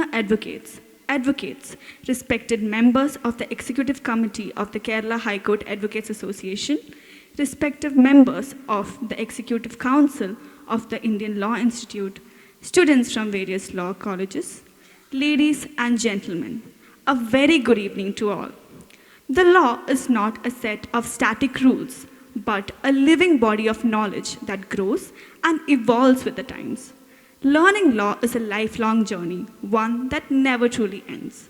Senior advocates, respected members of the Executive Committee of the Kerala High Court Advocates Association, respective members of the Executive Council of the Indian Law Institute, students from various law colleges, ladies and gentlemen, a very good evening to all. The law is not a set of static rules, but a living body of knowledge that grows and evolves with the times. Learning law is a lifelong journey, one that never truly ends.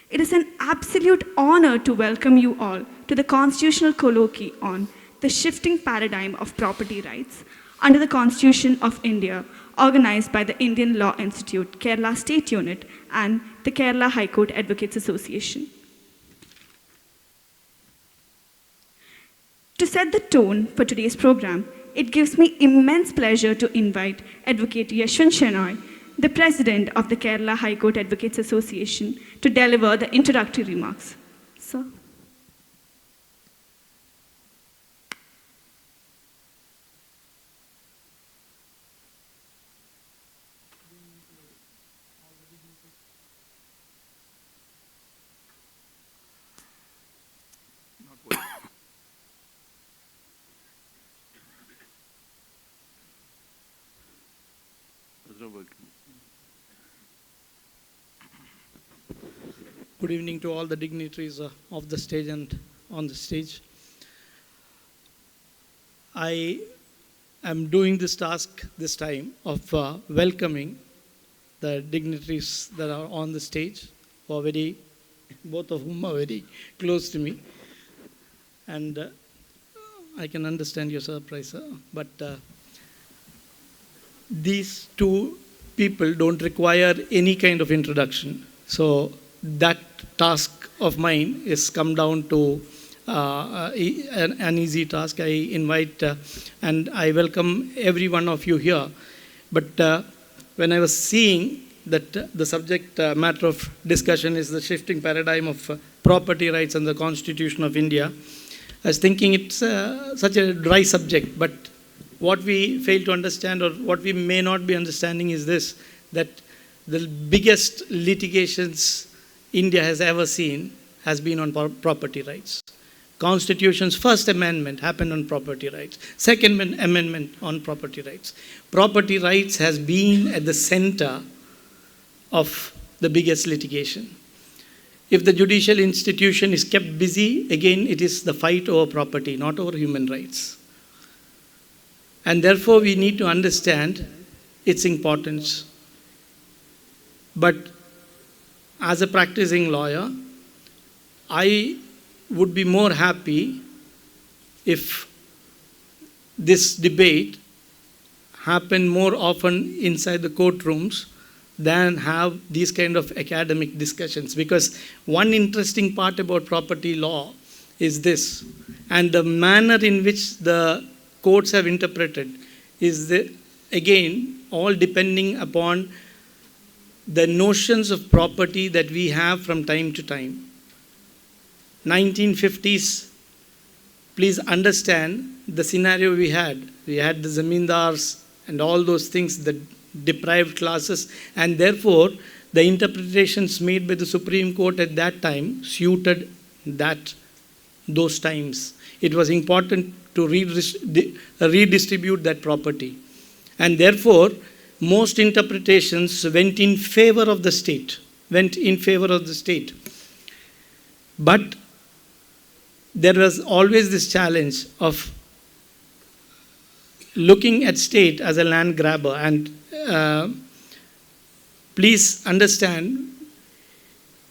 It is an absolute honor to welcome you all to the Constitutional Colloquy on the shifting paradigm of property rights under the Constitution of India, organized by the Indian Law Institute, Kerala State Unit, and the Kerala High Court Advocates Association. To set the tone for today's program, it gives me immense pleasure to invite Advocate Jayasankaran, the President of the Kerala High Court Advocates Association, to deliver the introductory remarks. Sir. Good evening to all the dignitaries of the stage and on the stage. I am doing this task this time of welcoming the dignitaries that are on the stage, who are both of whom are very close to me. And I can understand your surprise, but these two people don't require any kind of introduction. So that task of mine is come down to an easy task. I invite and I welcome every one of you here. But when I was seeing that the subject matter of discussion is the shifting paradigm of property rights and the Constitution of India, I was thinking it's such a dry subject, but what we fail to understand, or what we may not be understanding, is this, that the biggest litigations India has ever seen has been on property rights. Constitution's first amendment happened on property rights. Second amendment on property rights. Property rights has been at the center of the biggest litigation. If the judicial institution is kept busy, again it is the fight over property, not over human rights. And therefore we need to understand its importance. But as a practicing lawyer, I would be more happy if this debate happened more often inside the courtrooms than have these kind of academic discussions. Because one interesting part about property law is this, and the manner in which the courts have interpreted is, again, all depending upon the notions of property that we have from time to time. 1950s, please understand the scenario we had. We had the zamindars and all those things, the deprived classes, and therefore the interpretations made by the Supreme Court at that time suited those times. It was important to redistribute that property. And therefore, most interpretations went in favor of the state, But there was always this challenge of looking at state as a land grabber. And please understand,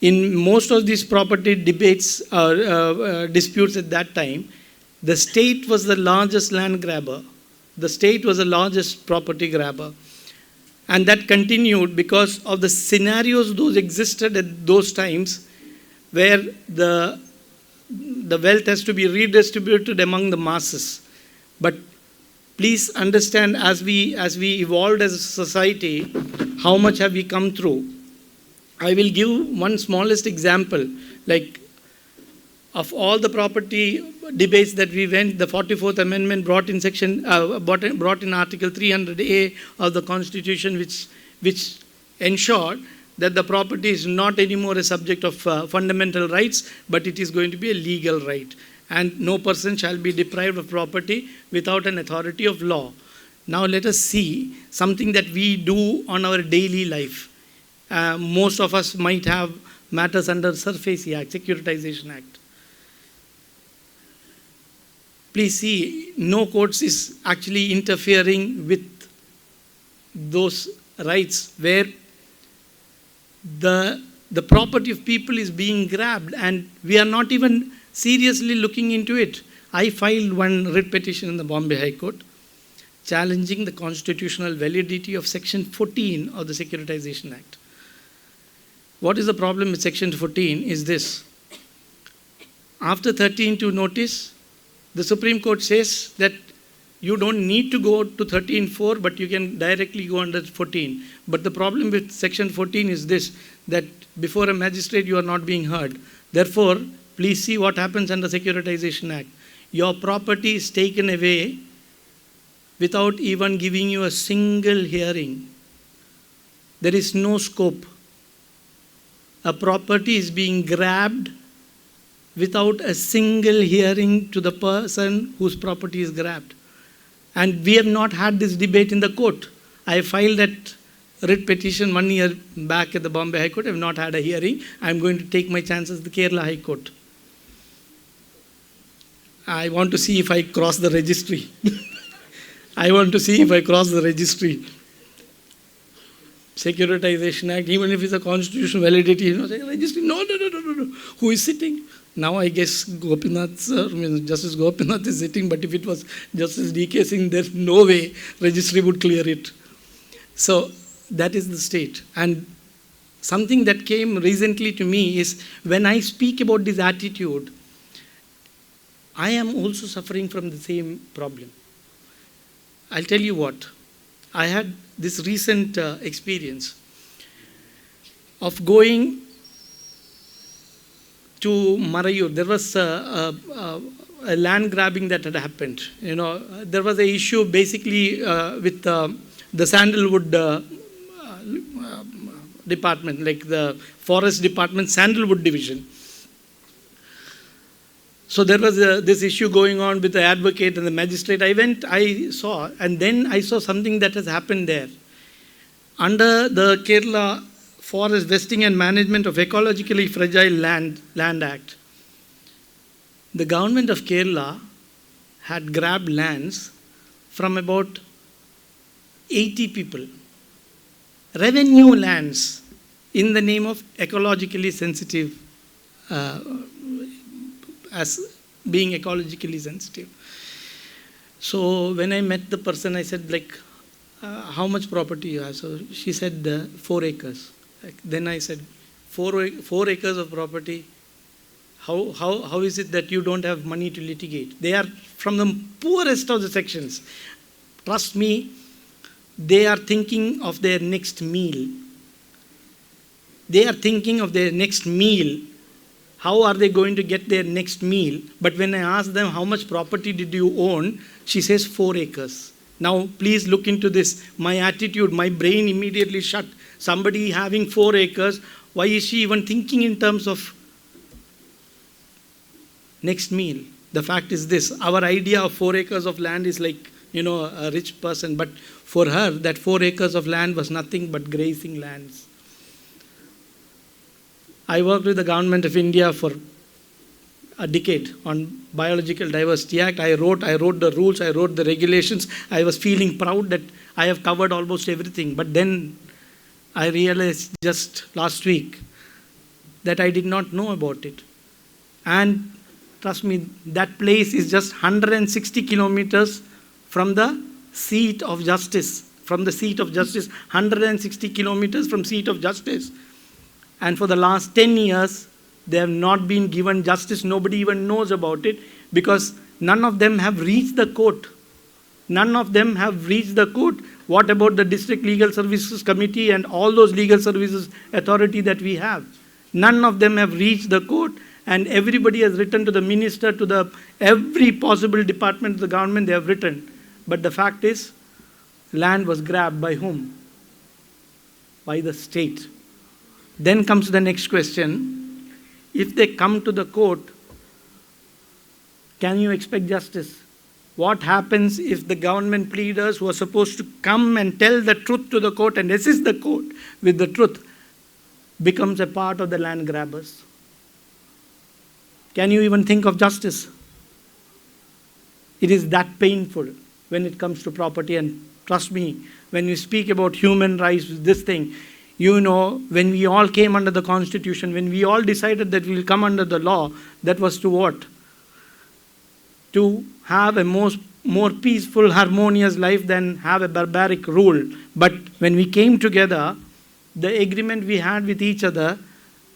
in most of these property debates or disputes at that time, the state was the largest land grabber. The state was the largest property grabber. And that continued because of the scenarios those existed at those times, where the wealth has to be redistributed among the masses. But please understand, as we evolved as a society, how much have we come through. I will give one smallest example. Like, of all the property debates that we went, the 44th Amendment brought in Article 300A of the Constitution, which ensured that the property is not anymore a subject of fundamental rights, but it is going to be a legal right. And no person shall be deprived of property without an authority of law. Now let us see something that we do on our daily life. Most of us might have matters under SURFACE Act, Securitization Act. Please see, no courts is actually interfering with those rights where the property of people is being grabbed and we are not even seriously looking into it. I filed one writ petition in the Bombay High Court challenging the constitutional validity of Section 14 of the Securitization Act. What is the problem with Section 14 is this. After 13(2) notice, the Supreme Court says that you don't need to go to 13(4), but you can directly go under 14. But the problem with Section 14 is this, that before a magistrate you are not being heard. Therefore, please see what happens under Securitization Act. Your property is taken away without even giving you a single hearing. There is no scope. A property is being grabbed without a single hearing to the person whose property is grabbed. And we have not had this debate in the court. I filed that writ petition 1 year back at the Bombay High Court. I have not had a hearing. I am going to take my chances at the Kerala High Court. I want to see if I cross the registry. I want to see if I cross the registry. Securitization Act, even if it's a constitutional validity, registry. No. Who is sitting? Now I guess Gopinath, sir, Justice Gopinath is sitting, but if it was Justice D.K. Singh, there's no way registry would clear it. So that is the state. And something that came recently to me is when I speak about this attitude, I am also suffering from the same problem. I'll tell you what. I had this recent experience of going to Marayur. There was a land grabbing that had happened. There was an issue basically with the sandalwood department, like the forest department, sandalwood division. So there was this issue going on with the advocate and the magistrate. I saw, and then I saw something that has happened there. Under the Kerala Forest Vesting and Management of Ecologically Fragile Land Act, the government of Kerala had grabbed lands from about 80 people. Revenue lands in the name of ecologically sensitive, as being ecologically sensitive. So when I met the person, I said, how much property you have? So she said, 4 acres. Then I said, 4 acres of property, how is it that you don't have money to litigate? They are from the poorest of the sections. Trust me, they are thinking of their next meal. They are thinking of their next meal. How are they going to get their next meal? But when I ask them, how much property did you own? She says 4 acres. Now, please look into this. My attitude, my brain immediately shut. Somebody having 4 acres, why is she even thinking in terms of next meal? The fact is this, our idea of 4 acres of land is like, a rich person. But for her, that 4 acres of land was nothing but grazing lands. I worked with the government of India for a decade on Biological Diversity Act. I wrote the rules, I wrote the regulations. I was feeling proud that I have covered almost everything. But then I realized just last week that I did not know about it. And trust me, that place is just 160 kilometers from the seat of justice. From the seat of justice, 160 kilometers from seat of justice. And for the last 10 years, they have not been given justice. Nobody even knows about it because none of them have reached the court. None of them have reached the court. What about the District Legal Services Committee and all those legal services authority that we have? None of them have reached the court, and everybody has written to the minister, to every possible department of the government they have written. But the fact is, land was grabbed by whom? By the state. Then comes the next question. If they come to the court, can you expect justice? What happens if the government pleaders who are supposed to come and tell the truth to the court and assist the court with the truth becomes a part of the land grabbers? Can you even think of justice? It is that painful when it comes to property, and trust me, when we speak about human rights, this thing, you know, when we all came under the Constitution, when we all decided that we will come under the law, that was to what? To have a more peaceful, harmonious life than have a barbaric rule. But when we came together, the agreement we had with each other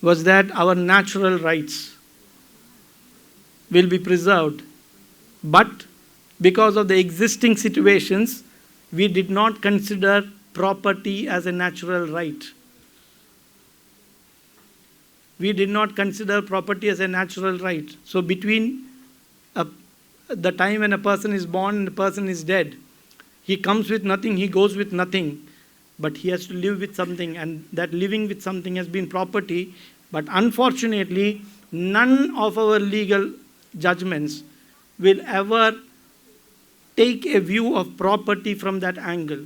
was that our natural rights will be preserved. But because of the existing situations, we did not consider property as a natural right. We did not consider property as a natural right. So between the time when a person is born and a person is dead, he comes with nothing, he goes with nothing, but he has to live with something, and that living with something has been property. But unfortunately, none of our legal judgments will ever take a view of property from that angle.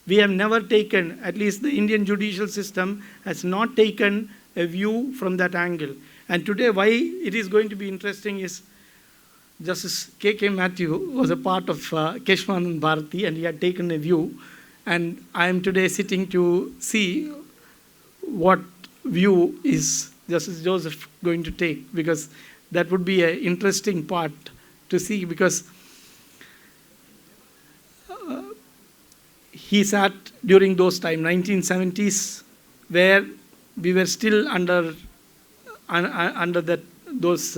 We have never taken, at least the Indian judicial system has not taken a view from that angle. And today, why it is going to be interesting is Justice K.K. Matthew was a part of Keshwanand Bharati, and he had taken a view. And I am today sitting to see what view is Justice Joseph going to take, because that would be an interesting part to see, because he sat during those times, 1970s, where we were still under those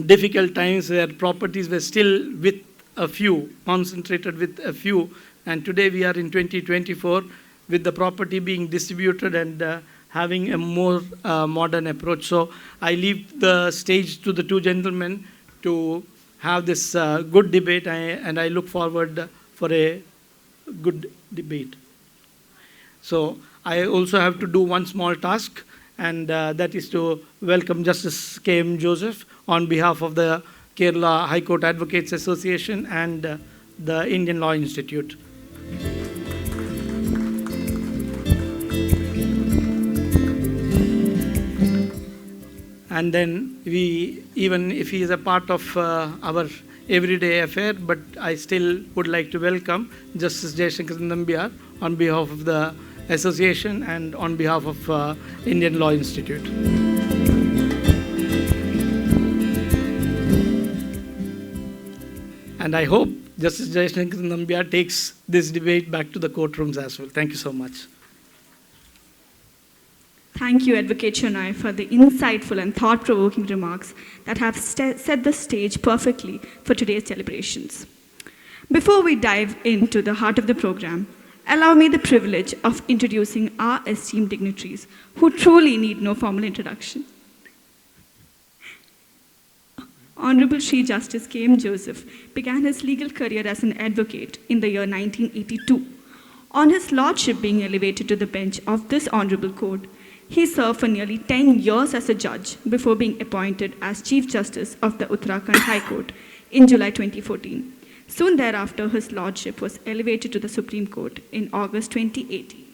difficult times where properties were still with a few, concentrated with a few. And today we are in 2024 with the property being distributed and having a more modern approach. So I leave the stage to the two gentlemen to have this good debate, and I look forward for a good debate. So I also have to do one small task, and that is to welcome Justice K.M. Joseph on behalf of the Kerala High Court Advocates Association and the Indian Law Institute. And then even if he is a part of our everyday affair, but I still would like to welcome Justice Jayasankaran Nambiar on behalf of the association and on behalf of Indian Law Institute. And I hope Justice Jayasankaran Nambiar takes this debate back to the courtrooms as well. Thank you so much. Thank you, Advocate Chennai, for the insightful and thought-provoking remarks that have set the stage perfectly for today's deliberations. Before we dive into the heart of the program, allow me the privilege of introducing our esteemed dignitaries who truly need no formal introduction. Honorable Shri Justice K.M. Joseph began his legal career as an advocate in the year 1982. On his lordship being elevated to the bench of this honorable court, he served for nearly 10 years as a judge before being appointed as Chief Justice of the Uttarakhand High Court in July 2014. Soon thereafter, his lordship was elevated to the Supreme Court in August 2018.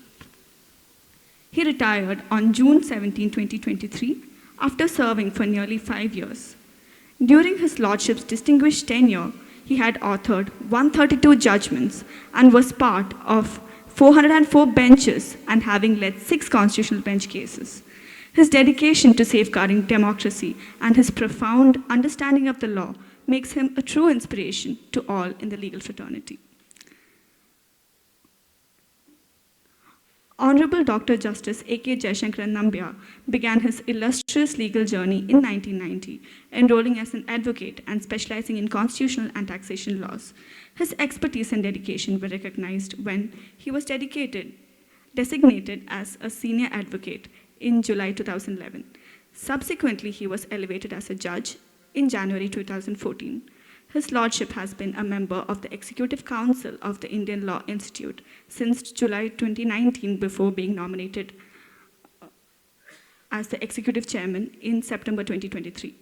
He retired on June 17, 2023, after serving for nearly 5 years. During his lordship's distinguished tenure, he had authored 132 judgments and was part of 404 benches and having led 6 constitutional bench cases. His dedication to safeguarding democracy and his profound understanding of the law makes him a true inspiration to all in the legal fraternity. Honorable Dr. Justice A.K. Jayasankaran Nambiar began his illustrious legal journey in 1990, enrolling as an advocate and specializing in constitutional and taxation laws. His expertise and dedication were recognized when he was designated as a senior advocate in July 2011. Subsequently, he was elevated as a judge in January 2014. His lordship has been a member of the Executive Council of the Indian Law Institute since July 2019 before being nominated as the executive chairman in September 2023.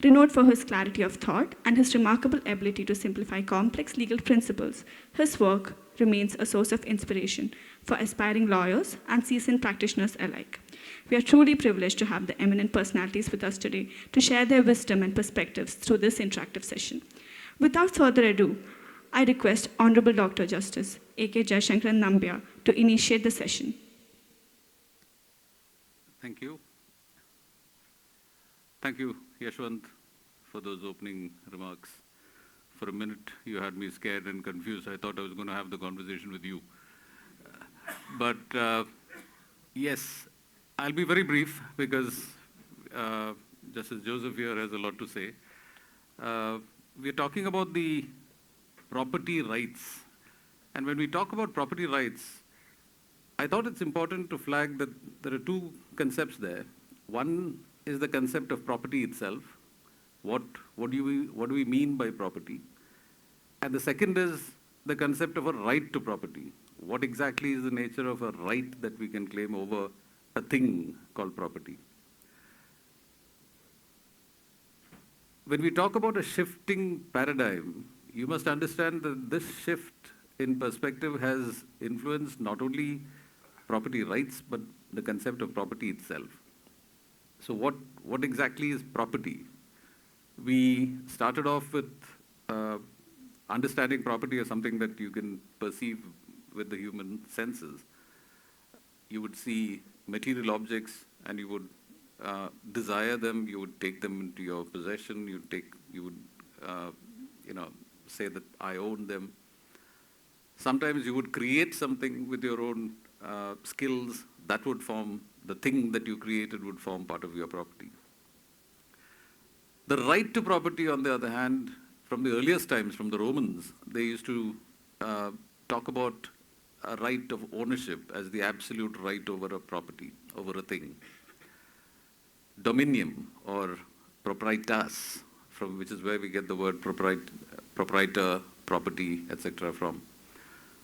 Renowned for his clarity of thought and his remarkable ability to simplify complex legal principles, his work remains a source of inspiration for aspiring lawyers and seasoned practitioners alike. We are truly privileged to have the eminent personalities with us today to share their wisdom and perspectives through this interactive session. Without further ado, I request Honorable Dr. Justice A.K. Jayasankaran Nambiar to initiate the session. Thank you. Thank you, Yashwant, for those opening remarks. For a minute, you had me scared and confused. I thought I was going to have the conversation with you. But yes, I'll be very brief because Justice Joseph here has a lot to say. We're talking about the property rights. And when we talk about property rights, I thought it's important to flag that there are two concepts there. One is the concept of property itself. What do we mean by property? And the second is the concept of a right to property. What exactly is the nature of a right that we can claim over a thing called property? When we talk about a shifting paradigm, you must understand that this shift in perspective has influenced not only property rights, but the concept of property itself. So what exactly is property? We started off with understanding property as something that you can perceive with the human senses. You would see material objects and you would desire them, you would take them into your possession, you would say that I own them. Sometimes you would create something with your own skills that would form, the thing that you created would form part of your property. The right to property, on the other hand, from the earliest times, from the Romans, they used to talk about a right of ownership as the absolute right over a property, over a thing. Dominium or proprietas, from which is where we get the word proprietor, property, etc. from.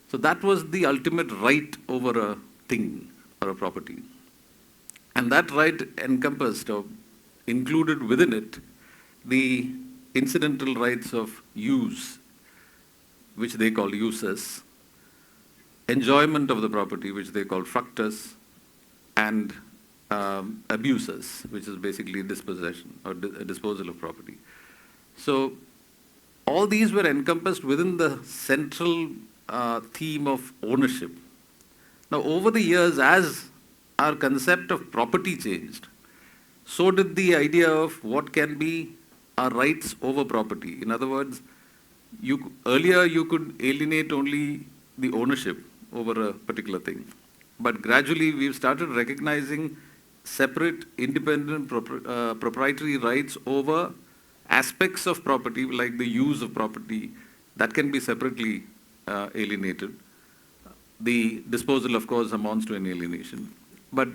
So that was the ultimate right over a thing or a property. And that right encompassed or included within it the incidental rights of use, which they call usus, enjoyment of the property, which they call fructus, and abuses, which is basically dispossession or disposal of property. So all these were encompassed within the central theme of ownership. Now, over the years, as our concept of property changed, so did the idea of what can be our rights over property. In other words, earlier you could alienate only the ownership over a particular thing. But gradually we've started recognizing separate, independent proprietary rights over aspects of property, like the use of property, that can be separately alienated. The disposal, of course, amounts to an alienation. But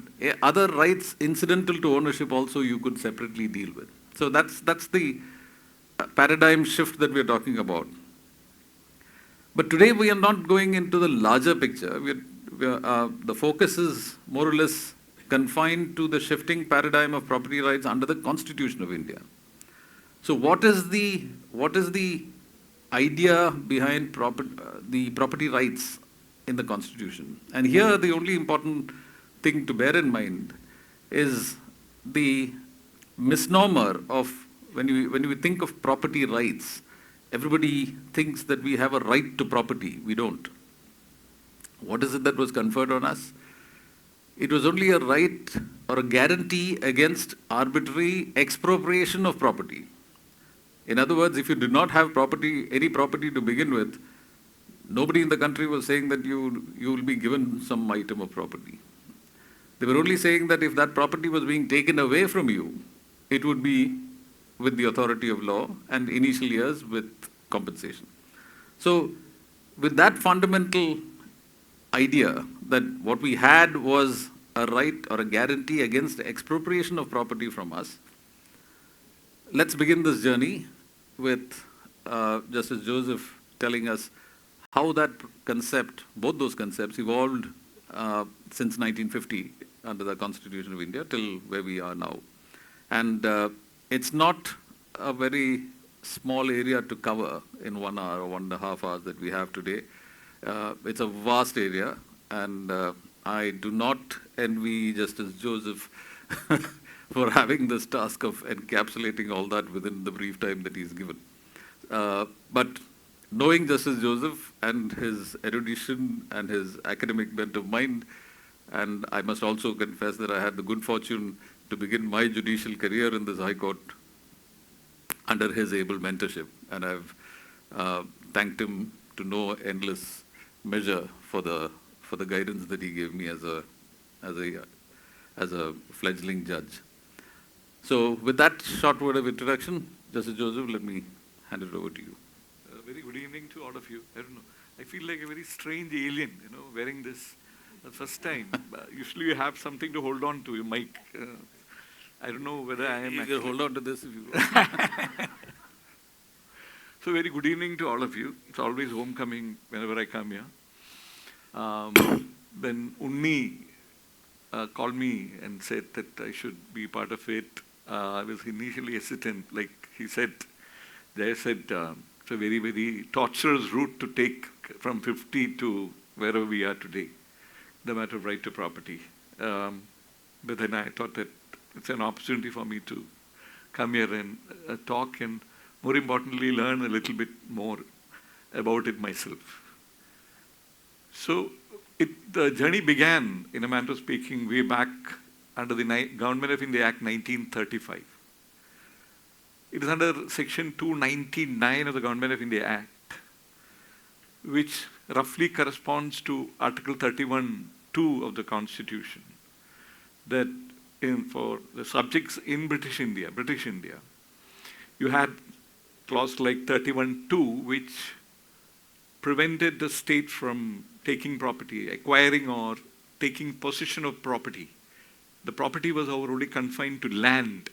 other rights incidental to ownership also you could separately deal with. So that's the paradigm shift that we're talking about. But today we are not going into the larger picture. The focus is more or less confined to the shifting paradigm of property rights under the Constitution of India. So what is the idea behind the property rights in the Constitution? And here the only important thing to bear in mind is the misnomer of when we think of property rights, everybody thinks that we have a right to property. We don't. What is it that was conferred on us? It was only a right or a guarantee against arbitrary expropriation of property. In other words, if you did not have any property to begin with, nobody in the country was saying that you will be given some item of property. They were only saying that if that property was being taken away from you, it would be with the authority of law, and initial years with compensation. So with that fundamental idea that what we had was a right or a guarantee against expropriation of property from us, let's begin this journey with Justice Joseph telling us how that concept, both those concepts, evolved since 1950 under the Constitution of India till where we are now. And it's not a very small area to cover in 1 hour or 1.5 hours that we have today. It's a vast area, and I do not envy Justice Joseph for having this task of encapsulating all that within the brief time that he's given. But knowing Justice Joseph and his erudition and his academic bent of mind, and I must also confess that I had the good fortune to begin my judicial career in this High Court under his able mentorship, and I've thanked him to no endless measure for the guidance that he gave me as a fledgling judge. So, with that short word of introduction, Justice Joseph, let me hand it over to you. Very good evening to all of you. I don't know. I feel like a very strange alien, wearing this the first time. Usually you have something to hold on to, your mic. I don't know whether I am. You can hold on to this if you want. So very good evening to all of you. It's always homecoming whenever I come here. When Unni called me and said that I should be part of it, I was initially hesitant. Like he said, Jay said, it's a very, very torturous route to take from 50 to wherever we are today, the matter of right to property. But then I thought that it's an opportunity for me to come here and talk, and more importantly, learn a little bit more about it myself. So the journey began, in a manner of speaking, way back under the Government of India Act 1935. It is under Section 299 of the Government of India Act, which roughly corresponds to Article 31(2) of the Constitution, that for the subjects in British India, you had clause like 31(2), which prevented the state from taking property, acquiring or taking possession of property. The property was only confined to land,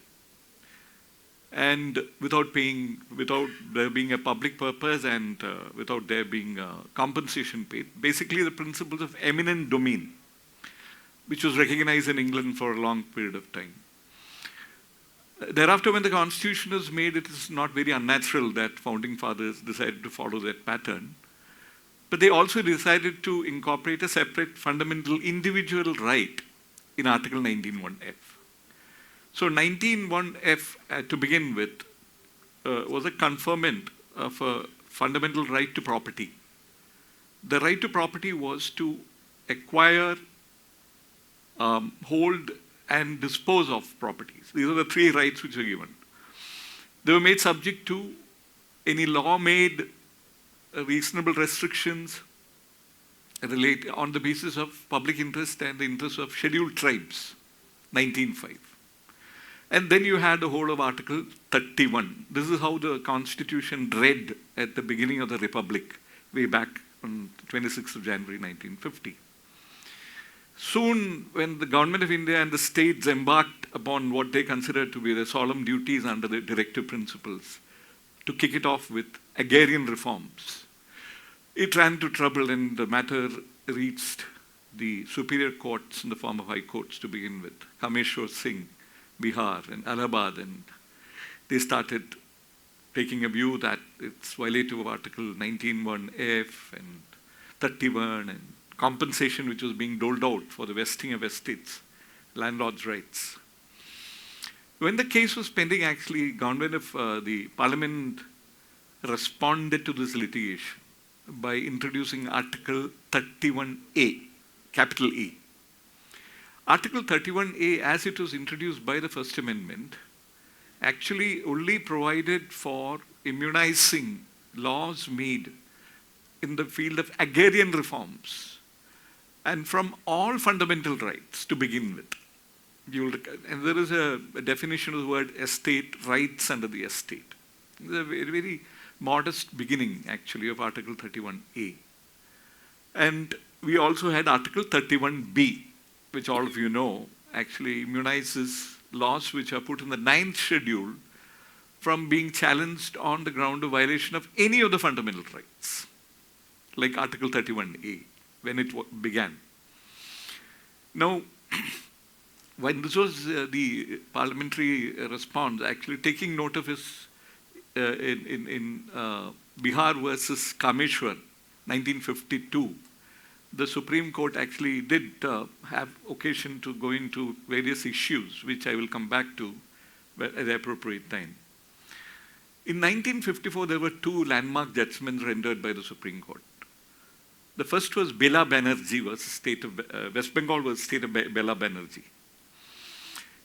and without there being a public purpose, and without there being compensation paid. Basically the principles of eminent domain, which was recognized in England for a long period of time. Thereafter, when the Constitution was made, it is not very unnatural that founding fathers decided to follow that pattern. But they also decided to incorporate a separate fundamental individual right in Article 19(1)(f). So 19(1)(f), to begin with, was a conferment of a fundamental right to property. The right to property was to acquire, hold, and dispose of properties. These are the three rights which were given. They were made subject to any law-made reasonable restrictions on the basis of public interest and the interest of scheduled tribes, 1905. And then you had the whole of Article 31. This is how the Constitution read at the beginning of the Republic, way back on 26th of January 1950. Soon, when the Government of India and the states embarked upon what they considered to be the solemn duties under the directive principles, to kick it off with agrarian reforms, it ran into trouble, and the matter reached the superior courts in the form of high courts to begin with, Kameshwar Singh, Bihar, and Allahabad, and they started taking a view that it's violative of Article 19(1)(f) and 31, and compensation which was being doled out for the vesting of estates, landlords' rights. When the case was pending, actually, government of the Parliament responded to this litigation by introducing Article 31A, capital A. Article 31A, as it was introduced by the First Amendment, actually only provided for immunizing laws made in the field of agrarian reforms and from all fundamental rights to begin with. And there is a definition of the word estate, rights under the estate. It's a very, very modest beginning, actually, of Article 31A. And we also had Article 31B, which all of you know, actually immunizes laws which are put in the 9th schedule from being challenged on the ground of violation of any of the fundamental rights, like Article 31A, when it began. Now, when this was the parliamentary response, actually taking note of his in Bihar versus Kameshwar, 1952, the Supreme Court actually did have occasion to go into various issues, which I will come back to at the appropriate time. In 1954, there were two landmark judgments rendered by the Supreme Court. The first was Bela Banerjee versus state of West Bengal versus state of Bela Banerjee.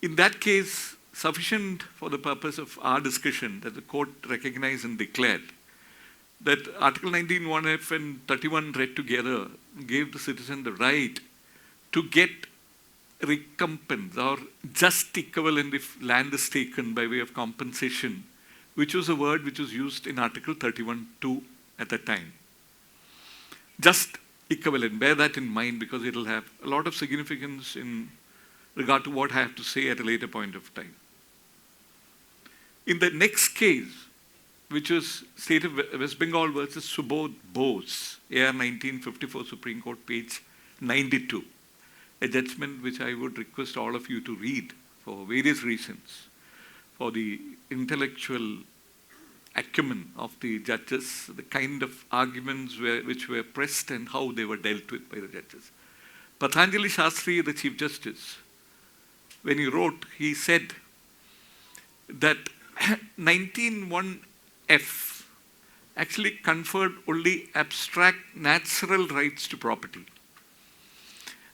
In that case, sufficient for the purpose of our discussion that the court recognized and declared that Article 19(1)(f) and 31 read together gave the citizen the right to get recompense or just equivalent if land is taken by way of compensation, which was a word which was used in Article 31(2) at that time. Just equivalent, bear that in mind because it will have a lot of significance in regard to what I have to say at a later point of time. In the next case, which was State of West Bengal versus Subodh Bose, AR 1954 Supreme Court, page 92, a judgment which I would request all of you to read for various reasons, for the intellectual acumen of the judges, the kind of arguments which were pressed and how they were dealt with by the judges. Pathanjali Shastri, the Chief Justice, when he wrote, he said that 19(1)(f) actually conferred only abstract natural rights to property,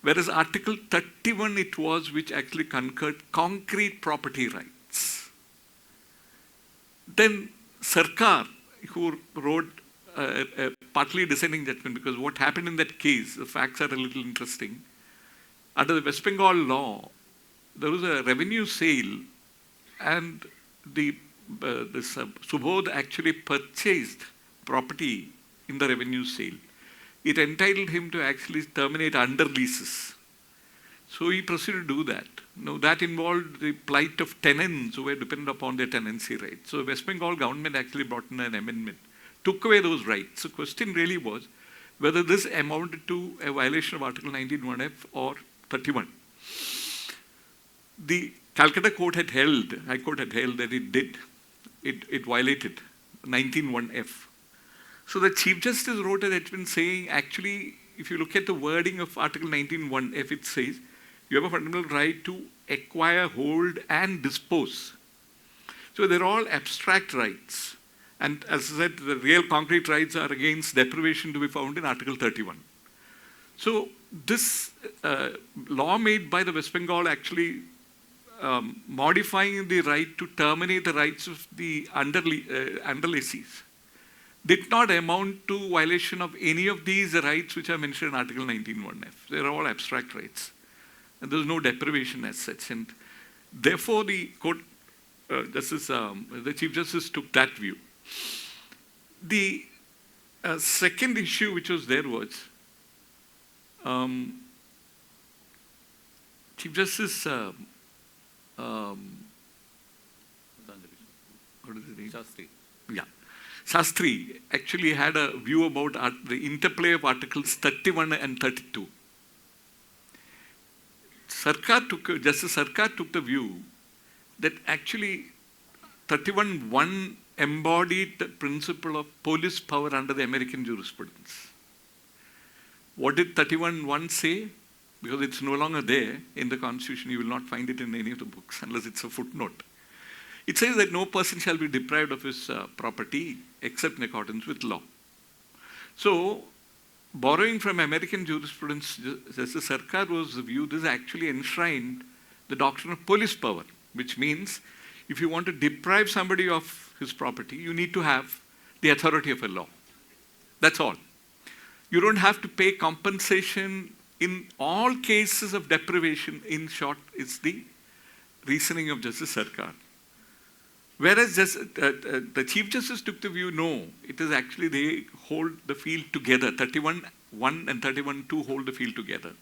whereas Article 31 it was which actually conferred concrete property rights. Then Sarkar, who wrote a partly dissenting judgment, because what happened in that case, the facts are a little interesting. Under the West Bengal law, there was a revenue sale and Subodh actually purchased property in the revenue sale. It entitled him to actually terminate under leases. So he proceeded to do that. Now that involved the plight of tenants who were dependent upon their tenancy rights. So West Bengal government actually brought in an amendment, took away those rights. The question really was whether this amounted to a violation of Article 19(1)(f) or 31. The Calcutta court had held, High Court had held that it did. It violated 19(1)(f). So the Chief Justice wrote a judgment saying, actually, if you look at the wording of Article 19(1)(f), it says, you have a fundamental right to acquire, hold, and dispose. So they're all abstract rights. And as I said, the real concrete rights are against deprivation to be found in Article 31. So this law made by the West Bengal actually modifying the right to terminate the rights of the underleases did not amount to violation of any of these rights which are mentioned in Article 19(1)(f). They're all abstract rights. And there's no deprivation as such. And therefore, the court, the Chief Justice took that view. The second issue which was there was, Chief Justice, what is his name? Shastri. Yeah. Shastri actually had a view about the interplay of Articles 31 and 32. Justice Sarkar took the view that actually 31(1) embodied the principle of police power under the American jurisprudence. What did 31(1) say? Because it's no longer there in the Constitution, you will not find it in any of the books unless it's a footnote. It says that no person shall be deprived of his property except in accordance with law. So, borrowing from American jurisprudence, Justice Sarkar was the view this actually enshrined the doctrine of police power, which means if you want to deprive somebody of his property, you need to have the authority of a law. That's all. You don't have to pay compensation in all cases of deprivation. In short, it's the reasoning of Justice Sarkar. Whereas the Chief Justice took the view, no, it is actually they hold the field together. 31(1) and 31(2) hold the field together.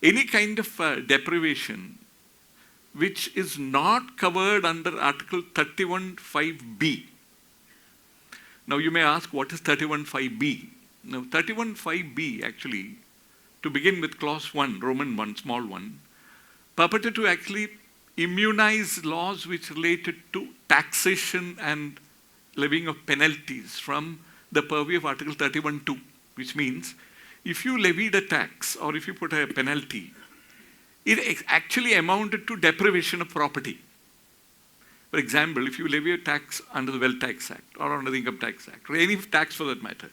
Any kind of deprivation which is not covered under Article 31(5)(b). Now you may ask, what is 31(5)(b)? Now 31(5)(b) actually, to begin with clause 1, Roman 1, small 1, purported to actually immunize laws which related to taxation and levying of penalties from the purview of Article 31(2), which means if you levied a tax or if you put a penalty, it actually amounted to deprivation of property. For example, if you levy a tax under the Wealth Tax Act or under the Income Tax Act, or any tax for that matter,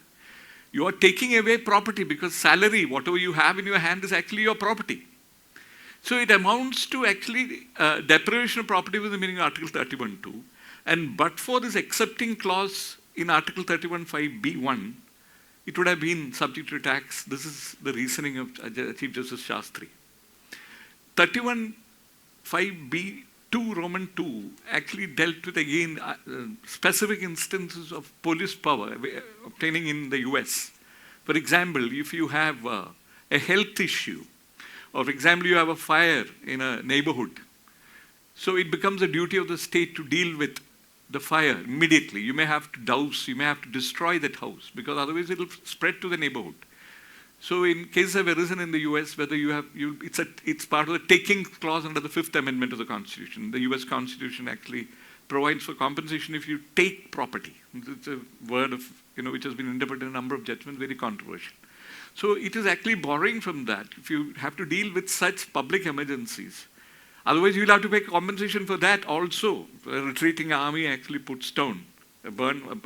you are taking away property because salary, whatever you have in your hand, is actually your property. So it amounts to actually deprivation of property with the meaning of Article 31(2). And but for this accepting clause in Article 31(5)(b)(1), it would have been subject to tax. This is the reasoning of Chief Justice Shastri. 31(5)(b)(2) Roman 2 actually dealt with, again, specific instances of police power obtaining in the US. For example, if you have a health issue, or for example, you have a fire in a neighborhood, so it becomes a duty of the state to deal with the fire immediately. You may have to douse, you may have to destroy that house, because otherwise it will spread to the neighborhood. So in cases have arisen in the US, whether you have, it's part of the taking clause under the 5th Amendment of the Constitution. The US Constitution actually provides for compensation if you take property. It's a word of, which has been interpreted in a number of judgments, very controversial. So it is actually borrowing from that. If you have to deal with such public emergencies, otherwise you'll have to pay compensation for that also. A retreating army actually puts down, burn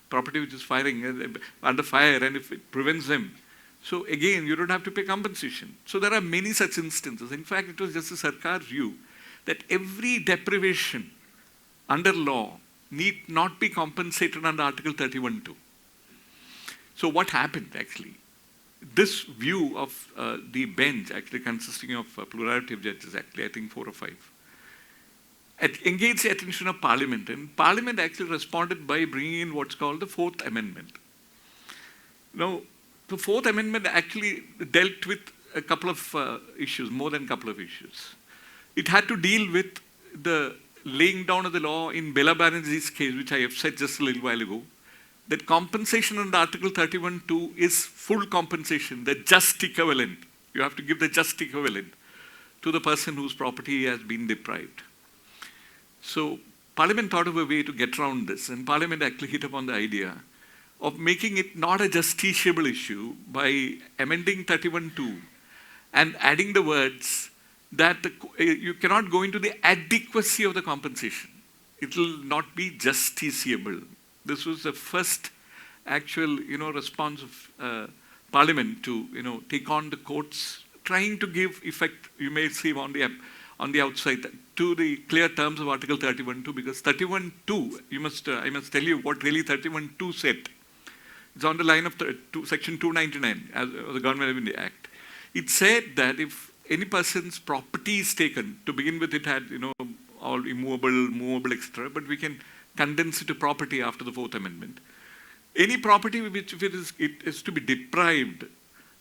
property which is firing under fire, and if it prevents them, so again, you don't have to pay compensation. So there are many such instances. In fact, it was Justice Sarkar's view that every deprivation under law need not be compensated under Article 31(2). So what happened actually? This view of the bench, actually consisting of a plurality of judges, actually I think 4 or 5, engaged the attention of Parliament. And Parliament actually responded by bringing in what's called the 4th Amendment. Now, the 4th Amendment actually dealt with a couple of issues, more than a couple of issues. It had to deal with the laying down of the law in Bela Banerjee's case, which I have said just a little while ago, that compensation under Article 31(2) is full compensation, the just equivalent. You have to give the just equivalent to the person whose property has been deprived. So Parliament thought of a way to get around this, and Parliament actually hit upon the idea of making it not a justiciable issue by amending 31(2) and adding the words that you cannot go into the adequacy of the compensation. It will not be justiciable. This was the first actual, response of Parliament to, take on the courts, trying to give effect, you may see on the outside, to the clear terms of Article 31(2), because 31(2), I must tell you what really 31(2) said. It's on the line of Section 299 of the Government of India Act. It said that if any person's property is taken, to begin with it had, all immovable, movable, etc., but we can condense it to property after the 4th Amendment. Any property which it is to be deprived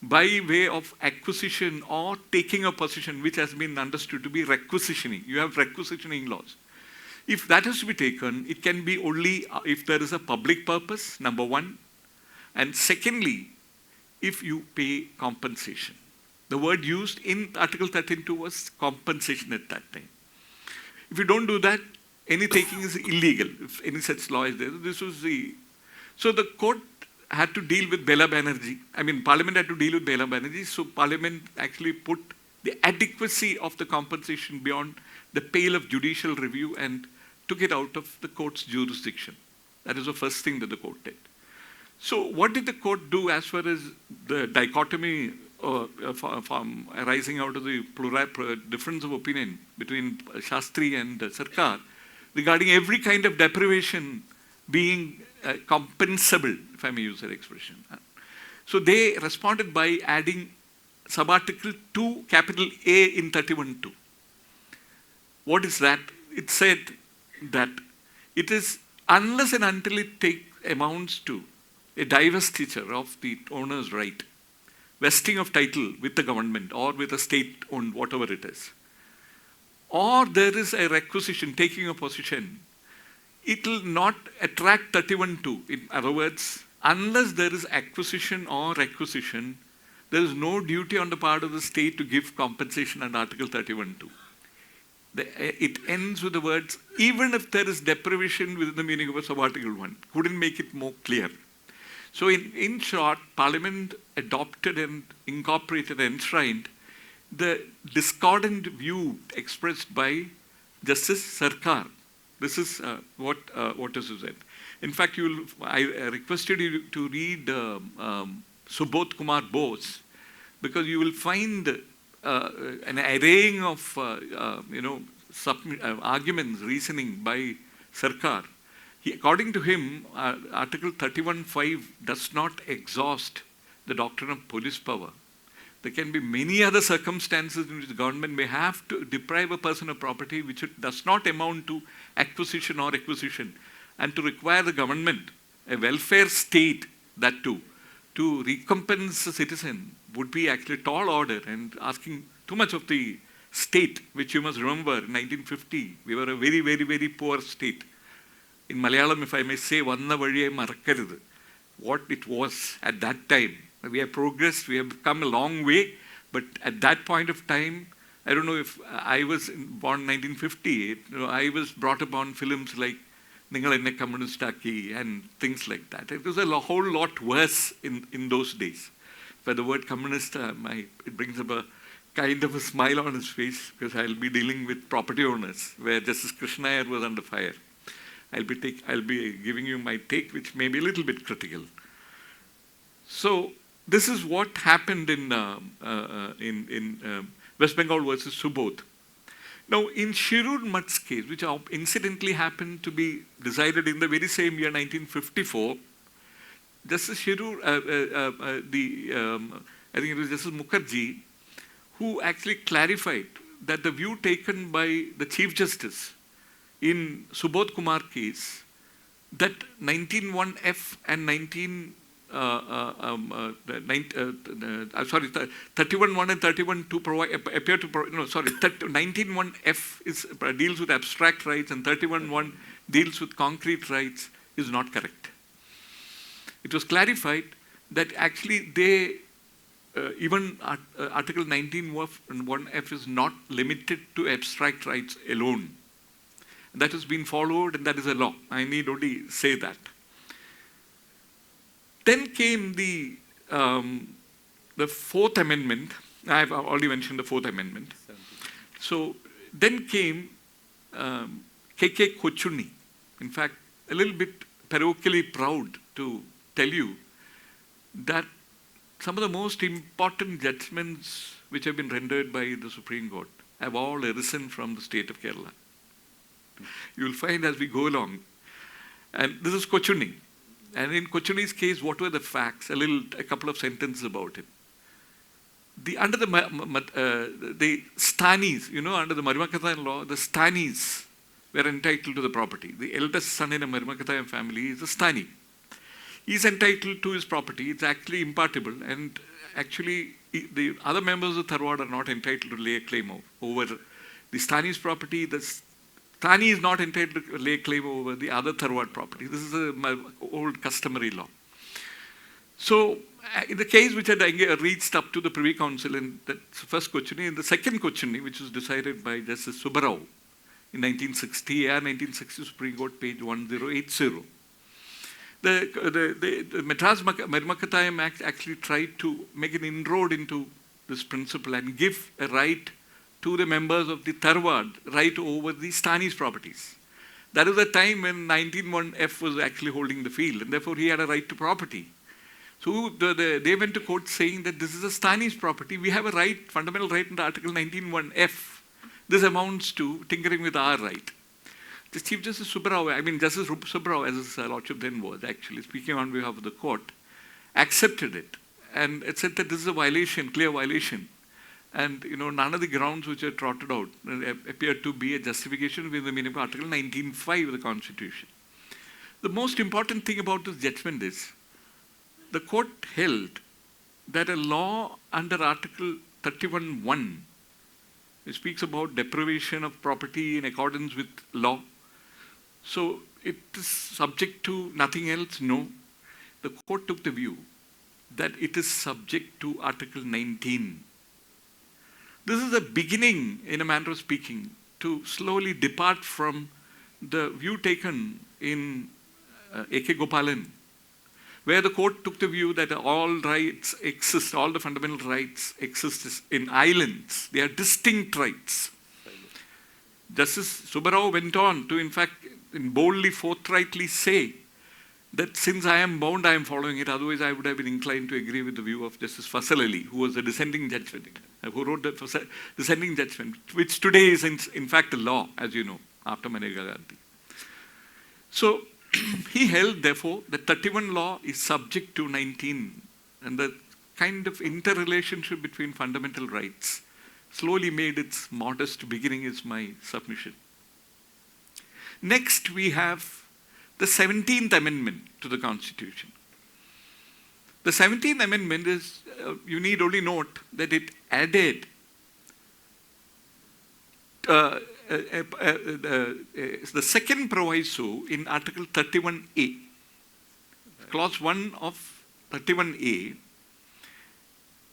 by way of acquisition or taking of possession, which has been understood to be requisitioning. You have requisitioning laws. If that is to be taken, it can be only if there is a public purpose, number one. And secondly, if you pay compensation. The word used in Article 13(2) was compensation at that time. If you don't do that, any taking is illegal. If any such law is there, this was the... So the court had to deal with Bela Banerjee. Parliament had to deal with Bela Banerjee. So Parliament actually put the adequacy of the compensation beyond the pale of judicial review and took it out of the court's jurisdiction. That is the first thing that the court did. So what did the court do as far as the dichotomy from arising out of the difference of opinion between Shastri and Sarkar regarding every kind of deprivation being compensable, if I may use that expression? So they responded by adding subarticle 2 capital A in 31(2). What is that? It said that it is unless and until it amounts to a divestiture of the owner's right, vesting of title with the government or with a state-owned, whatever it is, or there is a requisition, taking of possession, it will not attract 31(2). In other words, unless there is acquisition or requisition, there is no duty on the part of the state to give compensation under Article 31(2). It ends with the words, even if there is deprivation within the meaning of Article 1. Couldn't make it more clear. So in short, Parliament adopted and incorporated and enshrined the discordant view expressed by Justice Sarkar. This is what is said. In fact, I requested you to read Subodh Kumar Bose, because you will find an arraying of arguments, reasoning by Sarkar. According to him, Article 31(5) does not exhaust the doctrine of police power. There can be many other circumstances in which the government may have to deprive a person of property which it does not amount to acquisition or acquisition, and to require the government, a welfare state, that too, to recompense a citizen would be actually tall order and asking too much of the state, which you must remember, in 1950, we were a very, very, very poor state. In Malayalam, if I may say, vanna valiye marakkaruthu, what it was at that time. We have progressed, we have come a long way, but at that point of time, I don't know if I was born in 1958, I was brought up on films like Ningal Enne Communist Aaki and things like that. It was a whole lot worse in those days. For the word communist, it brings up a kind of a smile on his face, because I'll be dealing with property owners, where Justice Krishna Iyer was under fire. I'll be giving you my take, which may be a little bit critical. So this is what happened in West Bengal versus Subodh. Now, in Shirur Mutt's case, which incidentally happened to be decided in the very same year, 1954, Justice Shirur, I think it was Justice Mukherjee, who actually clarified that the view taken by the Chief Justice in Subodh Kumar case, that 19(1)(f) and 31(1) and 31(2) appear to 19(1)(f) deals with abstract rights and 31(1) deals with concrete rights is not correct. It was clarified that actually they even Article 19(1)(f) is not limited to abstract rights alone. That has been followed, and that is a law. I need only say that. Then came the Fourth Amendment. I have already mentioned the Fourth Amendment. So then came K.K. Kochunni. In fact, a little bit parochially proud to tell you that some of the most important judgments which have been rendered by the Supreme Court have all arisen from the state of Kerala. You will find as we go along. And this is Kochunni. And in Kochunni's case, what were the facts? A couple of sentences about it. Under the Stanis, under the Marimakathayan law, the Stanis were entitled to the property. The eldest son in a Marimakathayan family is a Stani. He is entitled to his property. It's actually impartible. And actually, the other members of Tharwad are not entitled to lay a claim over the Stani's property. The Stani is not entitled to lay claim over the other Tharwad property. This is an old customary law. So, in the case which had reached up to the Privy Council, in the first Kochunni, and the second Kochunni, which was decided by Justice Subbarao in 1960, 1960 Supreme Court, page 1080. The Madras Marimakathayan Act actually tried to make an inroad into this principle and give a right to the members of the Tharwad right over the Stani's properties. That was the time when 19(1)(f) was actually holding the field, and therefore he had a right to property. So they went to court saying that this is a Stani's property. We have a right, fundamental right under Article 19(1)(f). This amounts to tinkering with our right. The Chief Justice Subbarao, Justice Subbarao, as his lordship then was, actually speaking on behalf of the court, accepted it, and it said that this is a violation, clear violation. And none of the grounds which are trotted out appear to be a justification within the meaning of Article 19(5) of the Constitution. The most important thing about this judgment is the court held that a law under Article 31(1), which speaks about deprivation of property in accordance with law, so it is subject to nothing else? No. The court took the view that it is subject to Article 19. This is the beginning, in a manner of speaking, to slowly depart from the view taken in A.K. Gopalan, where the court took the view that all rights exist, all the fundamental rights exist in islands. They are distinct rights. Justice Subbarao went on to, in fact, boldly, forthrightly say that since I am bound, I am following it. Otherwise, I would have been inclined to agree with the view of Justice Fasal Ali, who was a dissenting judgment, who wrote the dissenting judgment, which today is in fact a law, as you know, after Maneka Gandhi. So he held, therefore, that 31 law is subject to 19, and the kind of interrelationship between fundamental rights slowly made its modest beginning is my submission. Next, we have the 17th Amendment to the Constitution. The 17th Amendment is, you need only note that it added the second proviso in Article 31A. Clause 1 of 31A.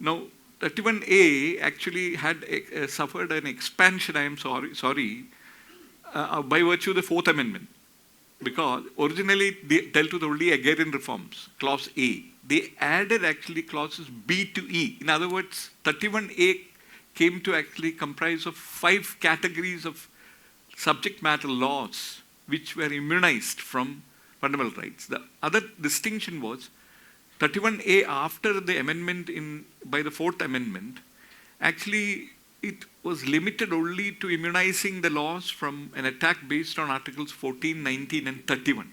Now, 31A actually had suffered an expansion, I am sorry, by virtue of the 4th Amendment. Because originally they dealt with only agrarian reforms, Clause A. They added actually clauses B to E. In other words, 31A came to actually comprise of 5 categories of subject matter laws which were immunized from fundamental rights. The other distinction was 31A, after the amendment by the 4th Amendment, actually it was limited only to immunizing the laws from an attack based on Articles 14, 19 and 31.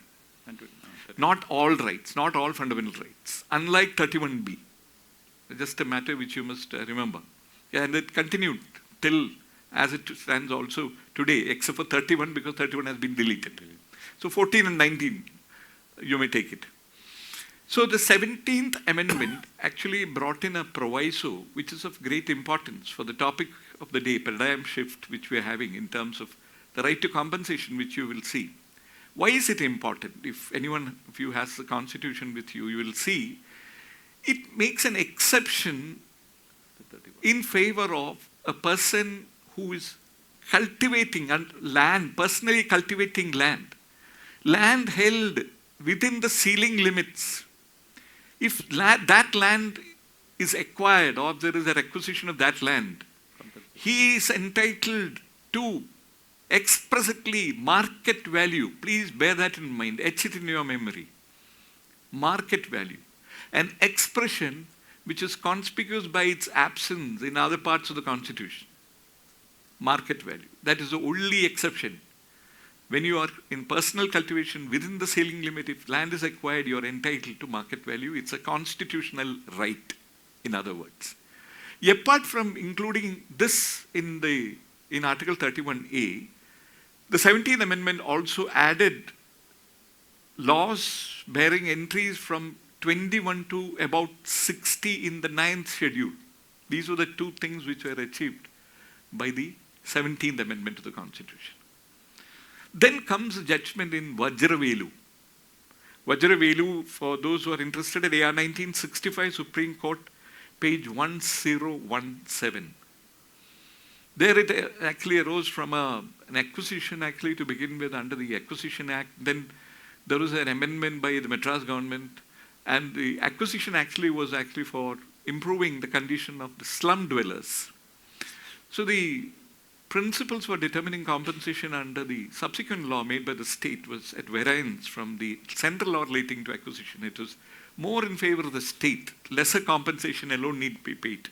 Not all rights, not all fundamental rights, unlike 31B. Just a matter which you must remember. Yeah, and it continued till as it stands also today, except for 31 because 31 has been deleted. So 14 and 19, you may take it. So the 17th Amendment actually brought in a proviso which is of great importance for the topic of the day, paradigm shift, which we are having in terms of the right to compensation, which you will see. Why is it important? If anyone of you has the Constitution with you, you will see it makes an exception in favor of a person who is cultivating land, personally cultivating land held within the ceiling limits. If that land is acquired or there is a requisition of that land, he is entitled to explicitly market value. Please bear that in mind, etch it in your memory. Market value. An expression which is conspicuous by its absence in other parts of the Constitution. Market value. That is the only exception. When you are in personal cultivation within the ceiling limit, if land is acquired, you are entitled to market value. It's a constitutional right, in other words. Apart from including this in Article 31A, the 17th Amendment also added laws bearing entries from 21 to about 60 in the 9th schedule. These were the 2 things which were achieved by the 17th Amendment to the Constitution. Then comes the judgment in Vajravelu. Vajravelu, for those who are interested, at AR 1965 Supreme Court, page 1017. There it actually arose from an acquisition actually to begin with under the Acquisition Act. Then there was an amendment by the Madras government, and the acquisition actually was actually for improving the condition of the slum dwellers. So the principles for determining compensation under the subsequent law made by the state was at variance from the central law relating to acquisition. It was more in favor of the state. Lesser compensation alone need be paid.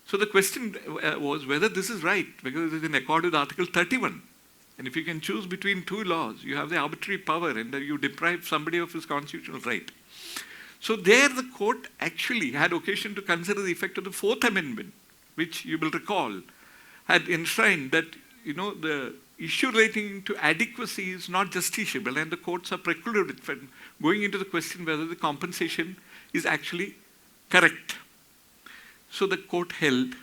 So the question was whether this is right, because it is in accord with Article 31. And if you can choose between 2 laws, you have the arbitrary power and you deprive somebody of his constitutional right. So there the court actually had occasion to consider the effect of the 4th Amendment, which you will recall had enshrined that, the issue relating to adequacy is not justiciable, and the courts are precluded from going into the question whether the compensation is actually correct. So the court held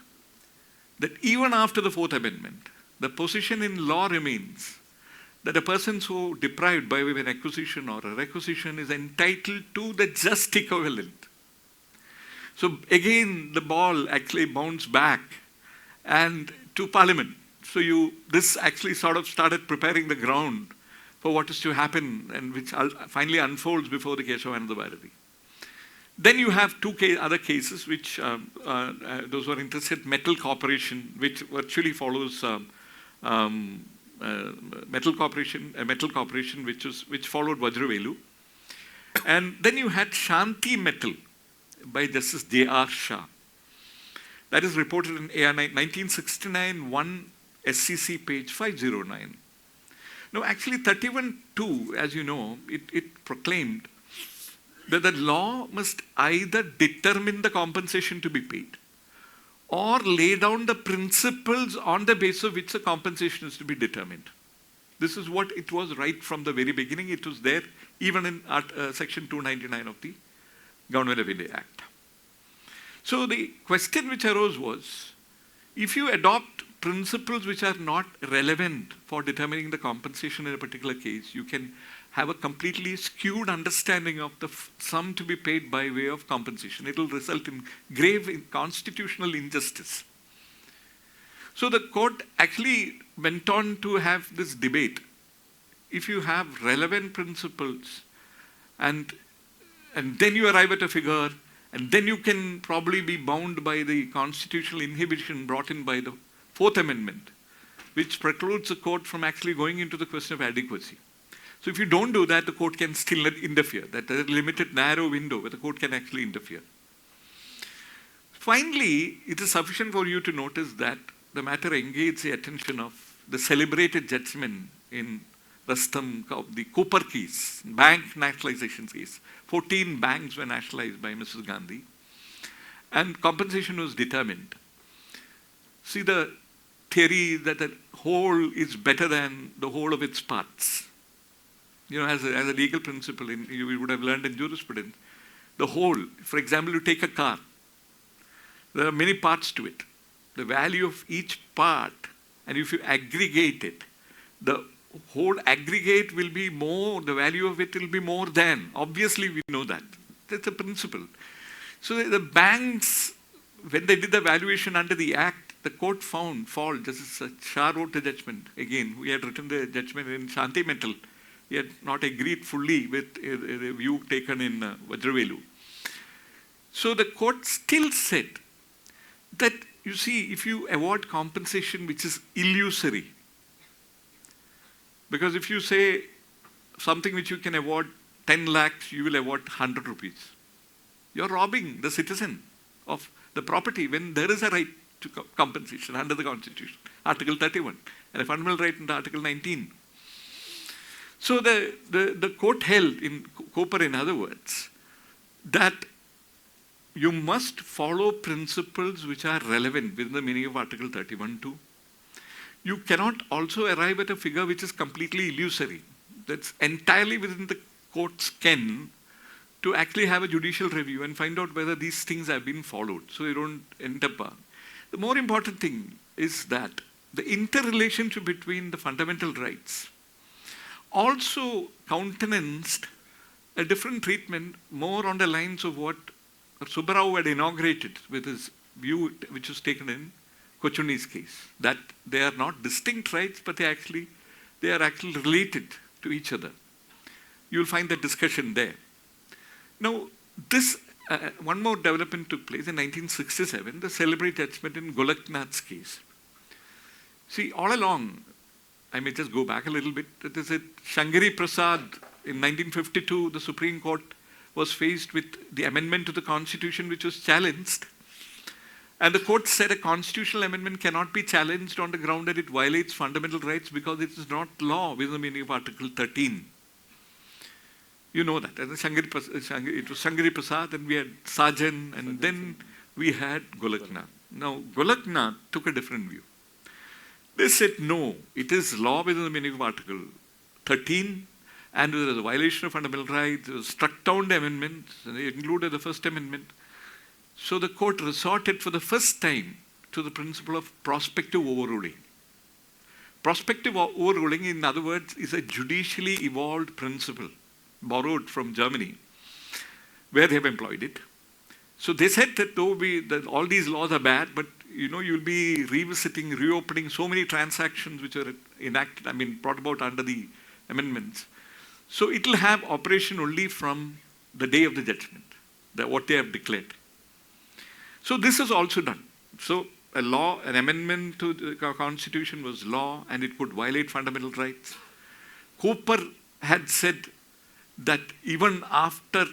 that even after the 4th Amendment, the position in law remains that a person so deprived by way of an acquisition or a requisition is entitled to the just equivalent. So again, the ball actually bounced back and to Parliament. So this actually sort of started preparing the ground for what is to happen, and which finally unfolds before the Keshavananda Bharati. Then you have two other cases, which those who are interested, Metal Corporation, which virtually follows Metal Corporation, which followed Vajravelu. And then you had Shanti Metal by Justice J.R. Shah. That is reported in AR 1969, 1 SCC page 509. Now, actually, 31(2), as you know, it proclaimed that the law must either determine the compensation to be paid or lay down the principles on the basis of which the compensation is to be determined. This is what it was right from the very beginning. It was there even in Section 299 of the Government of India Act. So the question which arose was, if you adopt principles which are not relevant for determining the compensation in a particular case, you can have a completely skewed understanding of the sum to be paid by way of compensation. It will result in grave constitutional injustice. So the court actually went on to have this debate. If you have relevant principles and then you arrive at a figure, and then you can probably be bound by the constitutional inhibition brought in by the Fourth Amendment, which precludes the court from actually going into the question of adequacy. So if you don't do that, the court can still interfere. That is a limited, narrow window where the court can actually interfere. Finally, it is sufficient for you to notice that the matter engaged the attention of the celebrated judgment in Rustam of the Cooper case, bank nationalization case. 14 banks were nationalized by Mrs. Gandhi, and compensation was determined. See, the theory that the whole is better than the whole of its parts. You know, as a legal principle, you would have learned in jurisprudence, the whole, for example, you take a car. There are many parts to it. The value of each part, and if you aggregate it, the whole aggregate will be more, the value of it will be more than. Obviously, we know that. That's a principle. So the banks, when they did the valuation under the Act, the court found fault. Justice Shah wrote the judgment. Again, we had written the judgment in Shanti Metal. He had not agreed fully with the view taken in Vajravelu. So the court still said that, you see, if you award compensation which is illusory, because if you say something which you can award 10 lakhs, you will award 100 rupees. You're robbing the citizen of the property when there is a right to compensation under the Constitution, Article 31, and a fundamental right under Article 19. So the court held in Cooper, in other words, that you must follow principles which are relevant within the meaning of Article 31(2). You cannot also arrive at a figure which is completely illusory. That's entirely within the court's ken to actually have a judicial review and find out whether these things have been followed, so you don't end up. The more important thing is that the interrelationship between the fundamental rights also countenanced a different treatment more on the lines of what Subbarao had inaugurated with his view, which was taken in Kochuni's case, that they are not distinct rights, but they are actually related to each other. You will find that discussion there. Now, this one more development took place in 1967, the celebrated judgment in Golaknath's case. See, all along, I may just go back a little bit. It is Shangiri Prasad in 1952, the Supreme Court was faced with the amendment to the Constitution which was challenged. And the court said a constitutional amendment cannot be challenged on the ground that it violates fundamental rights because it is not law within the meaning of Article 13. You know that. And it was Shangiri Prasad, and we had Sajan, and then we had Golaknath. Now, Golaknath took a different view. They said, no, it is law within the meaning of Article 13, and there is a violation of fundamental rights. There was struck down the amendments, and they included the First Amendment. So the court resorted for the first time to the principle of prospective overruling. Prospective overruling, in other words, is a judicially evolved principle borrowed from Germany, where they have employed it. So they said that though that all these laws are bad, but you'll be revisiting, reopening so many transactions which are enacted, brought about under the amendments. So it will have operation only from the day of the judgment, what they have declared. So this is also done. So an amendment to the Constitution was law, and it could violate fundamental rights. Cooper had said that even after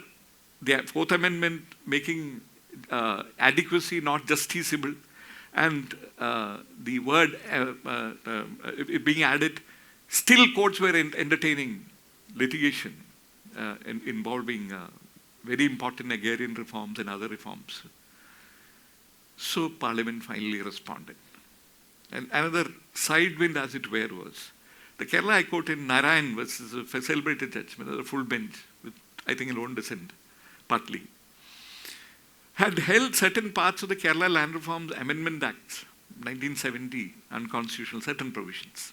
the Fourth Amendment making adequacy not justiciable, and the word being added, still courts were entertaining litigation involving very important agrarian reforms and other reforms. So Parliament finally responded. And another side wind, as it were, was the Kerala High Court in Narayan versus a celebrated judgment, a full bench with, I think, alone dissent, partly, had held certain parts of the Kerala Land Reforms Amendment Act, 1970, unconstitutional, certain provisions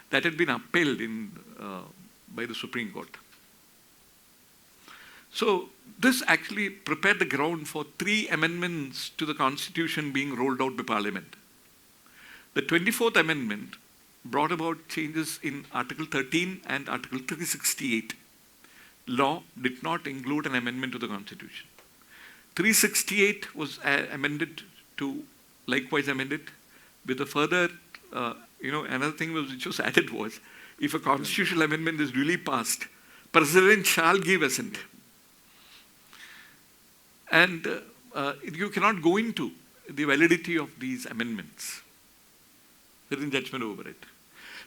that had been upheld by the Supreme Court. So this actually prepared the ground for 3 amendments to the Constitution being rolled out by Parliament. The 24th Amendment brought about changes in Article 13 and Article 368. Law did not include an amendment to the Constitution. 368 was likewise amended with a further, another thing which was added was, if a constitutional amendment is duly passed, President shall give assent. And you cannot go into the validity of these amendments. There is judgment over it.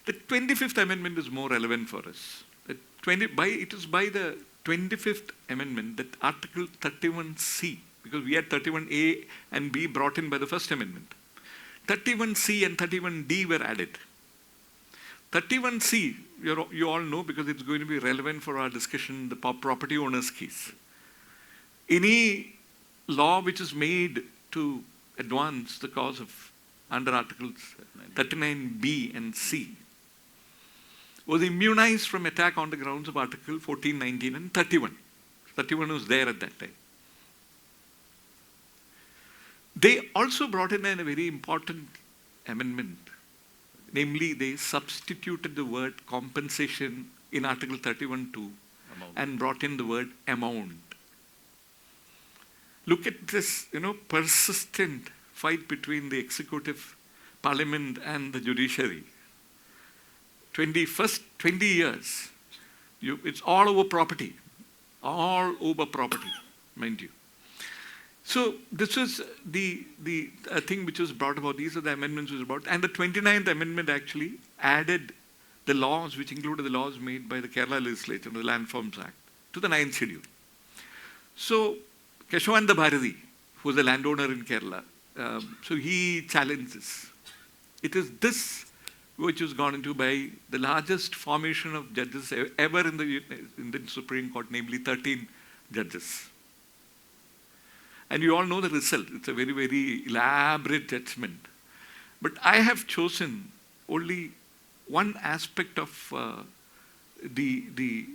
The 25th Amendment is more relevant for us. It is by the 25th Amendment that Article 31C, because we had 31A and B brought in by the First Amendment, 31C and 31D were added. 31C, you all know, because it's going to be relevant for our discussion, the property owner's case. Any law which is made to advance the cause of under Articles 39B and C was immunized from attack on the grounds of Article 14, 19 and 31. 31 was there at that time. They also brought in a very important amendment. Namely, they substituted the word compensation in Article 31(2) and brought in the word amount. Look at this, persistent fight between the executive, parliament and the judiciary. 20 years, it's all over property, mind you. So this is the thing which was brought about. These are the amendments which was brought. And the 29th Amendment actually added the laws, which included the laws made by the Kerala legislature, the Land Reforms Act, to the 9th schedule. So Keshavanda Bharati, who was a landowner in Kerala, so he challenges. It is this which was gone into by the largest formation of judges ever in the Supreme Court, namely 13 judges. And you all know the result. It's a very, very elaborate judgment. But I have chosen only one aspect of the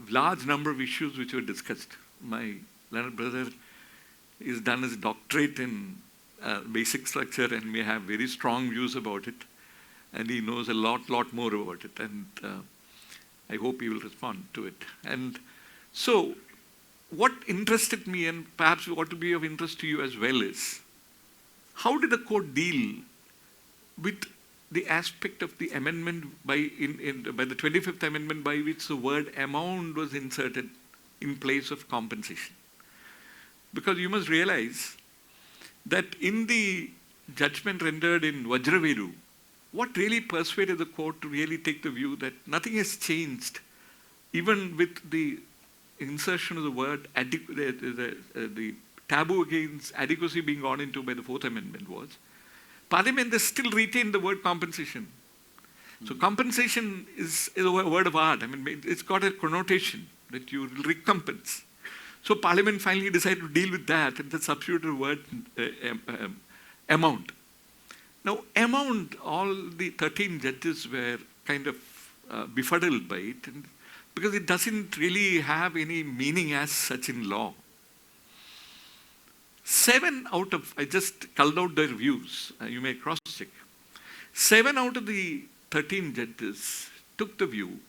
large number of issues which were discussed. My learned brother is done his doctorate in basic structure and may have very strong views about it. And he knows a lot more about it. And I hope he will respond to it. And so, what interested me, and perhaps what will be of interest to you as well, is how did the court deal with the aspect of the amendment by the 25th Amendment by which the word amount was inserted in place of compensation? Because you must realize that in the judgment rendered in Vajravedu, what really persuaded the court to really take the view that nothing has changed, even with the insertion of the word, the taboo against adequacy being gone into by the 4th Amendment, was Parliament has still retained the word compensation. So compensation is a word of art. It's got a connotation that you recompense. So Parliament finally decided to deal with that and substituted the word amount. Now, amount, all the 13 judges were kind of befuddled by it, because it doesn't really have any meaning as such in law. 7 out of, I just culled out their views, you may cross-check. 7 out of the 13 judges took the view,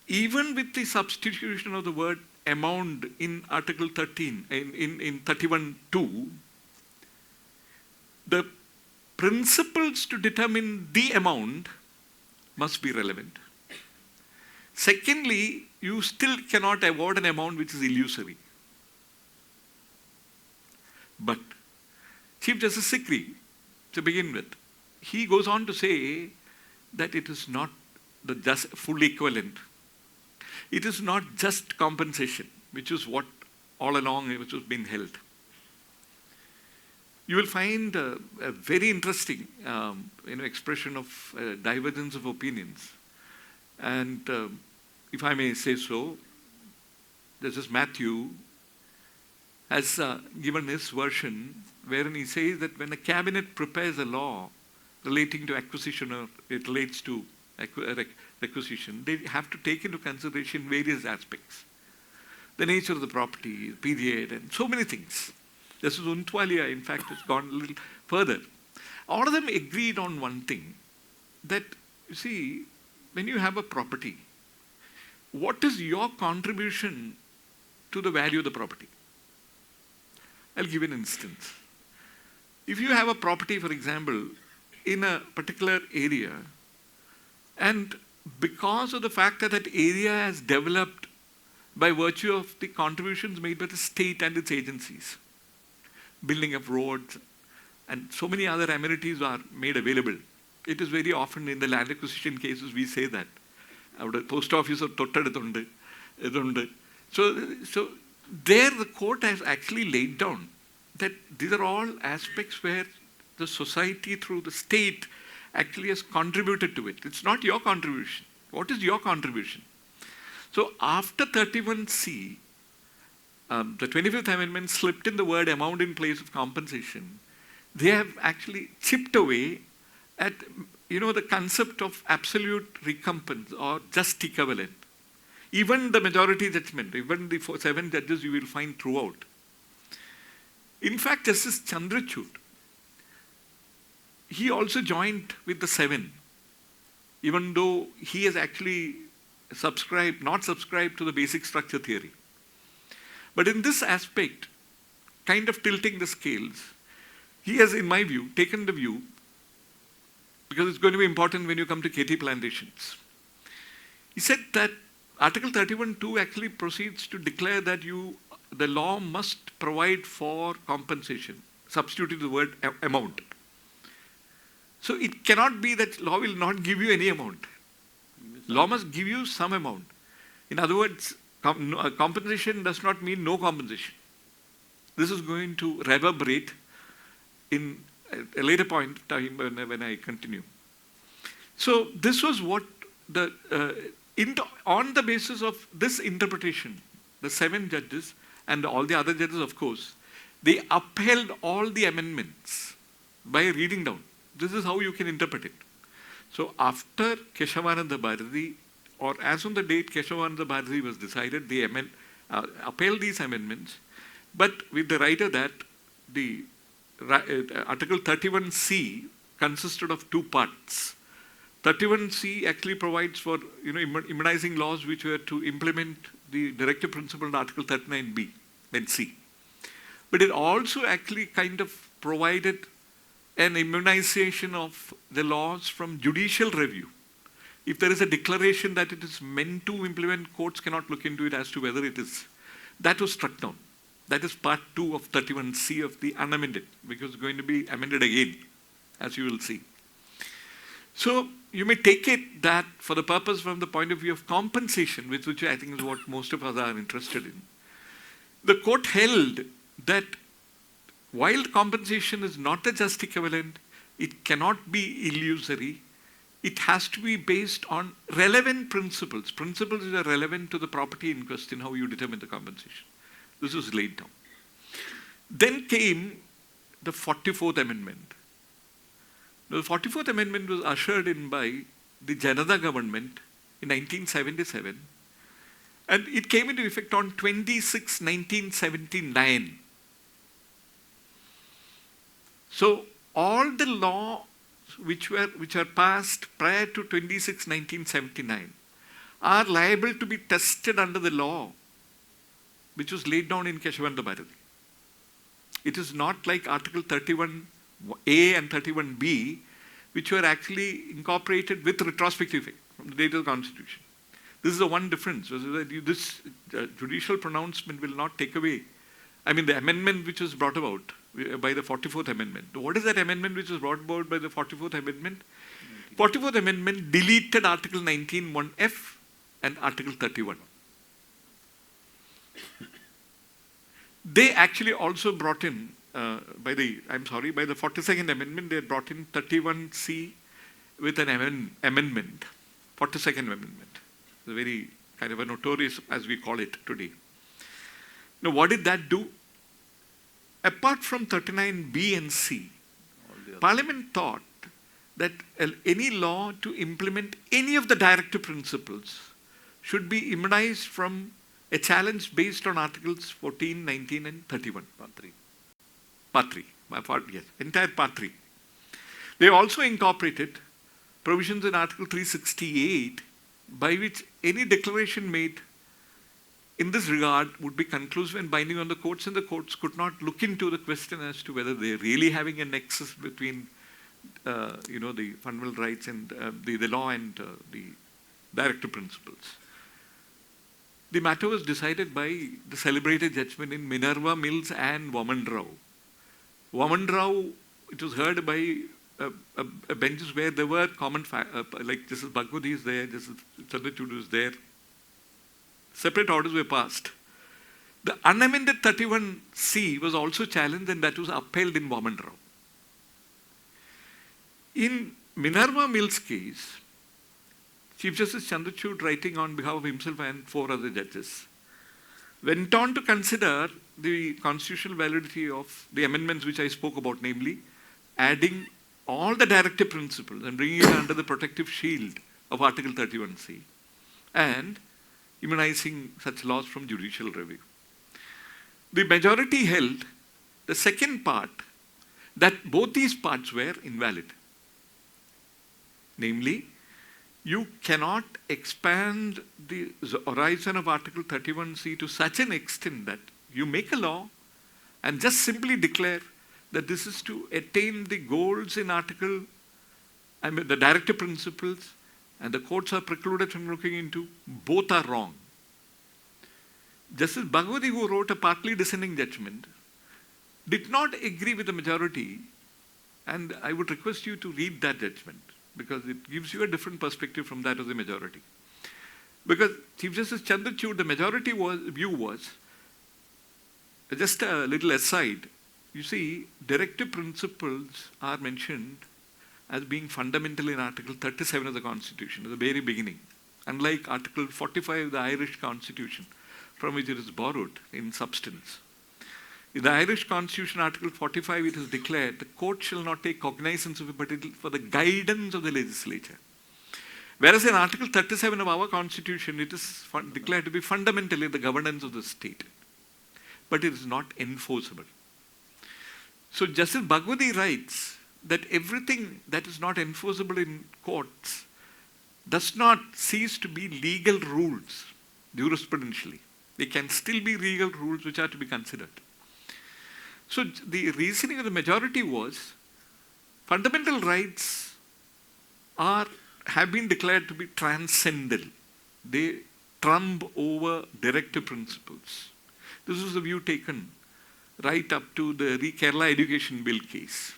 even with the substitution of the word amount in Article 13, in 31(2), the principles to determine the amount must be relevant. Secondly, you still cannot award an amount which is illusory. But Chief Justice Sikri, to begin with, he goes on to say that it is not the just full equivalent. It is not just compensation, which is what all along which has been held. You will find a very interesting expression of divergence of opinions. And if I may say so, Justice Matthew has given his version wherein he says that when a cabinet prepares a law relating to acquisition or it relates to requisition, they have to take into consideration various aspects. The nature of the property, the period, and so many things. Justice Untwalia, in fact, has gone a little further. All of them agreed on one thing, that, you see, when you have a property, what is your contribution to the value of the property? I'll give an instance. If you have a property, for example, in a particular area, and because of the fact that that area has developed by virtue of the contributions made by the state and its agencies, building of roads, and so many other amenities are made available. It is very often in the land acquisition cases we say that. Our post office or tottadundu. So there the court has actually laid down that these are all aspects where the society through the state actually has contributed to it. It's not your contribution. What is your contribution? So after 31C, the 25th Amendment slipped in the word amount in place of compensation. They have actually chipped away at the concept of absolute recompense or just equivalent. Even the majority judgment, even the 7 judges you will find throughout. In fact, Justice Chandrachud, he also joined with the 7, even though he has actually not subscribed to the basic structure theory. But in this aspect, kind of tilting the scales, he has, in my view, taken the view, because it's going to be important when you come to KT plantations. He said that Article 31(2) actually proceeds to declare that the law must provide for compensation, substituting the word amount. So it cannot be that law will not give you any amount. Law must give you some amount. In other words, compensation does not mean no compensation. This is going to reverberate in a later point of time when I continue. So this was what on the basis of this interpretation, the 7 judges and all the other judges, of course, they upheld all the amendments by reading down. This is how you can interpret it. So after Keshavananda Bharati, or as on the date Keshavananda Bharati was decided, they upheld these amendments, but with the writer that the Article 31C consisted of 2 parts. 31C actually provides for immunizing laws which were to implement the directive principle in Article 39B and C. But it also actually kind of provided an immunization of the laws from judicial review. If there is a declaration that it is meant to implement, courts cannot look into it as to whether it is. That was struck down. That is part 2 of 31C of the unamended, because it's going to be amended again, as you will see. So you may take it that for the purpose from the point of view of compensation, which I think is what most of us are interested in, the court held that while compensation is not the just equivalent, it cannot be illusory. It has to be based on relevant principles. Principles that are relevant to the property in question, how you determine the compensation. This was laid down. Then came the 44th Amendment. The 44th Amendment was ushered in by the Janata government in 1977, and it came into effect on 26/1979. So all the laws which are passed prior to 26/1979 are liable to be tested under the law which was laid down in Keshavanda Bharati. It is not like Article 31A and 31B, which were actually incorporated with retrospective effect from the date of the Constitution. This is the one difference. This judicial pronouncement will not take away, the amendment which was brought about by the 44th Amendment. What is that amendment which was brought about by the 44th Amendment? 44th Amendment deleted Article 19(1)(f) and Article 31. They actually also brought in, by the 42nd Amendment, they had brought in 31C with an amendment, 42nd Amendment. It's a very kind of a notorious, as we call it today. Now, what did that do? Apart from 39B and C, Parliament thought that any law to implement any of the directive principles should be immunized from a challenge based on Articles 14, 19 and 31. Part 3. Yes, entire Part 3. They also incorporated provisions in Article 368 by which any declaration made in this regard would be conclusive and binding on the courts, and the courts could not look into the question as to whether they're really having a nexus between the fundamental rights and the law and the directive principles. The matter was decided by the celebrated judgment in Minerva Mills and Vaman Rao, it was heard by benches where there were common like Justice Bhagwati is there, Justice Chandrachud is there. Separate orders were passed. The unamended 31C was also challenged, and that was upheld in Vaman Rao. In Minerva Mills case, Chief Justice Chandrachud, writing on behalf of himself and 4 other judges, went on to consider the constitutional validity of the amendments which I spoke about, namely adding all the directive principles and bringing it under the protective shield of Article 31C and immunizing such laws from judicial review. The majority held the second part, that both these parts were invalid. Namely, you cannot expand the horizon of Article 31C to such an extent that you make a law and just simply declare that this is to attain the goals in the directive principles, and the courts are precluded from looking into. Both are wrong. Justice Bhagwati, who wrote a partly dissenting judgment, did not agree with the majority, and I would request you to read that judgment because it gives you a different perspective from that of the majority. Because Chief Justice Chandrachud, the majority view was, just a little aside, you see, directive principles are mentioned as being fundamental in Article 37 of the Constitution at the very beginning, unlike Article 45 of the Irish Constitution, from which it is borrowed in substance. In the Irish Constitution, Article 45, it is declared the court shall not take cognizance of it, but it for the guidance of the legislature. Whereas in Article 37 of our Constitution, it is declared to be fundamentally the governance of the state, but it is not enforceable. So Justice Bhagwati writes that everything that is not enforceable in courts does not cease to be legal rules jurisprudentially. They can still be legal rules which are to be considered. So the reasoning of the majority was fundamental rights have been declared to be transcendental. They trump over directive principles. This was the view taken right up to the Kerala Education Bill case.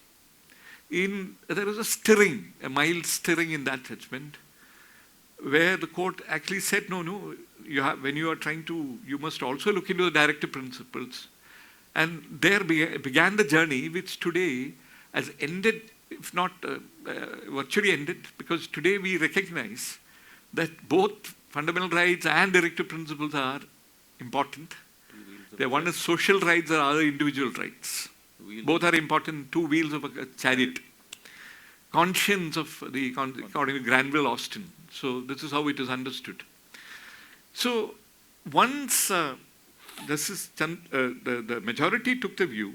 There was a mild stirring in that judgment, where the court actually said, no, when you are trying to, you must also look into the directive principles. And there began the journey which today has ended, if not virtually ended, because today we recognize that both fundamental rights and directive principles are important. One is social rights, the other individual rights. Both are important, two wheels of a chariot. Conscience of according to Granville Austin. So this is how it is understood. So once the majority took the view,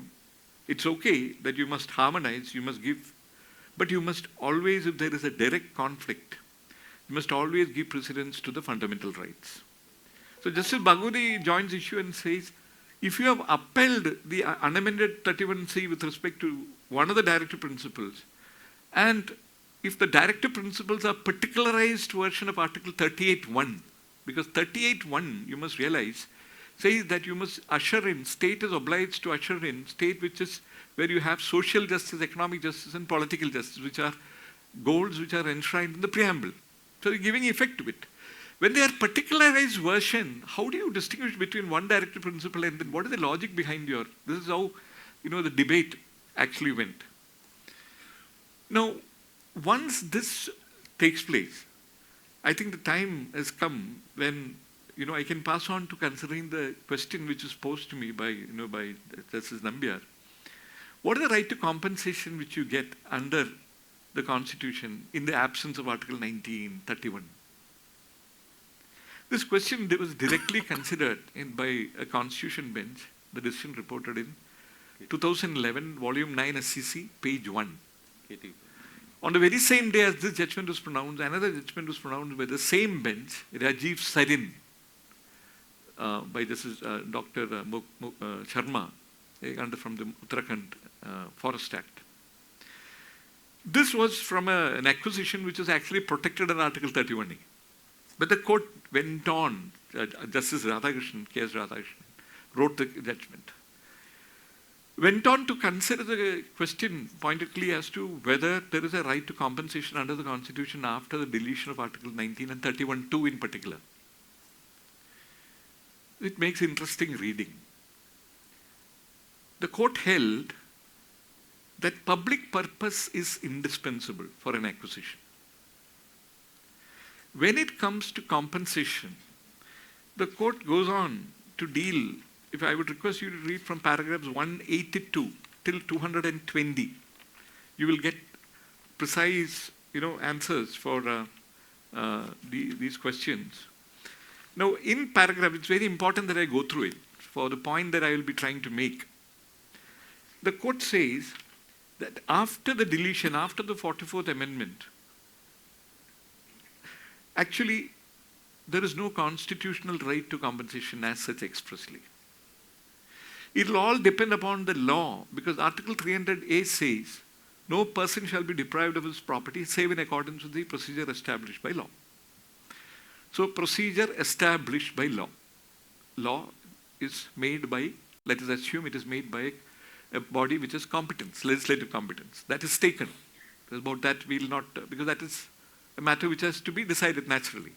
It's okay that you must harmonize, you must give, but you must always, if there is a direct conflict, you must always give precedence to the fundamental rights. So Justice Bagudi joins issue and says, if you have upheld the unamended 31C with respect to one of the directive principles, and if the directive principles are particularized version of Article 38.1, because 38.1, you must realize, says that you must usher in, state is obliged to usher in, state which is where you have social justice, economic justice and political justice, which are goals which are enshrined in the preamble. So you're giving effect to it. When they are particularized version, how do you distinguish between one directive principle and then what is the logic behind your, this is how, the debate actually went. Now, once this takes place, I think the time has come when, I can pass on to considering the question which is posed to me by, by Justice Nambiar. What is the right to compensation which you get under the Constitution in the absence of Article 1931? This question was directly considered by a Constitution bench, the decision reported in 2011, Volume 9 SCC, page 1. On the very same day as this judgment was pronounced, another judgment was pronounced by the same bench, Rajiv Sarin, by Justice Dr. Sharma, from the Uttarakhand Forest Act. This was from an acquisition which was actually protected under Article 31A. But the court went on, Justice Radhakrishnan, K.S. Radhakrishnan, wrote the judgment, went on to consider the question pointedly as to whether there is a right to compensation under the Constitution after the deletion of Article 19 and 31.2 in particular. It makes interesting reading. The court held that public purpose is indispensable for an acquisition. When it comes to compensation, the court goes on to deal, if I would request you to read from paragraphs 182 till 220, you will get precise, answers for these questions. Now, in paragraph, it's very important that I go through it for the point that I will be trying to make. The court says that after the deletion, after the 44th Amendment, actually, there is no constitutional right to compensation as such expressly. It will all depend upon the law, because Article 300A says, no person shall be deprived of his property save in accordance with the procedure established by law. So, procedure established by law. Law is made by, let us assume it is made by a body which is competence, legislative competence. That is taken. About that we will not, because that is a matter which has to be decided naturally.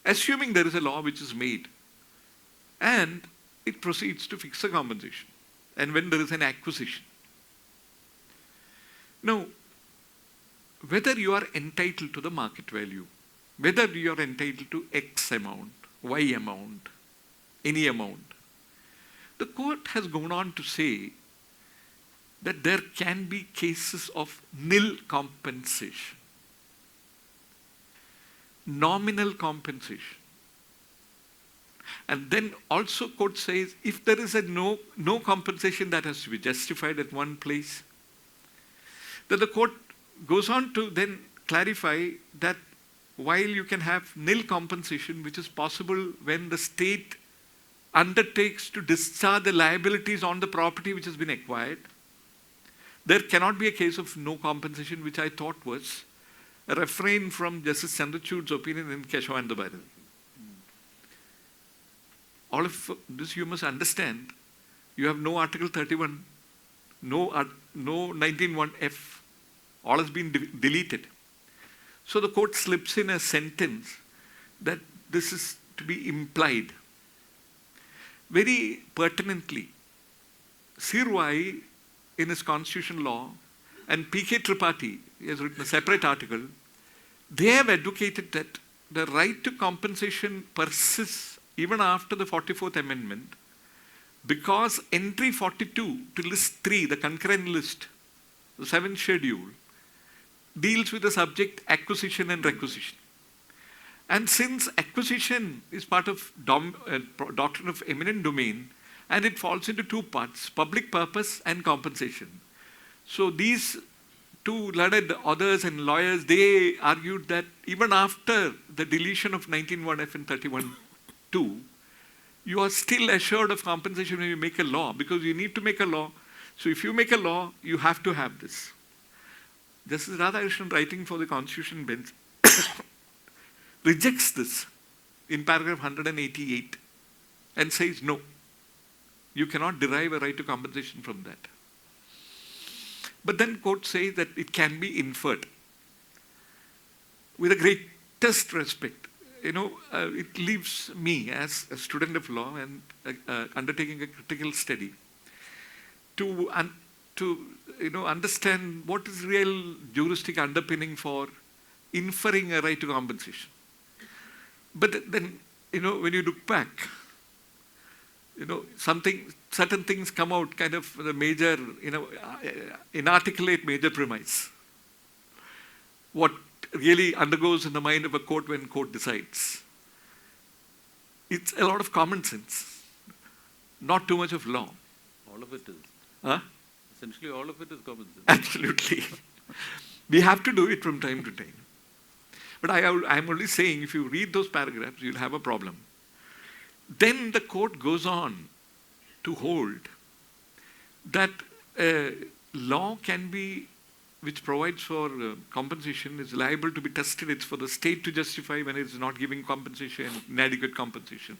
Assuming there is a law which is made, and it proceeds to fix the compensation, and when there is an acquisition. Now, whether you are entitled to the market value, whether you are entitled to X amount, Y amount, any amount, the court has gone on to say that there can be cases of nil compensation, nominal compensation. And then also court says if there is a no compensation that has to be justified at one place, then the court goes on to then clarify that while you can have nil compensation, which is possible when the state undertakes to discharge the liabilities on the property which has been acquired, there cannot be a case of no compensation, which I thought was a refrain from Justice Chandrachud's opinion in Keshav and the Bhairavi. All of this you must understand. You have no Article 31, no 19(1)(f. All has been deleted. So the court slips in a sentence that this is to be implied. Very pertinently, Sirwai in his constitutional law and P.K. Tripathi, he has written a separate article, they have advocated that the right to compensation persists even after the 44th Amendment, because entry 42 to list 3, the concurrent list, the 7th schedule, deals with the subject acquisition and requisition. And since acquisition is part of doctrine of eminent domain, And it falls into two parts, public purpose and compensation. So these two learned authors and lawyers, they argued that even after the deletion of 19(1)(f) and 31(2), you are still assured of compensation when you make a law, because you need to make a law. So if you make a law, you have to have this. Justice Radhakrishnan, writing for the Constitution bench, rejects this in paragraph 188 and says, no, you cannot derive a right to compensation from that. But then court says that it can be inferred. With the greatest respect, it leaves me as a student of law and undertaking a critical study to understand what is real juristic underpinning for inferring a right to compensation. But then, when you look back, certain things come out, kind of the major, inarticulate major premise. What really undergoes in the mind of a court when court decides. It's a lot of common sense, not too much of law. All of it is. Huh? Essentially, all of it is common sense. Absolutely. We have to do it from time to time. But I'm only saying, if you read those paragraphs, you'll have a problem. Then the court goes on to hold that law can be, which provides for compensation, is liable to be tested. It's for the state to justify when it's not giving compensation, inadequate compensation,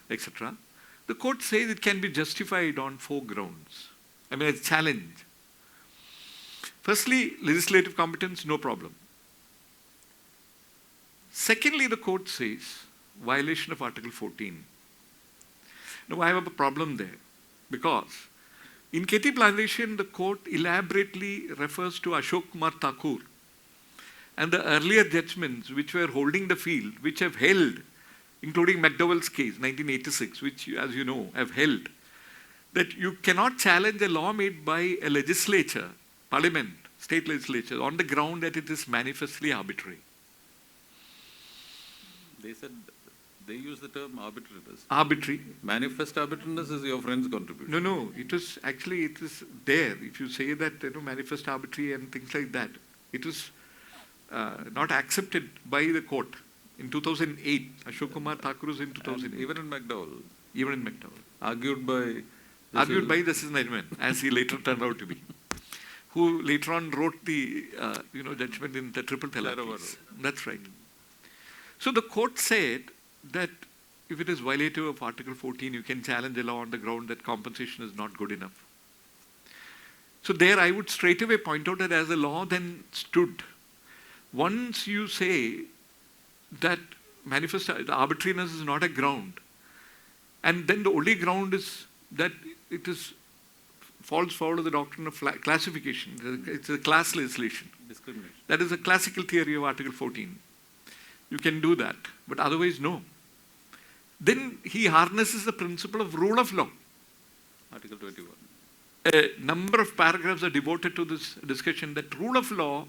etc. The court says it can be justified on 4 grounds. I mean, it's a challenge. Firstly, legislative competence, no problem. Secondly, the court says, violation of Article 14. Now, I have a problem there, because in Keti Plantation, the court elaborately refers to Ashok Kumar Thakur and the earlier judgments which were holding the field, which have held, including McDowell's case, 1986, which, as you know, have held, that you cannot challenge a law made by a legislature, parliament, state legislature, on the ground that it is manifestly arbitrary. They said, they use the term arbitrariness. Arbitrary. Manifest arbitrariness is your friend's contribution. No, it is there. If you say that, manifest arbitrary and things like that, it is not accepted by the court. In 2008, Ashok Kumar Thakur was in 2008. Even in McDowell. Even in McDowell. Argued by Justice Nariman, as he later turned out to be, who later on wrote the judgment in the triple talaq case. That's right. So the court said that if it is violative of Article 14, you can challenge a law on the ground that compensation is not good enough. So there I would straight away point out that as the law then stood, once you say that manifest arbitrariness is not a ground, and then the only ground is that it falls foul of the doctrine of classification. It's a class legislation. discrimination. That is a classical theory of Article 14. You can do that, but otherwise no. Then he harnesses the principle of rule of law. Article 21. A number of paragraphs are devoted to this discussion that rule of law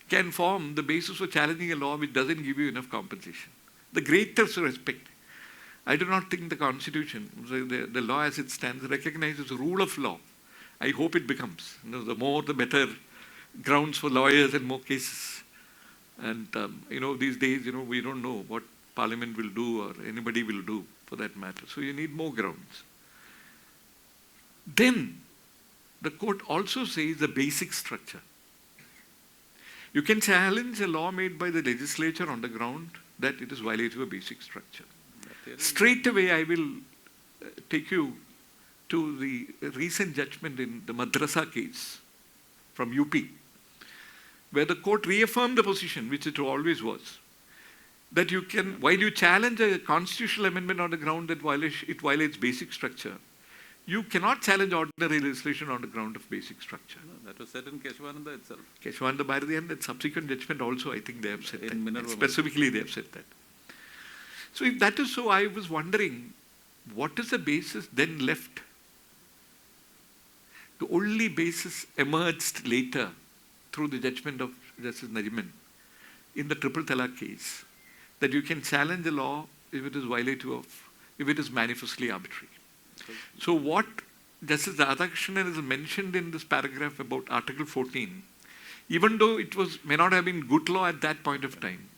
can form the basis for challenging a law which doesn't give you enough compensation. The greatest respect. I do not think the Constitution, the law as it stands, recognizes rule of law. I hope it becomes. The more the better grounds for lawyers and more cases. And these days, we don't know what Parliament will do or anybody will do for that matter. So you need more grounds. Then the court also says the basic structure. You can challenge a law made by the legislature on the ground that it is violative of basic structure. Straight away, I will take you to the recent judgment in the Madrasa case from UP, where the court reaffirmed the position, which it always was, that you can, while you challenge a constitutional amendment on the ground that it violates basic structure, you cannot challenge ordinary legislation on the ground of basic structure. No, that was said in Keshavananda itself. Keshavananda Bharati and that subsequent judgment also, I think they have said In that. Minerva. Specifically, they have said that. So if that is so, I was wondering, what is the basis then left? The only basis emerged later through the judgment of Justice Nariman in the triple talaq case, that you can challenge a law if it is violative of, if it is manifestly arbitrary. So what Justice Jayasankaran is mentioned in this paragraph about Article 14, even though it may not have been good law at that point of time,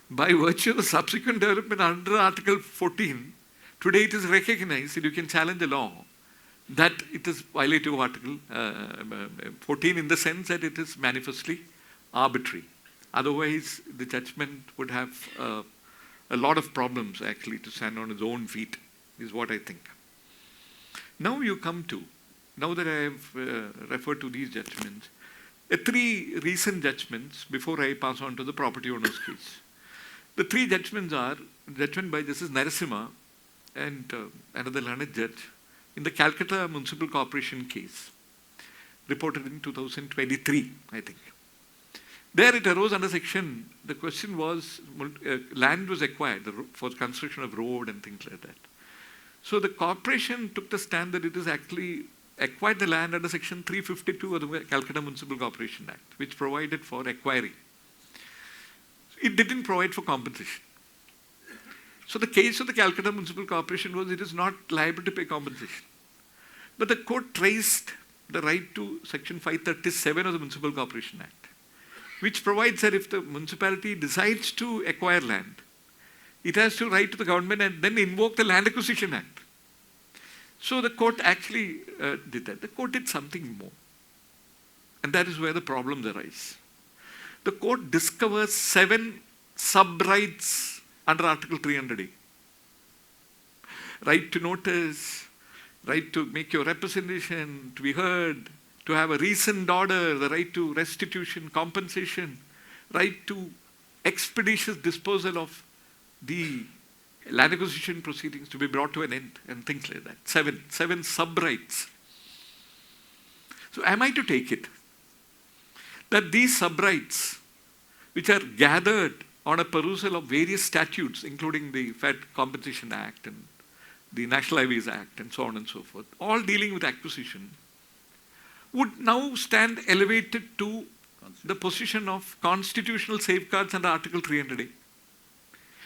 by virtue of the subsequent development under Article 14, today it is recognized that you can challenge the law, that it is violative of Article 14 in the sense that it is manifestly arbitrary. Otherwise, the judgment would have a lot of problems actually to stand on its own feet, is what I think. Now you come to, now that I have referred to these judgments, 3 recent judgments before I pass on to the property owner's case. The 3 judgments are judgment by Justice Narasimha and another learned judge in the Calcutta Municipal Corporation case, reported in 2023, I think. There it arose under section, the question was, land was acquired for construction of road and things like that. So the corporation took the stand that it is actually acquired the land under section 352 of the Calcutta Municipal Corporation Act, which provided for acquiring. It didn't provide for compensation. So the case of the Calcutta Municipal Corporation was it is not liable to pay compensation. But the court traced the right to section 537 of the Municipal Corporation Act, which provides that if the municipality decides to acquire land, it has to write to the government and then invoke the Land Acquisition Act. So the court actually did that. The court did something more. And that is where the problems arise. The court discovers 7 sub-rights under Article 300A. Right to notice, right to make your representation, to be heard, to have a reasoned order, the right to restitution, compensation, right to expeditious disposal of the land acquisition proceedings to be brought to an end and things like that. 7 sub-rights. So am I to take it that these sub-rights, which are gathered on a perusal of various statutes, including the Fair Compensation Act and the National Highways Act and so on and so forth, all dealing with acquisition, would now stand elevated to the position of constitutional safeguards under Article 300A?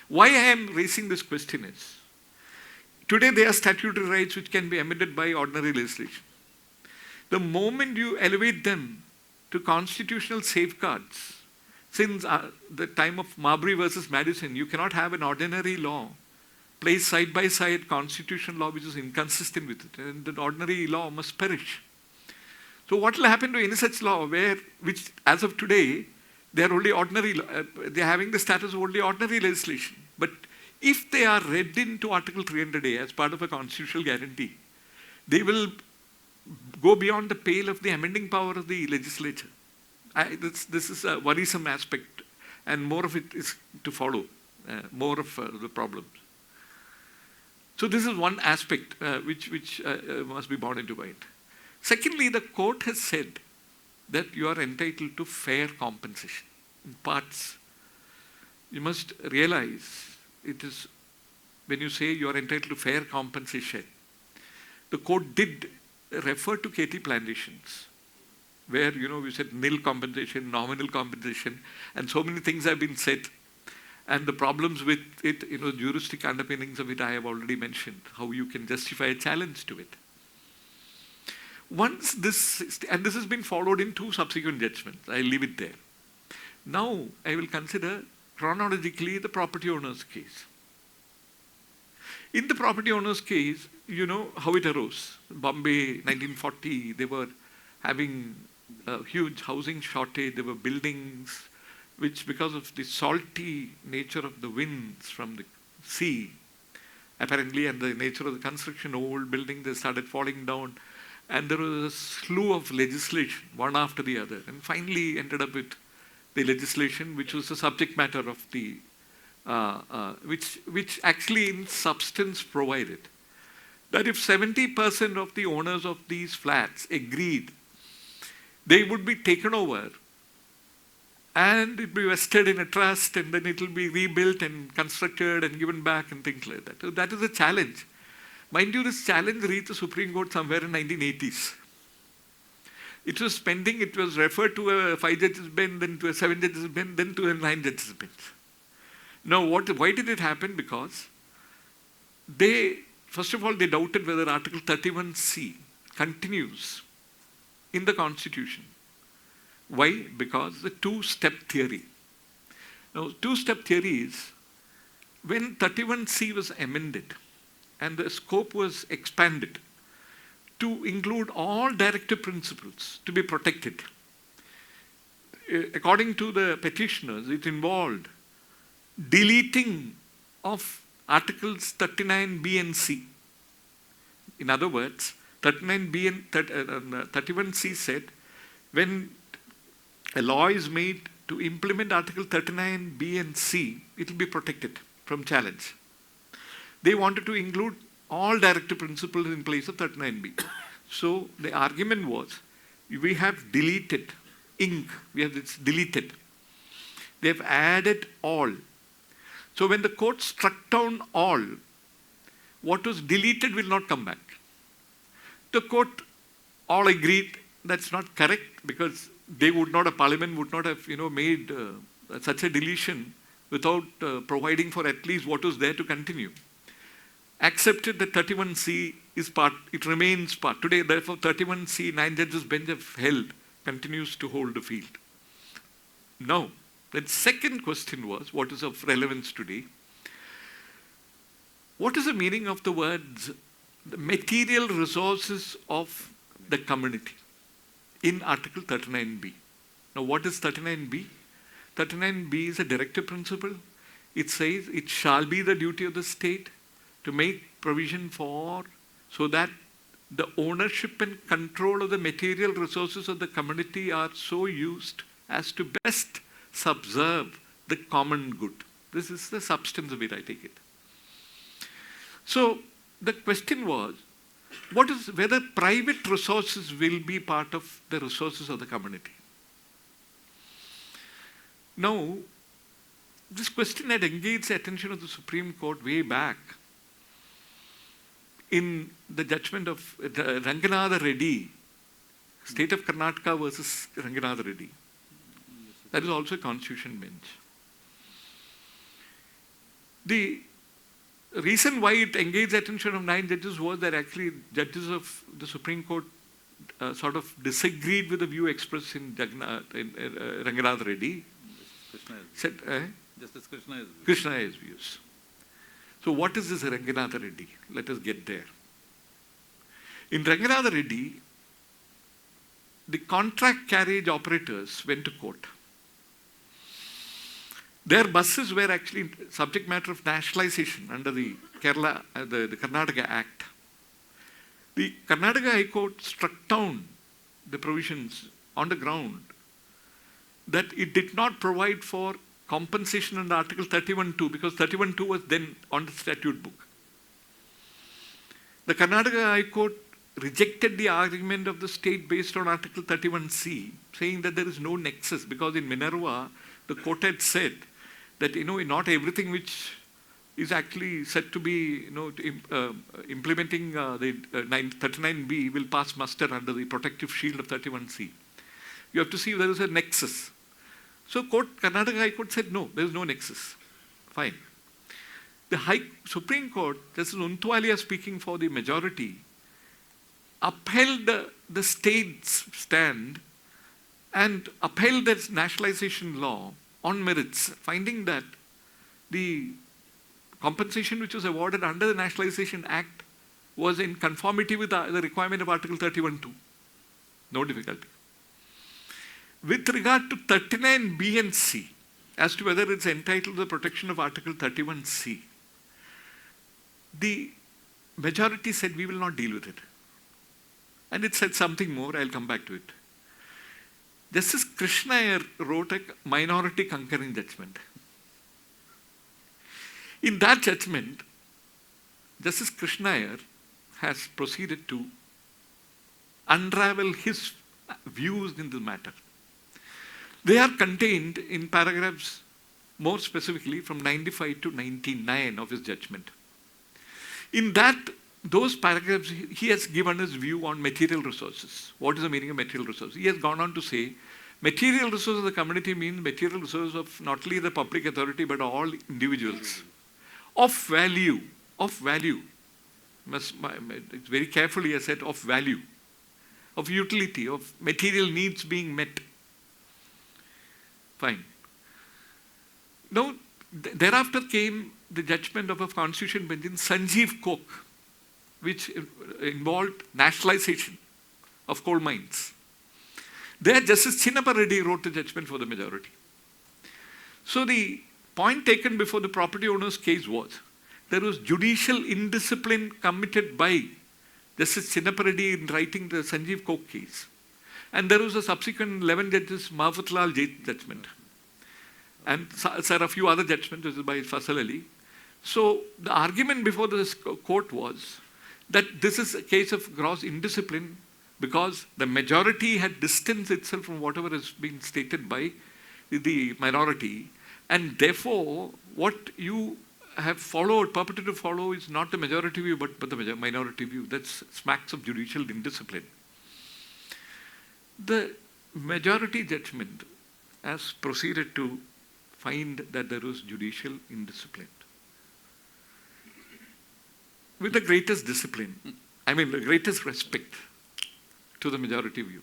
Why I am raising this question is, today they are statutory rights which can be amended by ordinary legislation. The moment you elevate them to constitutional safeguards, since the time of Marbury versus Madison, you cannot have an ordinary law placed side by side constitutional law which is inconsistent with it, and the ordinary law must perish. So what will happen to any such law which as of today, they are only ordinary, they are having the status of only ordinary legislation. But if they are read into Article 300A as part of a constitutional guarantee, they will go beyond the pale of the amending power of the legislature. This is a worrisome aspect, and more of it is to follow, more of the problems. So this is one aspect which must be borne into mind. Secondly, the court has said that you are entitled to fair compensation in parts. You must realize it is, when you say you are entitled to fair compensation, the court did refer to KT plantations, where, we said nil compensation, nominal compensation, and so many things have been said. And the problems with it, juristic underpinnings of it, I have already mentioned, how you can justify a challenge to it. Once this, and this has been followed in 2 subsequent judgments, I'll leave it there. Now, I will consider chronologically the property owner's case. In the property owner's case, you know how it arose. Bombay, 1940, they were having a huge housing shortage. There were buildings which, because of the salty nature of the winds from the sea, apparently, and the nature of the construction, old buildings, they started falling down. And there was a slew of legislation, one after the other, and finally ended up with the legislation which was the subject matter of the, which actually in substance provided that if 70% of the owners of these flats agreed, they would be taken over and it will be vested in a trust, and then it will be rebuilt and constructed and given back and things like that. So that is a challenge. Mind you, this challenge reached the Supreme Court somewhere in 1980s. It was pending, it was referred to a 5 judges bench, then to a 7 judges bench, then to a 9 judges bench. Now, why did it happen? Because they first of all, they doubted whether Article 31C continues in the Constitution. Why? Because the two-step theory. Now, two-step theory is when 31C was amended and the scope was expanded to include all directive principles to be protected. According to the petitioners, it involved deleting of Articles 39B and C. In other words, 39B and 31C said when a law is made to implement Article 39B and C, it will be protected from challenge. They wanted to include all directive principles in place of 39B. So the argument was, we have deleted we have this deleted. They have added all. So when the court struck down all, what was deleted will not come back. The court all agreed that's not correct because Parliament would not have made such a deletion without providing for at least what was there to continue. Accepted that 31C is part, it remains part. Today, therefore, 31C, 9 judges bench have held, continues to hold the field. Now, the second question was, what is of relevance today? What is the meaning of the words, the material resources of the community in Article 39B? Now, what is 39B? 39B is a directive principle. It says it shall be the duty of the state to make provision for, so that the ownership and control of the material resources of the community are so used as to best subserve the common good. This is the substance of it, I take it. So the question was, whether private resources will be part of the resources of the community. Now, this question had engaged the attention of the Supreme Court way back in the judgment of Ranganatha Reddy, State of Karnataka versus Ranganatha Reddy. That is also a constitution bench. The reason why it engaged the attention of 9 judges was that actually judges of the Supreme Court sort of disagreed with the view expressed in Ranganatha Reddy. Justice Krishna's views. So what is this Ranganatha Reddy? Let us get there. In Ranganatha Reddy, the contract carriage operators went to court. Their buses were actually subject matter of nationalization under the the Karnataka Act. The Karnataka High Court struck down the provisions on the ground that it did not provide for compensation under Article 31.2 because 31.2 was then on the statute book. The Karnataka High Court rejected the argument of the state based on Article 31C, saying that there is no nexus because in Minerva, the court had said that not everything which is actually said to be implementing the 39B will pass muster under the protective shield of 31C. You have to see if there is a nexus. So Karnataka High Court said no, there is no nexus. Fine. The Supreme Court, Justice Untwalia speaking for the majority, upheld the state's stand and upheld the nationalization law on merits, finding that the compensation which was awarded under the Nationalization Act was in conformity with the requirement of Article 31.2. No difficulty. With regard to 39B and C, as to whether it's entitled to the protection of Article 31C, the majority said we will not deal with it. And it said something more, I'll come back to it. Justice Krishna Iyer wrote a minority concurring judgment. In that judgment, Justice Krishna Iyer has proceeded to unravel his views in the matter. They are contained in paragraphs, more specifically from 95 to 99 of his judgment. In those paragraphs, he has given his view on material resources. What is the meaning of material resources? He has gone on to say, material resources of the community means material resources of not only the public authority, but all individuals. Of value, it's very carefully a set of value, of utility, of material needs being met. Fine. Now, thereafter came the judgment of a constitution bench in Sanjeev Kok, which involved nationalization of coal mines. There, Justice Chinnappa Reddy wrote the judgment for the majority. So the point taken before the property owners' case was there was judicial indiscipline committed by Justice Chinnappa Reddy in writing the Sanjeev Kok case. And there was a subsequent 11 judges Mahfatlal judgment. And there are a few other judgments, which is by Fasal Ali. So the argument before this court was that this is a case of gross indiscipline because the majority had distanced itself from whatever has been stated by the minority. And therefore, what you have followed, purported to follow, is not the majority view, but the minority view. That's smacks of judicial indiscipline. The majority judgment has proceeded to find that there was judicial indiscipline. With the greatest discipline, I mean the greatest respect to the majority view.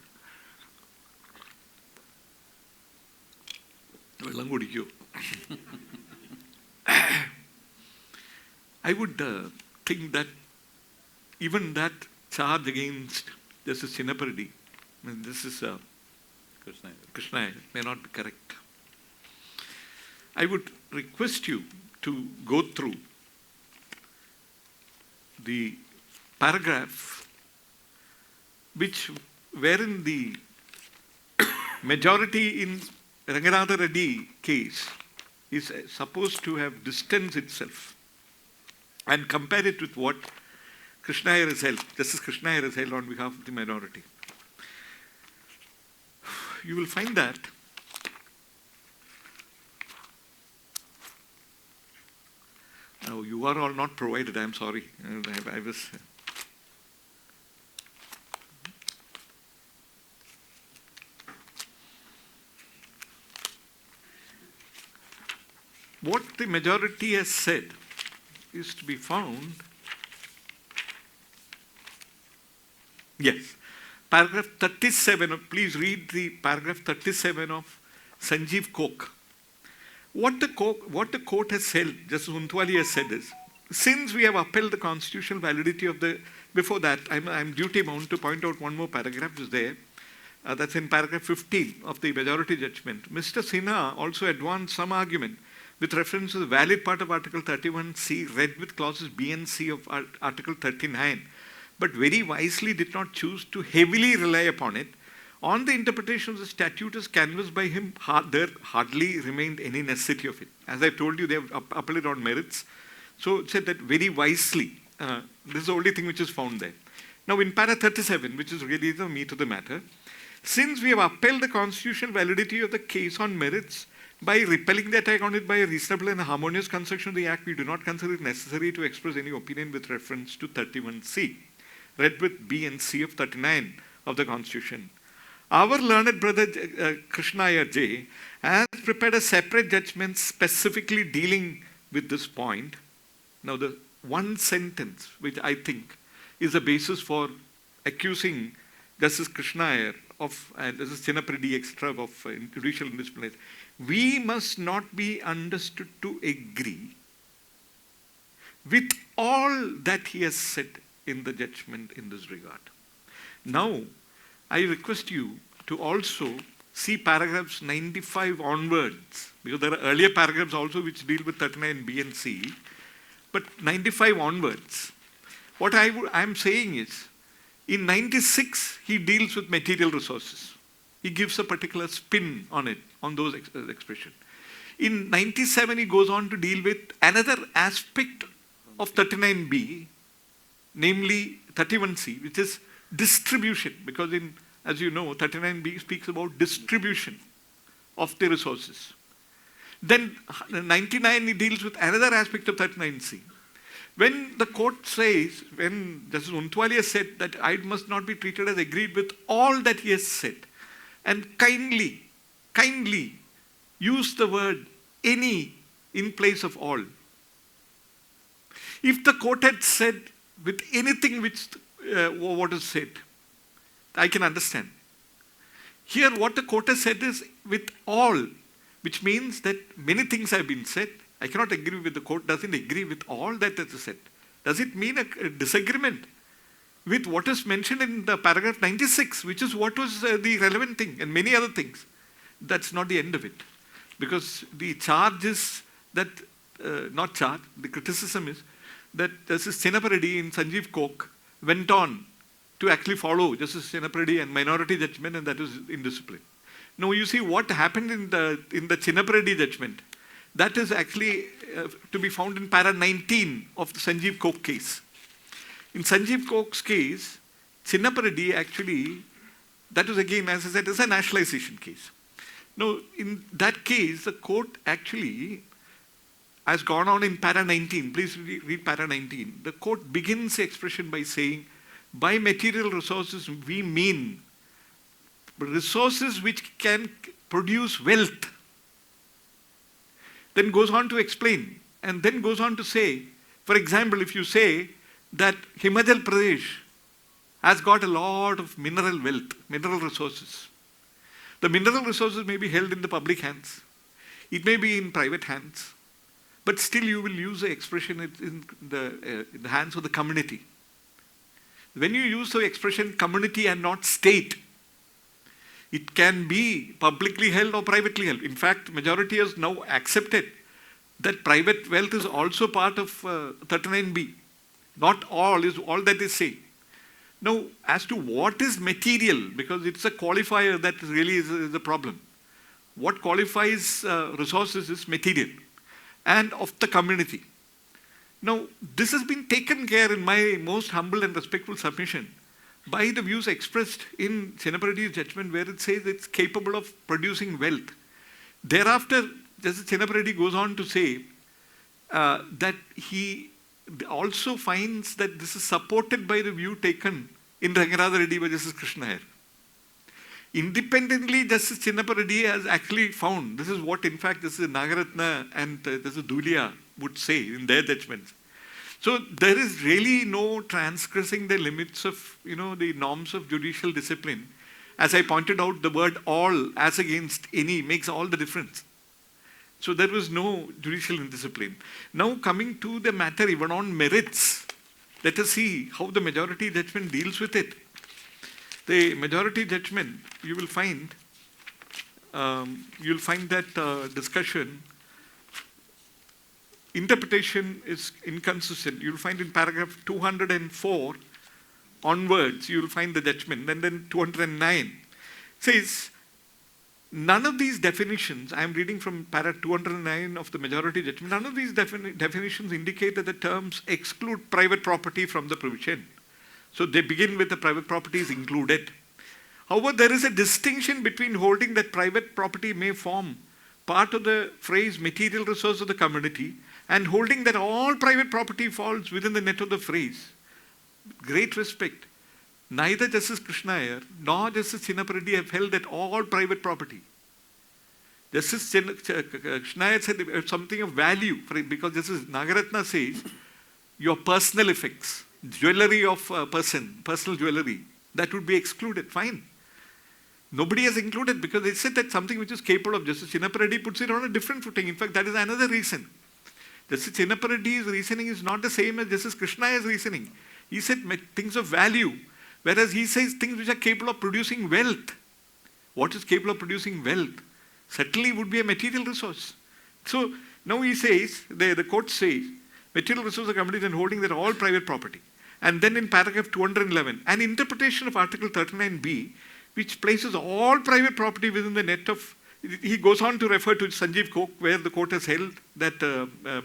I would think that even that charge against Justice Chinnappa Reddy, this is Krishna, may not be correct. I would request you to go through the paragraph wherein the majority in Ranganatha Reddy case is supposed to have distanced itself, and compare it with what Krishna Iyer has held, Justice Krishna Iyer has held on behalf of the minority. You will find that now you are all not provided, I am sorry. I was what the majority has said is to be found. Yes. Paragraph 37, please read the paragraph 37 of Sanjeev Kok. What the court has held, Justice Untwali has said is, since we have upheld the constitutional validity of the, before that, I'm duty bound to point out one more paragraph is there. That's in paragraph 15 of the majority judgment. Mr. Sinha also advanced some argument with reference to the valid part of Article 31C read with clauses B and C of Article 39, but very wisely did not choose to heavily rely upon it. On the interpretation of the statute as canvassed by him, there hardly remained any necessity of it. As I told you, they have upheld it on merits. So it said that very wisely, this is the only thing which is found there. Now in para 37, which is really the meat of the matter, since we have upheld the constitutional validity of the case on merits, by repelling the attack on it by a reasonable and harmonious construction of the Act, we do not consider it necessary to express any opinion with reference to 31C, read with B and C of 39 of the Constitution. Our learned brother Krishna Iyer J has prepared a separate judgment specifically dealing with this point. Now the one sentence which I think is a basis for accusing Justice Krishna Iyer of Justice Chinnappa Reddy etc. of judicial indiscipline. We must not be understood to agree with all that he has said in the judgment in this regard. Now, I request you to also see paragraphs 95 onwards, because there are earlier paragraphs also which deal with 39B and C, but 95 onwards. What I am saying is, in 96, he deals with material resources. He gives a particular spin on it, on those expressions. In 97, he goes on to deal with another aspect of 39B, namely 31C, which is distribution, because as you know, 39B speaks about distribution of the resources. Then 99, he deals with another aspect of 39C. When the court says, when Justice Untwali has said that I must not be treated as agreed with all that he has said, and kindly use the word any in place of all. If the court had said with anything which what is said. I can understand. Here what the court has said is with all, which means that many things have been said. I cannot agree with the court, doesn't agree with all that is said. Does it mean a disagreement with what is mentioned in the paragraph 96, which is what was the relevant thing and many other things? That's not the end of it. Because the charge is that, not charge, the criticism is that Justice Chinnaparady in Sanjeev Kok went on to actually follow Justice Chinnaparady and minority judgment, and that is indiscipline. Now you see what happened in the Chinnaparady judgment. That is actually to be found in para 19 of the Sanjeev Kok case. In Sanjeev Kok's case, Chinnaparady actually, that was again, as I said, is a nationalization case. Now, in that case, the court actually has gone on in para 19. Please read para 19. The court begins the expression by saying, by material resources, we mean resources which can produce wealth. Then goes on to explain, and then goes on to say, for example, if you say that Himachal Pradesh has got a lot of mineral wealth, mineral resources. The mineral resources may be held in the public hands. It may be in private hands. But still you will use the expression in the hands of the community. When you use the expression community and not state, it can be publicly held or privately held. In fact, majority has now accepted that private wealth is also part of 39B. Not all is all that they say. Now, as to what is material, because it's a qualifier that really is a problem. What qualifies resources is material and of the community. Now, this has been taken care in my most humble and respectful submission by the views expressed in Chinnaparady's judgment, where it says it's capable of producing wealth. Thereafter, Justice Chinnaparady goes on to say that he also finds that this is supported by the view taken in Ranganatha Reddy by Justice Krishna Iyer. Independently, Justice Chinnaparady has actually found, this is what in fact Justice Nagaratna and Justice Dhulia would say in their judgments. So there is really no transgressing the limits of, the norms of judicial discipline. As I pointed out, the word all as against any makes all the difference. So there was no judicial indiscipline. Now coming to the matter even on merits, let us see how the majority judgment deals with it. The majority judgment, you will find that discussion, interpretation is inconsistent. You'll find in paragraph 204 onwards, you'll find the judgment. And then 209 says, none of these definitions, I am reading from paragraph 209 of the majority judgment, none of these definitions indicate that the terms exclude private property from the provision. So they begin with the private property is included. However, there is a distinction between holding that private property may form part of the phrase material resource of the community and holding that all private property falls within the net of the phrase. Great respect. Neither Justice Krishna Iyer nor Justice Chinnaparady have held that all private property. Justice Krishna Iyer said something of value, because Justice Nagaratna says your personal effects, jewelry of a person, personal jewelry, that would be excluded. Fine. Nobody has included because they said that something which is capable of. Justice Chinnaparady puts it on a different footing. In fact, that is another reason. Justice Chinnaparady's reasoning is not the same as Justice Krishna Iyer's reasoning. He said things of value, whereas he says things which are capable of producing wealth. What is capable of producing wealth? Certainly would be a material resource. So now he says, the court says, material resource of the community and holding that all private property. And then in paragraph 211, an interpretation of Article 39B, which places all private property within the net of, he goes on to refer to Sanjeev Kok, where the court has held that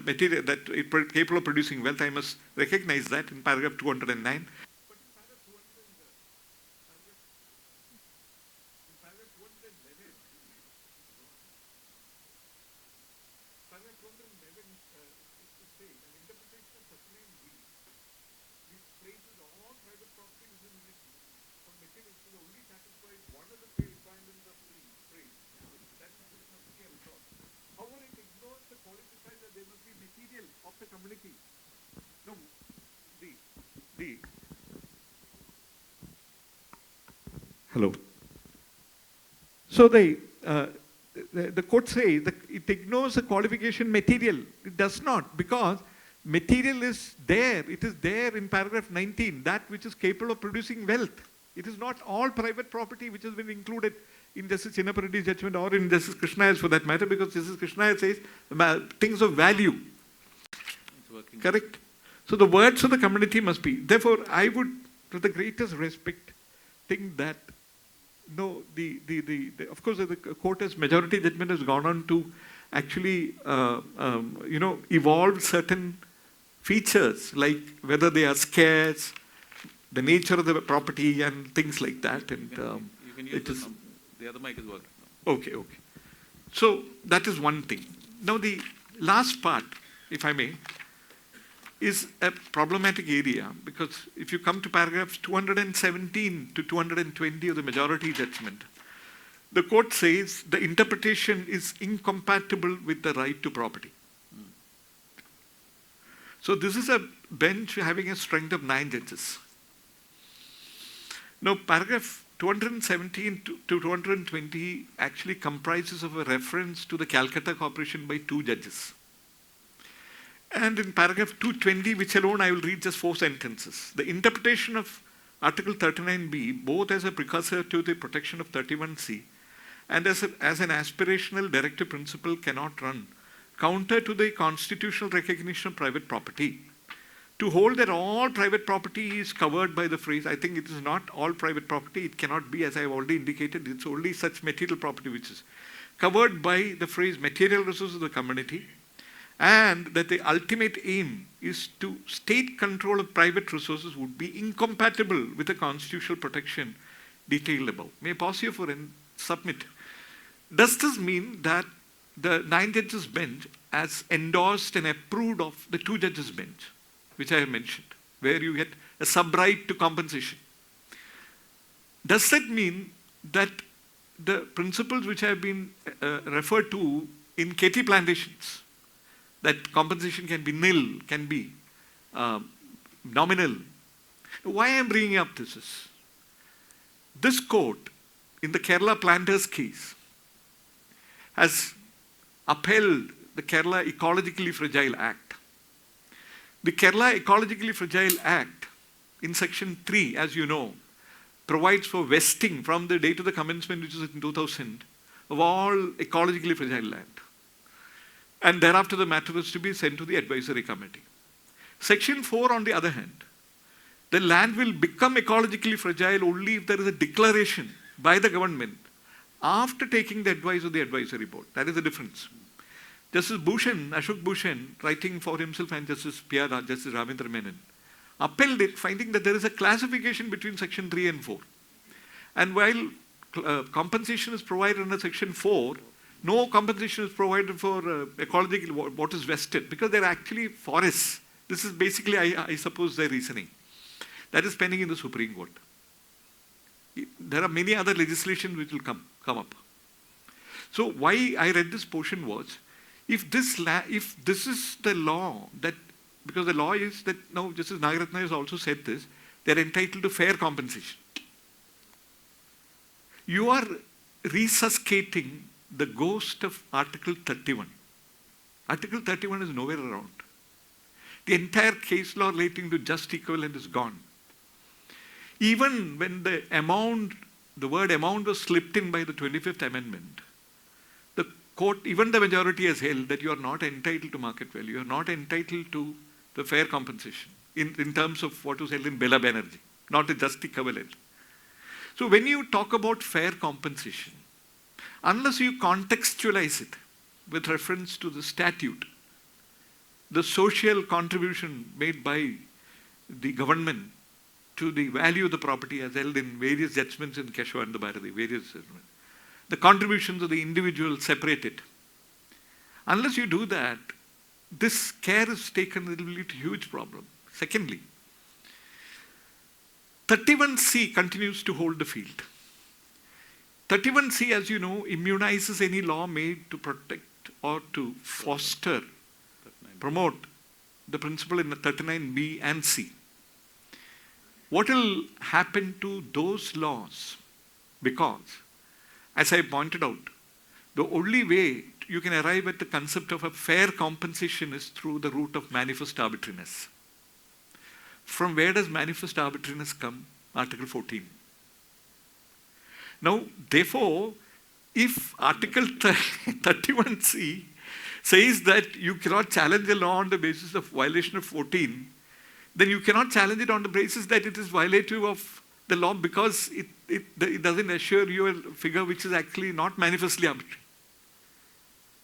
material, that it is capable of producing wealth. I must recognize that in paragraph 209. Hello. So the court says that it ignores the qualification material. It does not, because material is there. It is there in paragraph 19, that which is capable of producing wealth. It is not all private property which has been included in Justice Chinnapareddy's judgment or in Justice Krishnaiya's for that matter, because Justice Krishnaiya says things of value. Correct? So the words of the community must be. Therefore, I would, with the greatest respect, think that no, of course, the court's majority judgment has gone on to actually, evolve certain features, like whether they are scarce, the nature of the property, and things like that. And you can use the other mic is working. Okay. So that is one thing. Now the last part, if I may, is a problematic area, because if you come to paragraphs 217 to 220 of the majority judgment, the court says the interpretation is incompatible with the right to property. So this is a bench having a strength of 9 judges. Now paragraph 217 to 220 actually comprises of a reference to the Calcutta Corporation by 2 judges. And in paragraph 220, which alone I will read just 4 sentences. The interpretation of Article 39B, both as a precursor to the protection of 31C and as an aspirational directive principle, cannot run counter to the constitutional recognition of private property. To hold that all private property is covered by the phrase, I think it is not all private property. It cannot be, as I have already indicated, it's only such material property which is covered by the phrase material resources of the community, and that the ultimate aim is to state control of private resources would be incompatible with the constitutional protection detailed above. May I pause here for and submit? Does this mean that the 9 judges bench has endorsed and approved of the 2 judges bench, which I have mentioned, where you get a sub-right to compensation? Does that mean that the principles which have been referred to in KT plantations, that compensation can be nil, can be nominal? Why I am bringing up this is, this court in the Kerala planters case has upheld the Kerala Ecologically Fragile Act. The Kerala Ecologically Fragile Act in section 3, as you know, provides for vesting from the date of the commencement, which is in 2000, of all ecologically fragile land. And thereafter the matter was to be sent to the advisory committee. Section 4, on the other hand, the land will become ecologically fragile only if there is a declaration by the government after taking the advice of the advisory board. That is the difference. Justice Bhushan, Ashok Bhushan, writing for himself and Justice Ravindra Menon, upheld it, finding that there is a classification between section 3 and 4. And while compensation is provided under section 4, no compensation is provided for ecological, what is vested, because they're actually forests. This is basically, I suppose, their reasoning. That is pending in the Supreme Court. There are many other legislation which will come up. So why I read this portion was, if this is the law, that because the law is that, now Justice Nagaratna has also said this, they are entitled to fair compensation. You are resuscitating the ghost of Article 31. Article 31 is nowhere around. The entire case law relating to just equivalent is gone. Even when the word amount was slipped in by the 25th Amendment, the court, even the majority has held that you are not entitled to market value, you are not entitled to the fair compensation in terms of what was held in Bela Banerjee, not a just equivalent. So when you talk about fair compensation, unless you contextualize it with reference to the statute, the social contribution made by the government to the value of the property as held in various judgments in Keshava and the Bharati, various judgments, the contributions of the individual separated. Unless you do that, this care is taken, it will lead to huge problem. Secondly, 31C continues to hold the field. 31C, as you know, immunizes any law made to protect or to foster, promote the principle in the 39B and C. what will happen to those laws? Because, as I pointed out, the only way you can arrive at the concept of a fair compensation is through the route of manifest arbitrariness. From where does manifest arbitrariness come? Article 14. Now, therefore, if Article 31C says that you cannot challenge a law on the basis of violation of 14, then you cannot challenge it on the basis that it is violative of the law because it doesn't assure you a figure which is actually not manifestly arbitrary.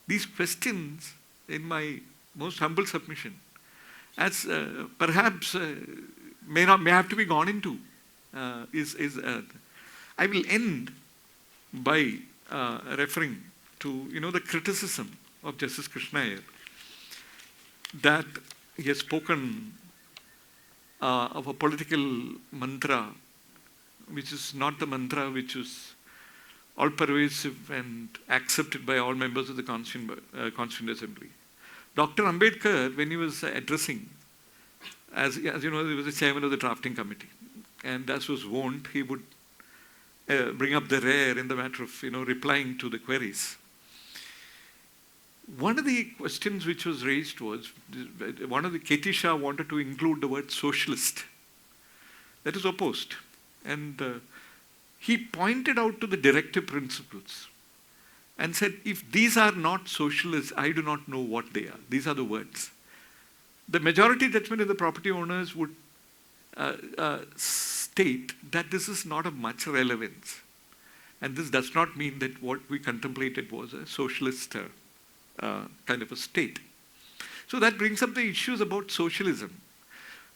These questions, in my most humble submission, as perhaps may have to be gone into, I will end by referring to the criticism of Justice Krishna Iyer, that he has spoken of a political mantra which is not the mantra which is all-pervasive and accepted by all members of the Constituent Assembly. Dr. Ambedkar, when he was addressing, as you know, he was the chairman of the drafting committee, and as was wont, he would bring up the rear in the matter of replying to the queries. One of the questions which was raised was, K.T. Shah wanted to include the word socialist. That is opposed. And he pointed out to the directive principles and said, if these are not socialist, I do not know what they are. These are the words. The majority judgment of the property owners would state that this is not of much relevance. And this does not mean that what we contemplated was a socialist kind of a state. So that brings up the issues about socialism.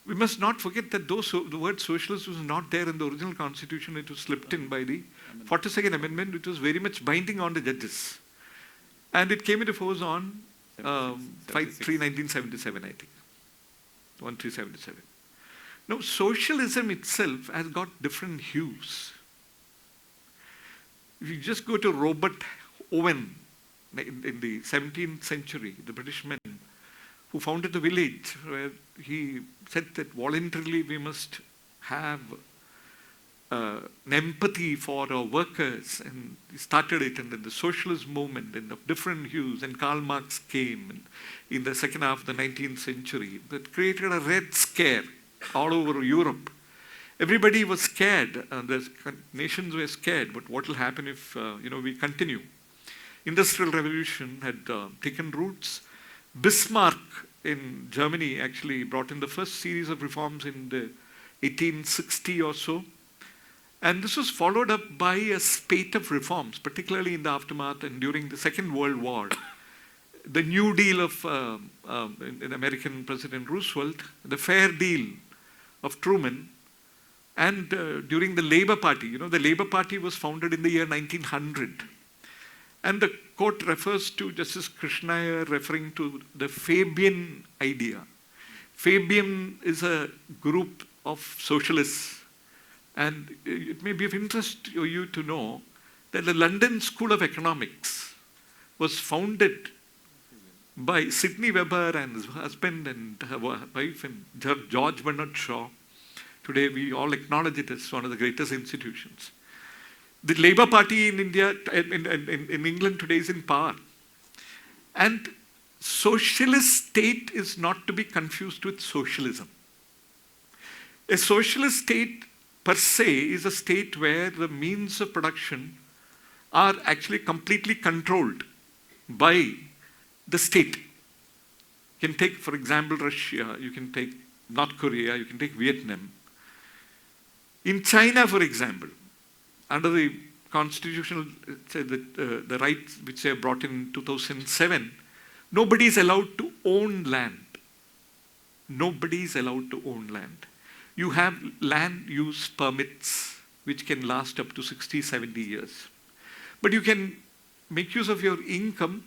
We must not forget that the word socialist was not there in the original constitution. It was slipped in by the 42nd Amendment, which was very much binding on the judges. And it came into force on 5/3/1977, I think. 1377. Now, socialism itself has got different hues. If you just go to Robert Owen in the 17th century, the British man who founded the village, where he said that voluntarily we must have an empathy for our workers, and he started it, and then the socialist movement and of different hues, and Karl Marx came in the second half of the 19th century. That created a red scare all over Europe. Everybody was scared, the nations were scared, but what will happen if we continue? Industrial revolution had taken roots. Bismarck in Germany actually brought in the first series of reforms in the 1860 or so. And this was followed up by a spate of reforms, particularly in the aftermath and during the Second World War. The New Deal of American President Roosevelt, the Fair Deal of Truman, and during the Labour Party. The Labour Party was founded in the year 1900. And the court refers to Justice Krishna Iyer referring to the Fabian idea. Fabian is a group of socialists. And it may be of interest to you to know that the London School of Economics was founded by Sidney Weber and his husband and her wife and George Bernard Shaw. Today we all acknowledge it as one of the greatest institutions. The Labour Party in India, in England today is in power. And socialist state is not to be confused with socialism. A socialist state per se is a state where the means of production are actually completely controlled by the state. You can take, for example, Russia, you can take North Korea, you can take Vietnam. In China, for example, under the constitutional, the rights which they brought in 2007, nobody is allowed to own land. Nobody is allowed to own land. You have land use permits which can last up to 60, 70 years. But you can make use of your income,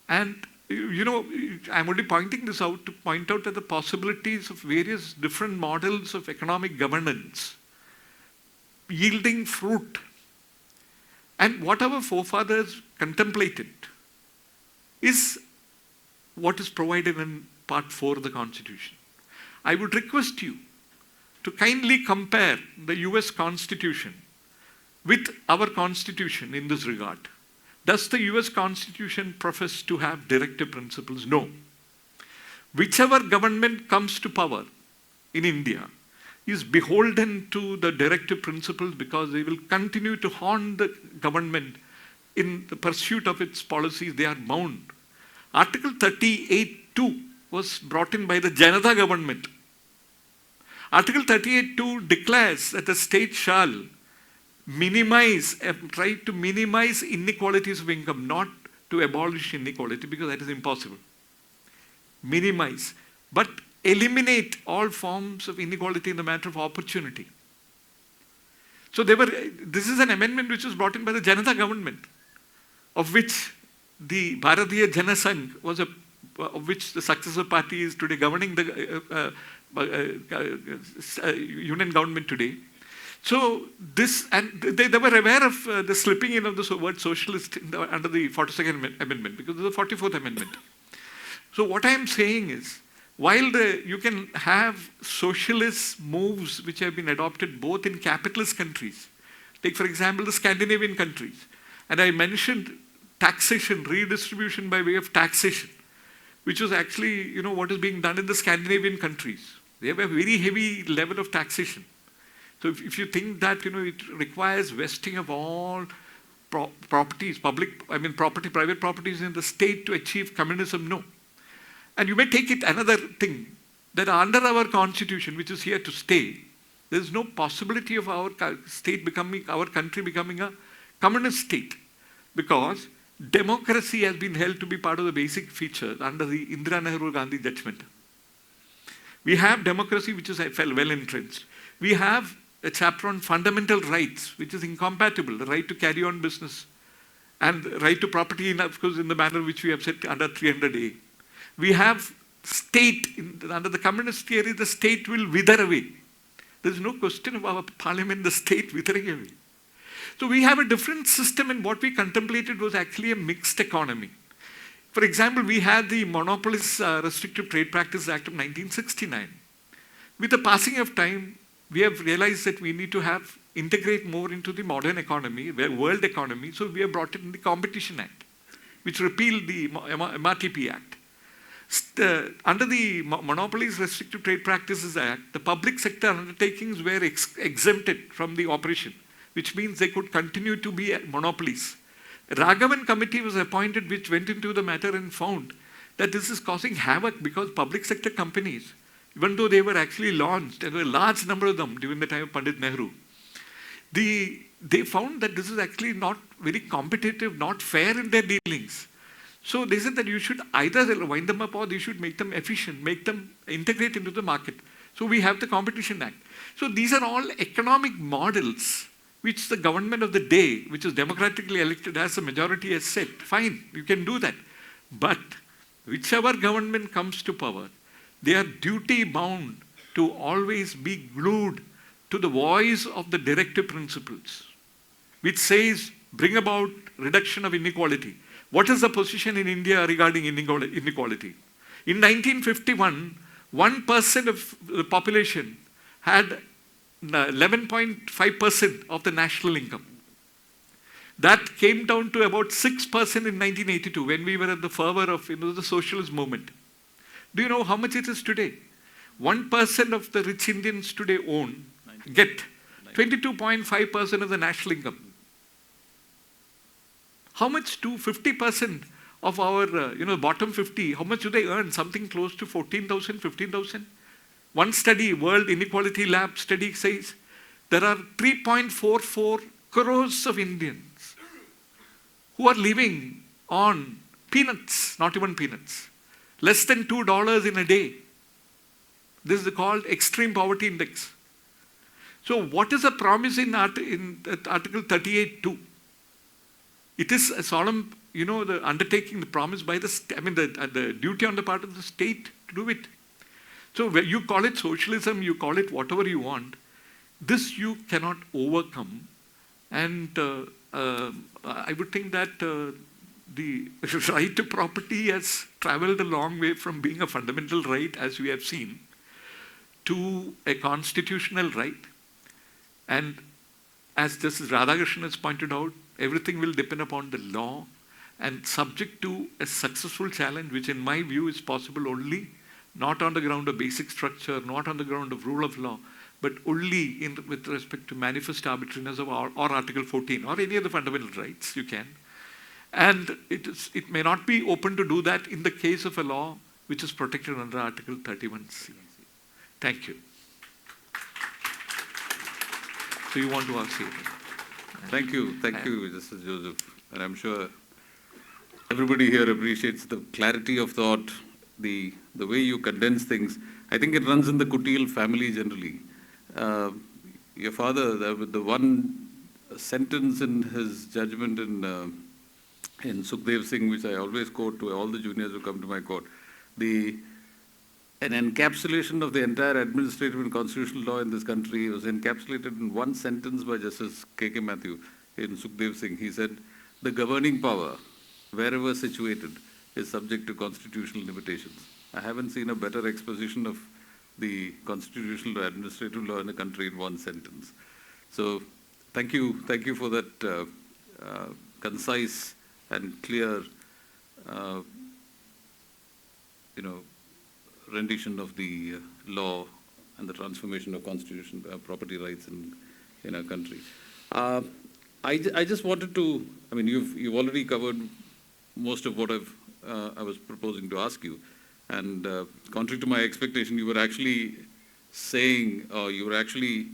and I'm only pointing this out to point out that the possibilities of various different models of economic governance yielding fruit. And what our forefathers contemplated is what is provided in Part 4 of the Constitution. I would request you to kindly compare the US Constitution with our Constitution in this regard. Does the US Constitution profess to have directive principles? No. Whichever government comes to power in India is beholden to the directive principles because they will continue to haunt the government in the pursuit of its policies. They are bound. Article 38(2) was brought in by the Janata government. Article 38(2) declares that the state shall try to minimize inequalities of income, not to abolish inequality, because that is impossible. Minimize, but eliminate all forms of inequality in the matter of opportunity. So this is an amendment which was brought in by the Janata government, of which the Bharatiya Janasangh was of which the successor party is today governing the union government today. So they were aware of the slipping in of the word socialist under the 42nd Amendment, because of the 44th Amendment. So what I am saying is, while you can have socialist moves which have been adopted both in capitalist countries, take for example the Scandinavian countries, and I mentioned taxation, redistribution by way of taxation, which was actually what is being done in the Scandinavian countries. They have a very heavy level of taxation. So if you think that it requires vesting of all properties, private properties in the state to achieve communism, no. And you may take it another thing, that under our constitution, which is here to stay, there is no possibility of our country becoming a communist state, because democracy has been held to be part of the basic feature under the Indira Nehru Gandhi judgment. We have democracy which is well entrenched. We have a chapter on fundamental rights, which is incompatible, the right to carry on business and the right to property, of course, in the manner which we have set under 300A. We have state, under the communist theory, the state will wither away. There is no question of our parliament, the state withering away. So we have a different system, and what we contemplated was actually a mixed economy. For example, we had the Monopolist Restrictive Trade Practices Act of 1969. With the passing of time, we have realized that we need to integrate more into the modern economy, world economy, so we have brought in the Competition Act, which repealed the MRTP Act. Under the Monopolies Restrictive Trade Practices Act, the public sector undertakings were exempted from the operation, which means they could continue to be monopolies. A Raghavan committee was appointed which went into the matter and found that this is causing havoc, because public sector companies, even though they were actually launched, and there were a large number of them during the time of Pandit Nehru, they found that this is actually not very competitive, not fair in their dealings. So they said that you should either wind them up or you should make them efficient, make them integrate into the market. So we have the Competition Act. So these are all economic models which the government of the day, which is democratically elected as a majority, has said, fine, you can do that. But whichever government comes to power, they are duty bound to always be glued to the voice of the directive principles, which says bring about reduction of inequality. What is the position in India regarding inequality? In 1951, 1% of the population had 11.5% of the national income. That came down to about 6% in 1982, when we were at the fervor of the socialist movement. Do you know how much it is today? 1% of the rich Indians today get 22.5% of the national income. How much do 50% of our, bottom 50, how much do they earn? Something close to 14,000, 15,000? One study, World Inequality Lab study, says there are 3.44 crores of Indians who are living on peanuts, not even peanuts, less than $2 in a day. This is called extreme poverty index. So what is the promise in Article 38(2)? It is a solemn, the undertaking, the promise by the duty on the part of the state to do it. So you call it socialism, you call it whatever you want, this you cannot overcome. And I would think that the right to property has traveled a long way from being a fundamental right, as we have seen, to a constitutional right. And as Justice Radhakrishnan has pointed out, everything will depend upon the law and subject to a successful challenge, which in my view is possible only not on the ground of basic structure, not on the ground of rule of law, but only with respect to manifest arbitrariness of or Article 14 or any of the fundamental rights you can. And it may not be open to do that in the case of a law which is protected under Article 31C. Thank you. So you want to ask here? Thank you, Justice Joseph. And I'm sure everybody here appreciates the clarity of thought, the way you condense things. I think it runs in the Kutil family generally. Your father, the one sentence in his judgment in Sukhdev Singh, which I always quote to all the juniors who come to my court, an encapsulation of the entire administrative and constitutional law in this country was encapsulated in one sentence by Justice K.K. Mathew in Sukhdev Singh. He said, the governing power, wherever situated, is subject to constitutional limitations. I haven't seen a better exposition of the constitutional or administrative law in the country in one sentence. So thank you for that concise and clear, rendition of the law and the transformation of constitution, property rights in our country. I just wanted to, you've already covered most of what I was proposing to ask you. And contrary to my expectation, you were actually saying, you were actually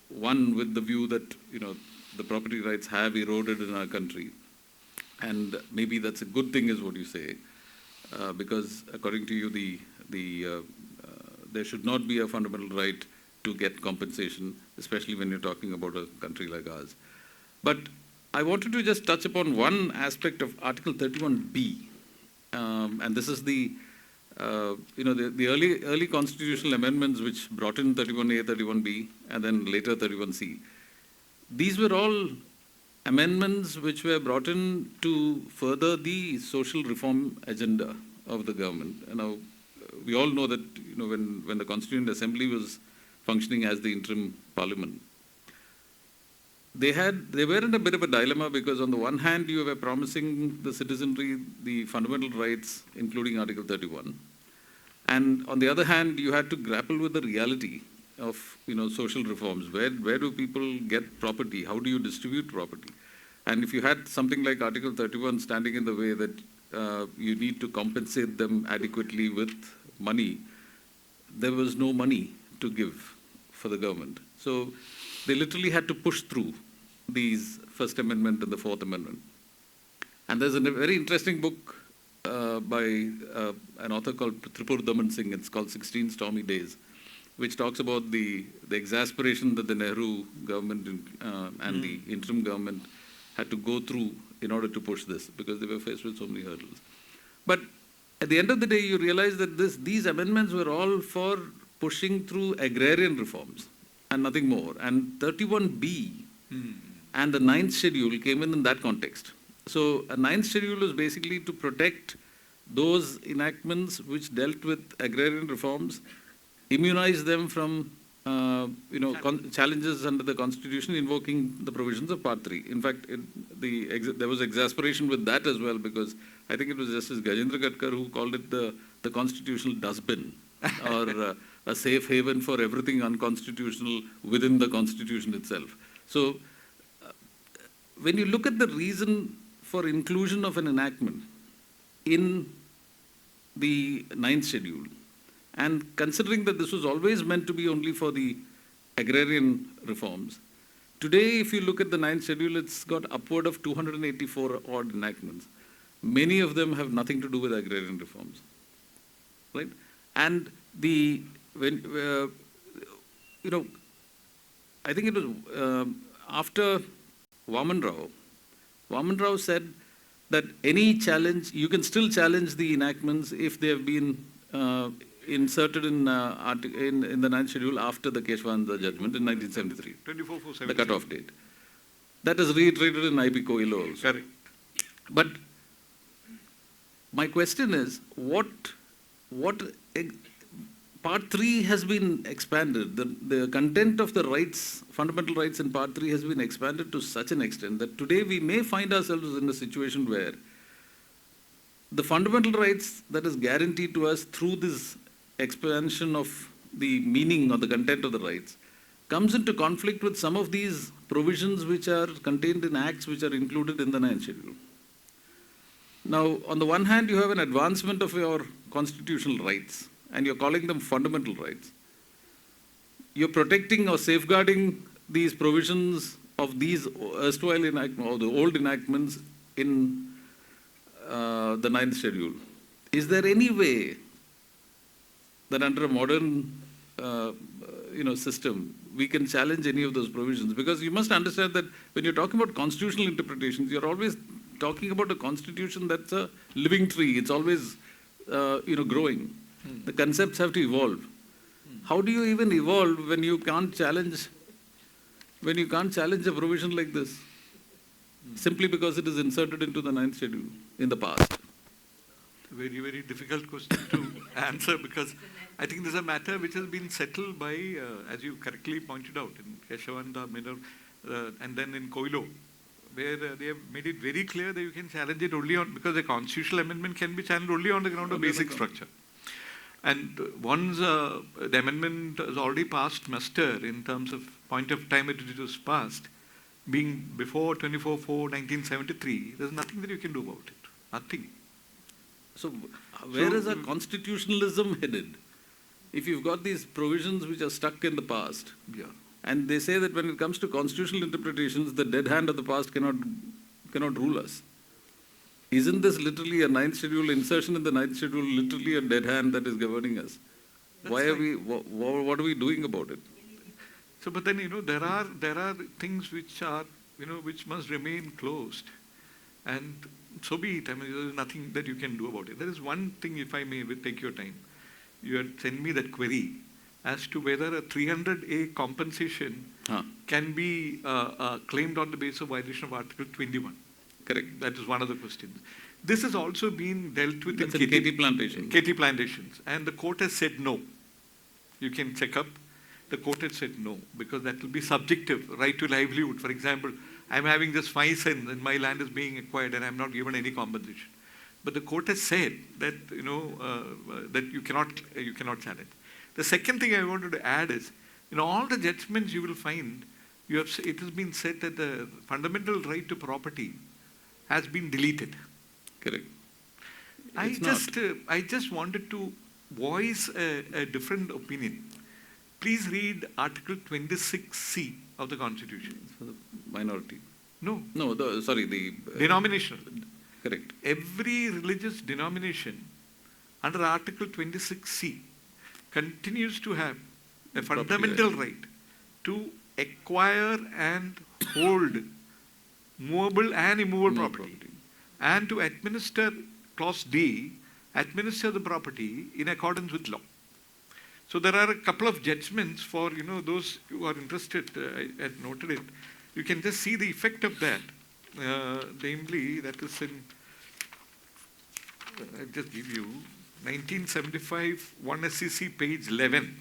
one with the view that, the property rights have eroded in our country. And maybe that's a good thing is what you say. Because according to you, there should not be a fundamental right to get compensation, especially when you're talking about a country like ours. But I wanted to just touch upon one aspect of Article 31B. And this is the early constitutional amendments which brought in 31A, 31B, and then later 31C. These were all amendments which were brought in to further the social reform agenda of the government. Now, we all know that when the Constituent Assembly was functioning as the interim parliament, they were in a bit of a dilemma because on the one hand you were promising the citizenry the fundamental rights, including Article 31, and on the other hand you had to grapple with the reality of social reforms. Where do people get property? How do you distribute property? And if you had something like Article 31 standing in the way that you need to compensate them adequately with money, there was no money to give for the government. So they literally had to push through these First Amendment and the Fourth Amendment. And there's a very interesting book by an author called Tripur Daman Singh. It's called 16 Stormy Days, which talks about the exasperation that the Nehru government and the interim government had to go through in order to push this, because they were faced with so many hurdles. But at the end of the day, you realize that these amendments were all for pushing through agrarian reforms and nothing more. And 31B and the 9th schedule came in that context. So a 9th schedule is basically to protect those enactments which dealt with agrarian reforms, immunize them from challenges under the Constitution invoking the provisions of Part 3. In fact, there was exasperation with that as well, because I think it was Justice Gajendra Gadkar who called it the constitutional dustbin, or a safe haven for everything unconstitutional within the Constitution itself. So when you look at the reason for inclusion of an enactment in the 9th schedule, and considering that this was always meant to be only for the agrarian reforms, today if you look at the 9th schedule, it's got upward of 284 odd enactments. Many of them have nothing to do with agrarian reforms, right? And I think it was after Vaman Rao said that any challenge, you can still challenge the enactments if they have been inserted in the 9th schedule after the Keshwananda judgment in 1973, 24/4/73. the cutoff date. That is reiterated in IP Coelho also. Correct. But my question is, what Part 3 has been expanded. The content of the rights, fundamental rights in Part 3 has been expanded to such an extent that today we may find ourselves in a situation where the fundamental rights that is guaranteed to us through this expansion of the meaning or the content of the rights comes into conflict with some of these provisions which are contained in acts which are included in the 9th schedule. Now, on the one hand, you have an advancement of your constitutional rights, and you're calling them fundamental rights. You're protecting or safeguarding these provisions of these erstwhile enactments, or the old enactments in the 9th schedule. Is there any way that under a modern system, we can challenge any of those provisions? Because you must understand that when you're talking about constitutional interpretations, you're always talking about a constitution that's a living tree. It's always growing. The concepts have to evolve. How do you even evolve when you can't challenge a provision like this simply because it is inserted into the 9th schedule in the past? Very, very difficult question to answer, because I think this is a matter which has been settled by, as you correctly pointed out, in Yeshwanta, Minor, and then in Koilo, where they have made it very clear that you can challenge it only on, because a constitutional amendment can be challenged only on the ground of basic structure. And once the amendment has already passed muster in terms of point of time at which it was passed, being before 24/4/1973, there's nothing that you can do about it. Nothing. So where is our constitutionalism headed? If you've got these provisions which are stuck in the past, and they say that when it comes to constitutional interpretations, the dead hand of the past cannot rule us. Isn't this literally a 9th schedule insertion in the 9th schedule, literally a dead hand that is governing us? Why are we? What are we doing about it? So, but then there are things which are which must remain closed, and so be it. I mean, there is nothing that you can do about it. There is one thing, if I may take your time. You had sent me that query as to whether a 300A compensation can be claimed on the basis of violation of Article 21. Correct. That is one of the questions. This has also been dealt with in KT plantations. KT plantations. And the court has said no. You can check up. The court has said no, because that will be subjective. Right to livelihood. For example, I'm having just 5 cents and my land is being acquired and I'm not given any compensation. But the court has said that that you cannot challenge. The second thing I wanted to add is, in all the judgments you will find, it has been said that the fundamental right to property has been deleted. Correct. I just wanted to voice a different opinion. Please read Article 26C of the Constitution. For the minority. No. No, the denominational. Correct. Every religious denomination under Article 26C continues to have a fundamental right to acquire and hold movable and immovable property, and to administer, Clause D, administer the property in accordance with law. So there are a couple of judgments for those who are interested. I had noted it. You can just see the effect of that. Namely, that is in, I'll just give you 1975, 1 SCC, page 11.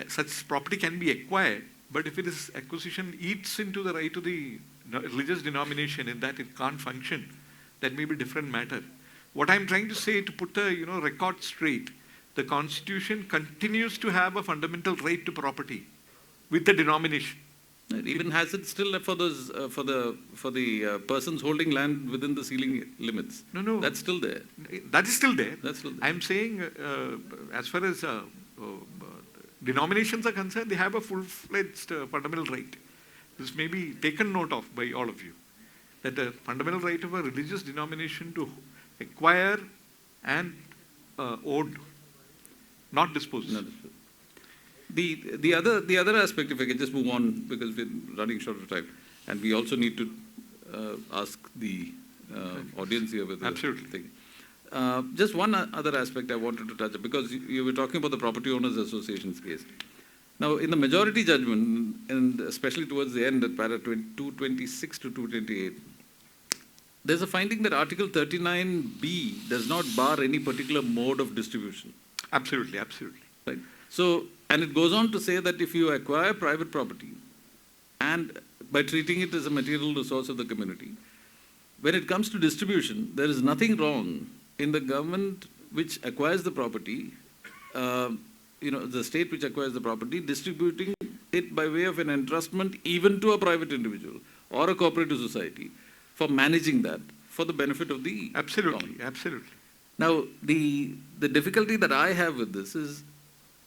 Such property can be acquired, but if it is acquisition eats into the right of the religious denomination in that it can't function, that may be a different matter. What I'm trying to say, to put the record straight, the Constitution continues to have a fundamental right to property with the denomination. It even has it still for those for the persons holding land within the ceiling limits. No, that's still there. That is still there. That's still there. I'm saying, as far as denominations are concerned, they have a full-fledged fundamental right. This may be taken note of by all of you, that the fundamental right of a religious denomination to acquire and own, not dispose. The other aspect, if I can just move on, because we're running short of time, and we also need to ask the audience here with the thing. Just one other aspect I wanted to touch, because you were talking about the Property Owners Association's case. Now, in the majority judgment, and especially towards the end at para 226 to 228, there's a finding that Article 39B does not bar any particular mode of distribution. Absolutely, absolutely. Right? So, and it goes on to say that if you acquire private property and by treating it as a material resource of the community, when it comes to distribution, there is nothing wrong in the government which acquires the property, the state which acquires the property, distributing it by way of an entrustment even to a private individual or a cooperative society for managing that for the benefit of the Absolutely, common. absolutely. Now, the difficulty that I have with this is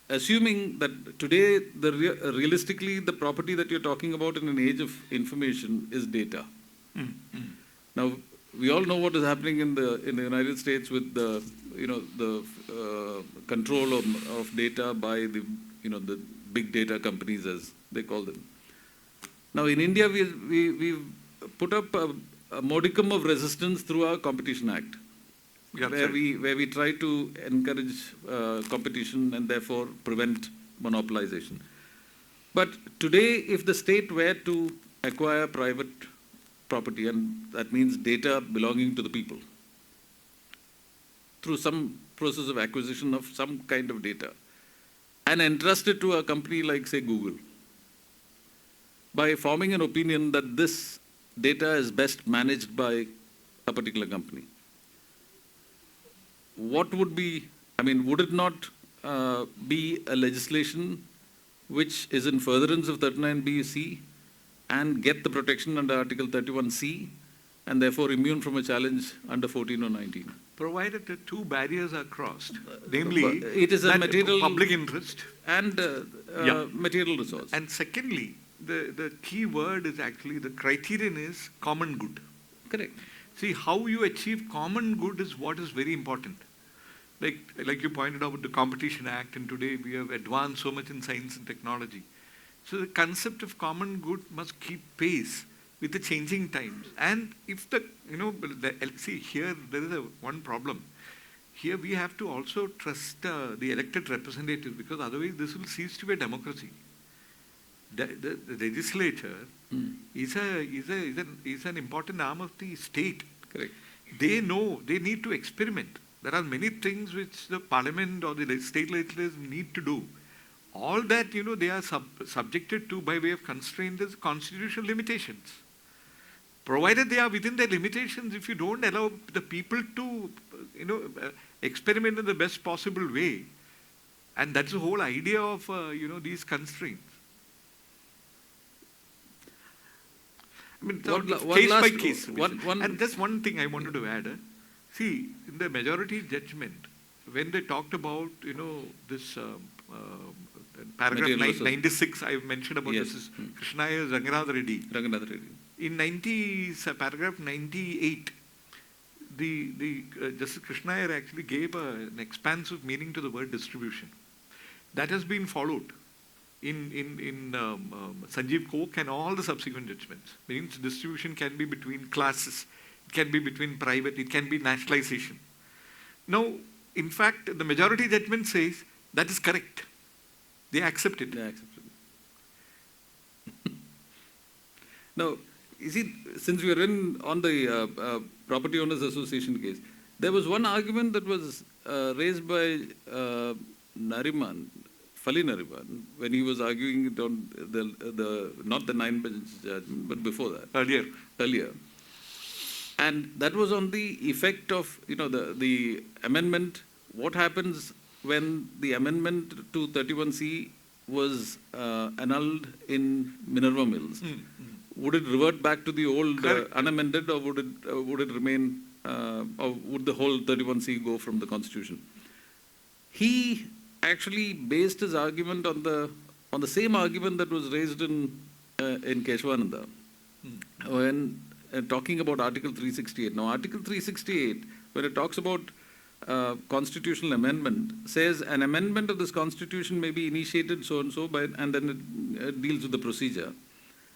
assuming that today, realistically, the property that you're talking about in an age of information is data. Now, we all know what is happening in the United States with the control of data by the big data companies, as they call them. Now, in India, we've put up a modicum of resistance through our Competition Act, where we try to encourage competition and therefore prevent monopolization. But today, if the state were to acquire private property, and that means data belonging to the people, through some process of acquisition of some kind of data, and entrust it to a company like, say, Google, by forming an opinion that this data is best managed by a particular company, what would be, would it not be a legislation which is in furtherance of 39BC and get the protection under Article 31C and therefore immune from a challenge under 14 or 19? Provided the two barriers are crossed, namely, it is a material public interest and material resource. And secondly, the key word is actually, the criterion is common good. Correct. See, how you achieve common good is what is very important. Like you pointed out, the Competition Act, and today we have advanced so much in science and technology. So the concept of common good must keep pace with the changing times. And if see, here there is one problem. Here we have to also trust the elected representatives, because otherwise this will cease to be a democracy. The legislature is an important arm of the state. Correct. They know they need to experiment. There are many things which the parliament or the state legislators need to do. All that, they are subjected to by way of constraint is constitutional limitations. Provided they are within their limitations, if you don't allow the people to, experiment in the best possible way, and that's the whole idea of, these constraints. Case by case. And just one thing I wanted to add. See, in the majority judgment, when they talked about, this paragraph 96, I mentioned about this is Krishnaya Ranganath Reddy. In paragraph 98, the Justice Krishnaya actually gave an expansive meaning to the word distribution. That has been followed in Sanjeev Koch and all the subsequent judgments. Means distribution can be between classes, it can be between private, it can be nationalization. Now, in fact, the majority judgment says that is correct. They accept it. They accept it. Now, you see, since we are on the Property Owners Association case, there was one argument that was raised by Fali Nariman, when he was arguing it on not the 9-bench judgment, but before that. Earlier. And that was on the effect of, the amendment. What happens when the amendment to 31C was annulled in Minerva Mills? Would it revert back to the old unamended, or would it remain, or would the whole 31C go from the Constitution? He actually based his argument on the same argument that was raised in Keshwananda when talking about Article 368. Now, Article 368, when it talks about constitutional amendment, says an amendment of this constitution may be initiated so and so, and then it deals with the procedure.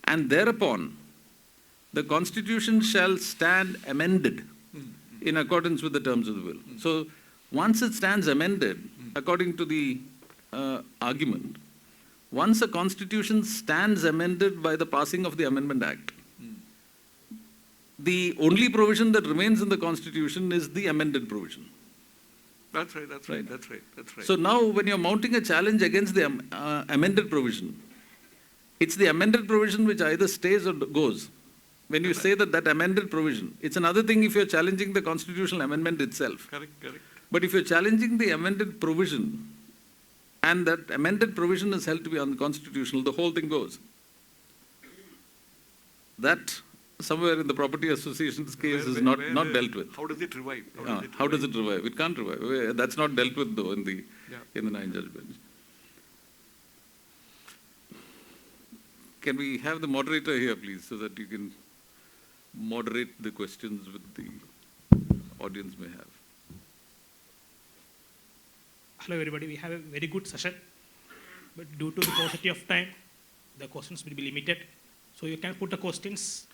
And thereupon, the constitution shall stand amended in accordance with the terms of the will. So, once it stands amended, according to the argument, once a constitution stands amended by the passing of the Amendment Act, the only provision that remains in the Constitution is the amended provision. That's right, that's right, that's right, that's right. So now when you're mounting a challenge against the amended provision, it's the amended provision which either stays or goes. When you say that amended provision, it's another thing if you're challenging the constitutional amendment itself. Correct, correct. But if you're challenging the amended provision, and that amended provision is held to be unconstitutional, the whole thing goes. That somewhere in the property association's case is not dealt with. How does it revive? How does it revive? It can't revive. That's not dealt with though in the 9-judge bench. Can we have the moderator here, please, so that you can moderate the questions with the audience may have. Hello everybody, we have a very good session, but due to the paucity of time, the questions will be limited. So you can put the questions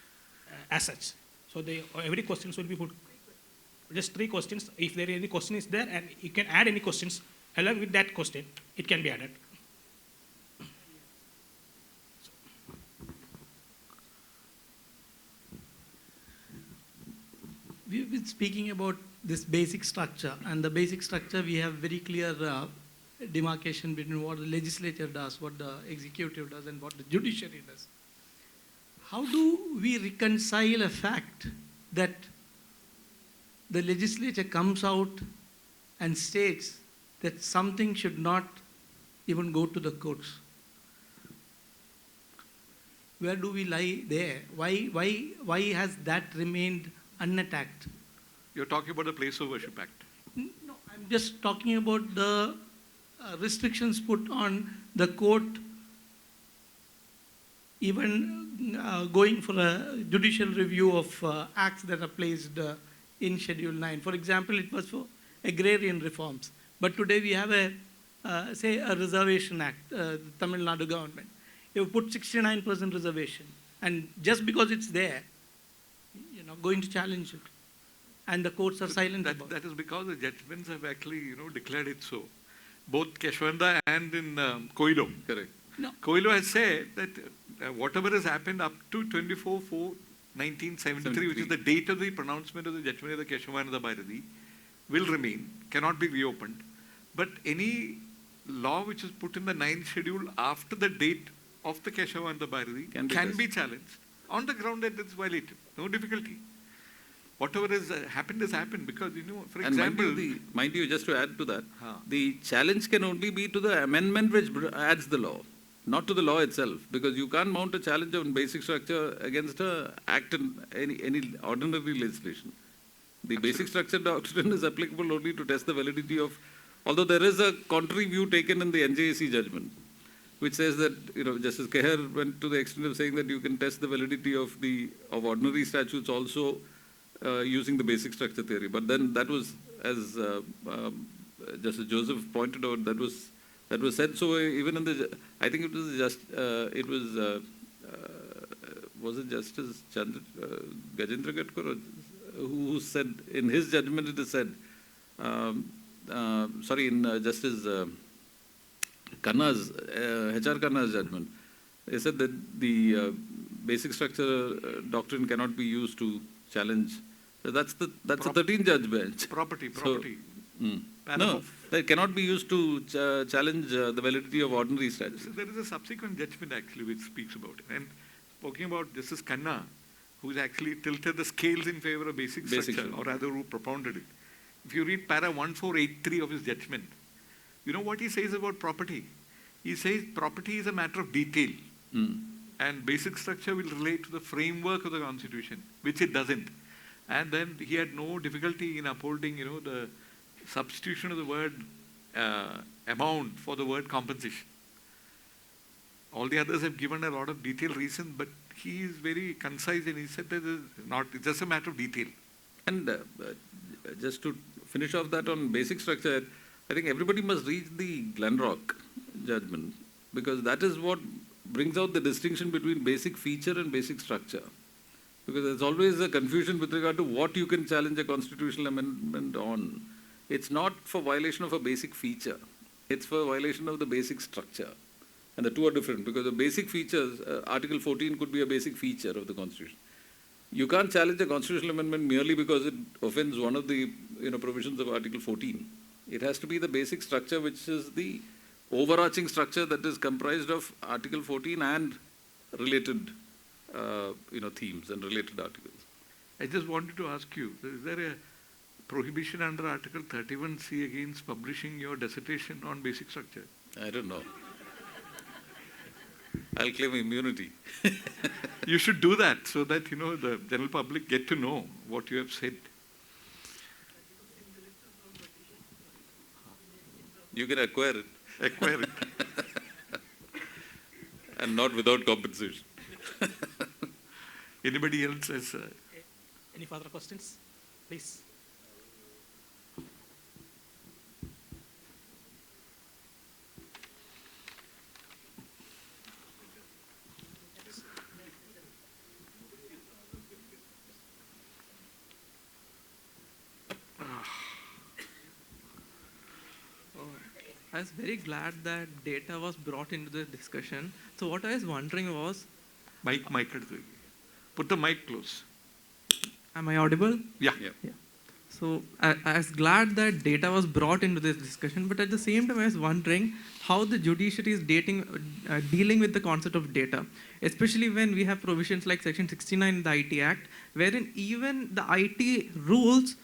as such. So every questions will be put, just 3 questions. If there is any question is there, and you can add any questions along with that question, it can be added. We've been speaking about this basic structure, and the basic structure we have very clear demarcation between what the legislature does, what the executive does, and what the judiciary does. How do we reconcile a fact that the legislature comes out and states that something should not even go to the courts? Where do we lie there? Why has that remained unattacked? You're talking about the Place of Worship Act. No, I'm just talking about the restrictions put on the court even going for a judicial review of acts that are placed in Schedule 9. For example, it was for agrarian reforms. But today we have say a reservation act, the Tamil Nadu government. You put 69% reservation. And just because it's there, going to challenge it. And the courts are silent about it. That is because the judgments have actually, declared it so. Both Keshwanda and in Koilo. Correct. No. Koilo has said that whatever has happened up to 24/4/1973, which is the date of the pronouncement of the judgment of the Keshwanda Bharati, will remain, cannot be reopened. But any law which is put in the 9th schedule after the date of the Keshwanda Bharati can be challenged on the ground that it's violated. No difficulty. Whatever has happened because, for example... Mind you, just to add to that, the challenge can only be to the amendment which adds the law, not to the law itself, because you can't mount a challenge on basic structure against an act in any ordinary legislation. The basic structure doctrine is applicable only to test the validity of, although there is a contrary view taken in the NJAC judgment, which says that, Justice Keher went to the extent of saying that you can test the validity of ordinary statutes also using the basic structure theory. But then that was, as Justice Joseph pointed out, that was said so even in the, I think it was was it Justice Gajendra Gatkar who said, in his judgment it is said, in Justice Khanna's, H.R. Khanna's judgment, they said that the basic structure doctrine cannot be used to challenge. So that's a 13-judge bench. Property. So, no, that cannot be used to challenge the validity of ordinary statutes. So there is a subsequent judgment actually which speaks about it. And talking about Justice Khanna, who's actually tilted the scales in favor of basic structure, or rather who propounded it. If you read para 1483 of his judgment, you know what he says about property? He says property is a matter of detail. And basic structure will relate to the framework of the Constitution, which it doesn't. And then he had no difficulty in upholding, the substitution of the word amount for the word compensation. All the others have given a lot of detailed reason, but he is very concise and he said that it's just a matter of detail. And just to finish off that on basic structure, I think everybody must read the Glenrock judgment, because that is what brings out the distinction between basic feature and basic structure. Because there's always a confusion with regard to what you can challenge a constitutional amendment on. It's not for violation of a basic feature. It's for violation of the basic structure. And the two are different, because the basic features, Article 14 could be a basic feature of the Constitution. You can't challenge a constitutional amendment merely because it offends one of the provisions of Article 14. It has to be the basic structure, which is the overarching structure that is comprised of Article 14 and related themes and related articles. I just wanted to ask you, is there a prohibition under Article 31C against publishing your dissertation on basic structure? I don't know. I'll claim immunity. You should do that so that, the general public get to know what you have said. You can acquire it. Acquire it. And not without compensation. Anybody else has... Any further questions? Please. I was very glad that data was brought into the discussion. So what I was wondering was... Mic. Put the mic close. Am I audible? Yeah. So I was glad that data was brought into this discussion, but at the same time I was wondering how the judiciary is dealing with the concept of data, especially when we have provisions like Section 69 in the IT Act, wherein even the IT rules,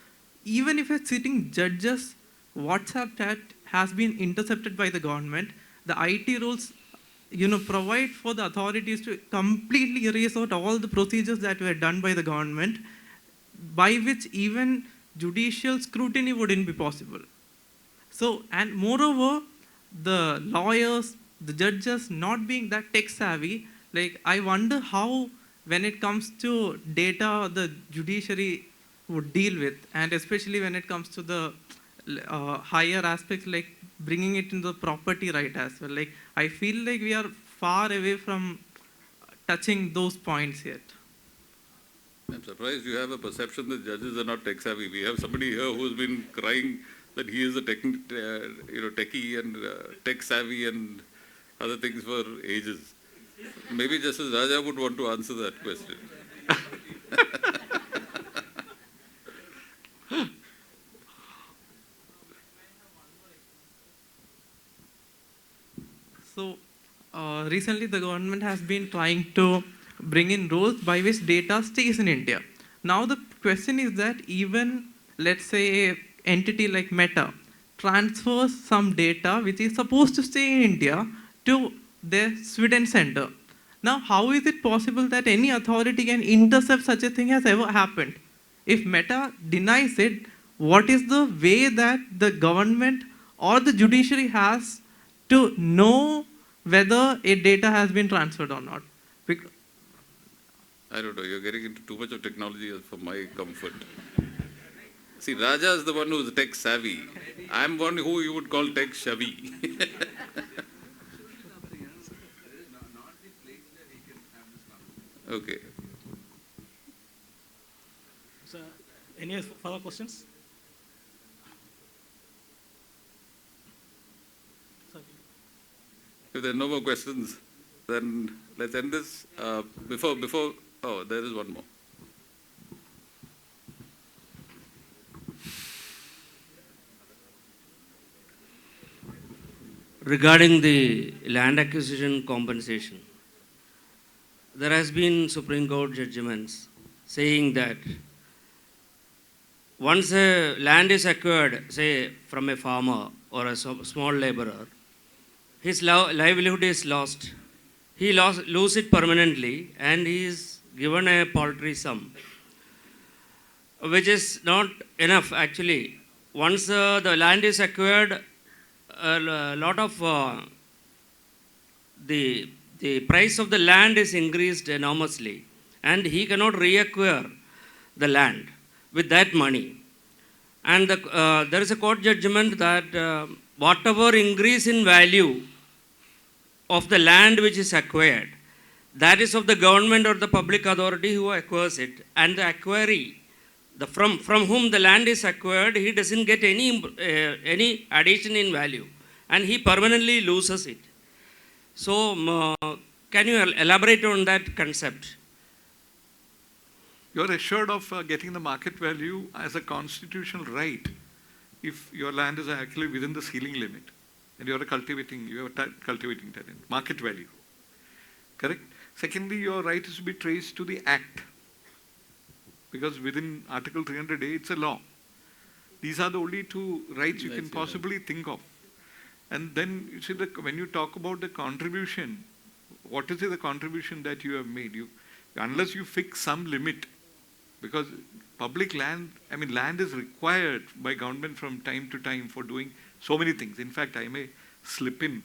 even if a sitting judge's WhatsApp chat has been intercepted by the government, the IT rules provide for the authorities to completely erase out all the procedures that were done by the government, by which even judicial scrutiny wouldn't be possible. So, and moreover, the lawyers, the judges not being that tech savvy, like I wonder how, when it comes to data, the judiciary would deal with, and especially when it comes to the higher aspects like bringing it into the property right as well. Like I feel like we are far away from touching those points yet. I'm surprised you have a perception that judges are not tech savvy. We have somebody here who's been crying that he is a techie and tech savvy and other things for ages. Maybe Justice Raja would want to answer that question. So, recently the government has been trying to bring in rules by which data stays in India. Now the question is that even, let's say, an entity like Meta transfers some data which is supposed to stay in India to their Sweden center. Now, how is it possible that any authority can intercept such a thing has ever happened? If Meta denies it, what is the way that the government or the judiciary has to know whether a data has been transferred or not? I don't know, you're getting into too much of technology for my comfort. See, Raja is the one who's tech savvy. I'm one who you would call tech shabby. Okay. So, any further questions? If there are no more questions, then let's end this. Oh, there is one more. Regarding the land acquisition compensation, there has been Supreme Court judgments saying that once a land is acquired, say from a farmer or a small laborer, his livelihood is lost. He loses it permanently and he is given a paltry sum, which is not enough actually. Once the land is acquired, a lot of the price of the land is increased enormously and he cannot reacquire the land with that money. And there is a court judgment that whatever increase in value of the land which is acquired, that is of the government or the public authority who acquires it, and the acquiree, from whom the land is acquired, he doesn't get any addition in value and he permanently loses it. So, can you elaborate on that concept? You're assured of getting the market value as a constitutional right if your land is actually within the ceiling limit and you are cultivating tenant, market value. Correct? Secondly, your right is to be traced to the act, because within Article 300A, it's a law. These are the only two rights you can possibly think of. And then, you see, when you talk about the contribution, what is the contribution that you have made? Unless you fix some limit, because public land, land is required by government from time to time for doing so many things. In fact, I may slip in.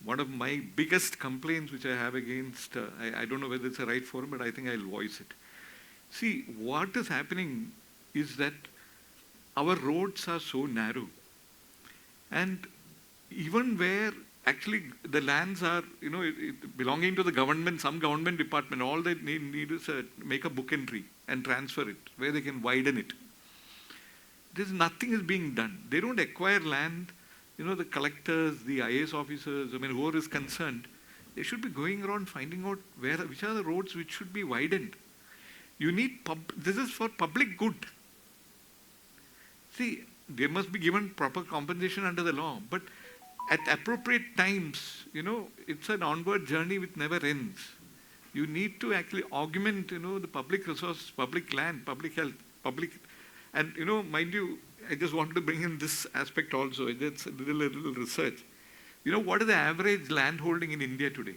One of my biggest complaints which I have against, I don't know whether it's a right forum, but I think I'll voice it. See, what is happening is that our roads are so narrow. And even where actually the lands are, belonging to the government, some government department, all they need is make a book entry and transfer it, where they can widen it. Nothing is being done. They don't acquire land. The collectors, the IAS officers, whoever is concerned, they should be going around finding out which are the roads which should be widened. This is for public good. See, they must be given proper compensation under the law, but at appropriate times, it's an onward journey which never ends. You need to actually augment, the public resources, public land, public health, and mind you, I just wanted to bring in this aspect also. I did a little research. What is the average land holding in India today?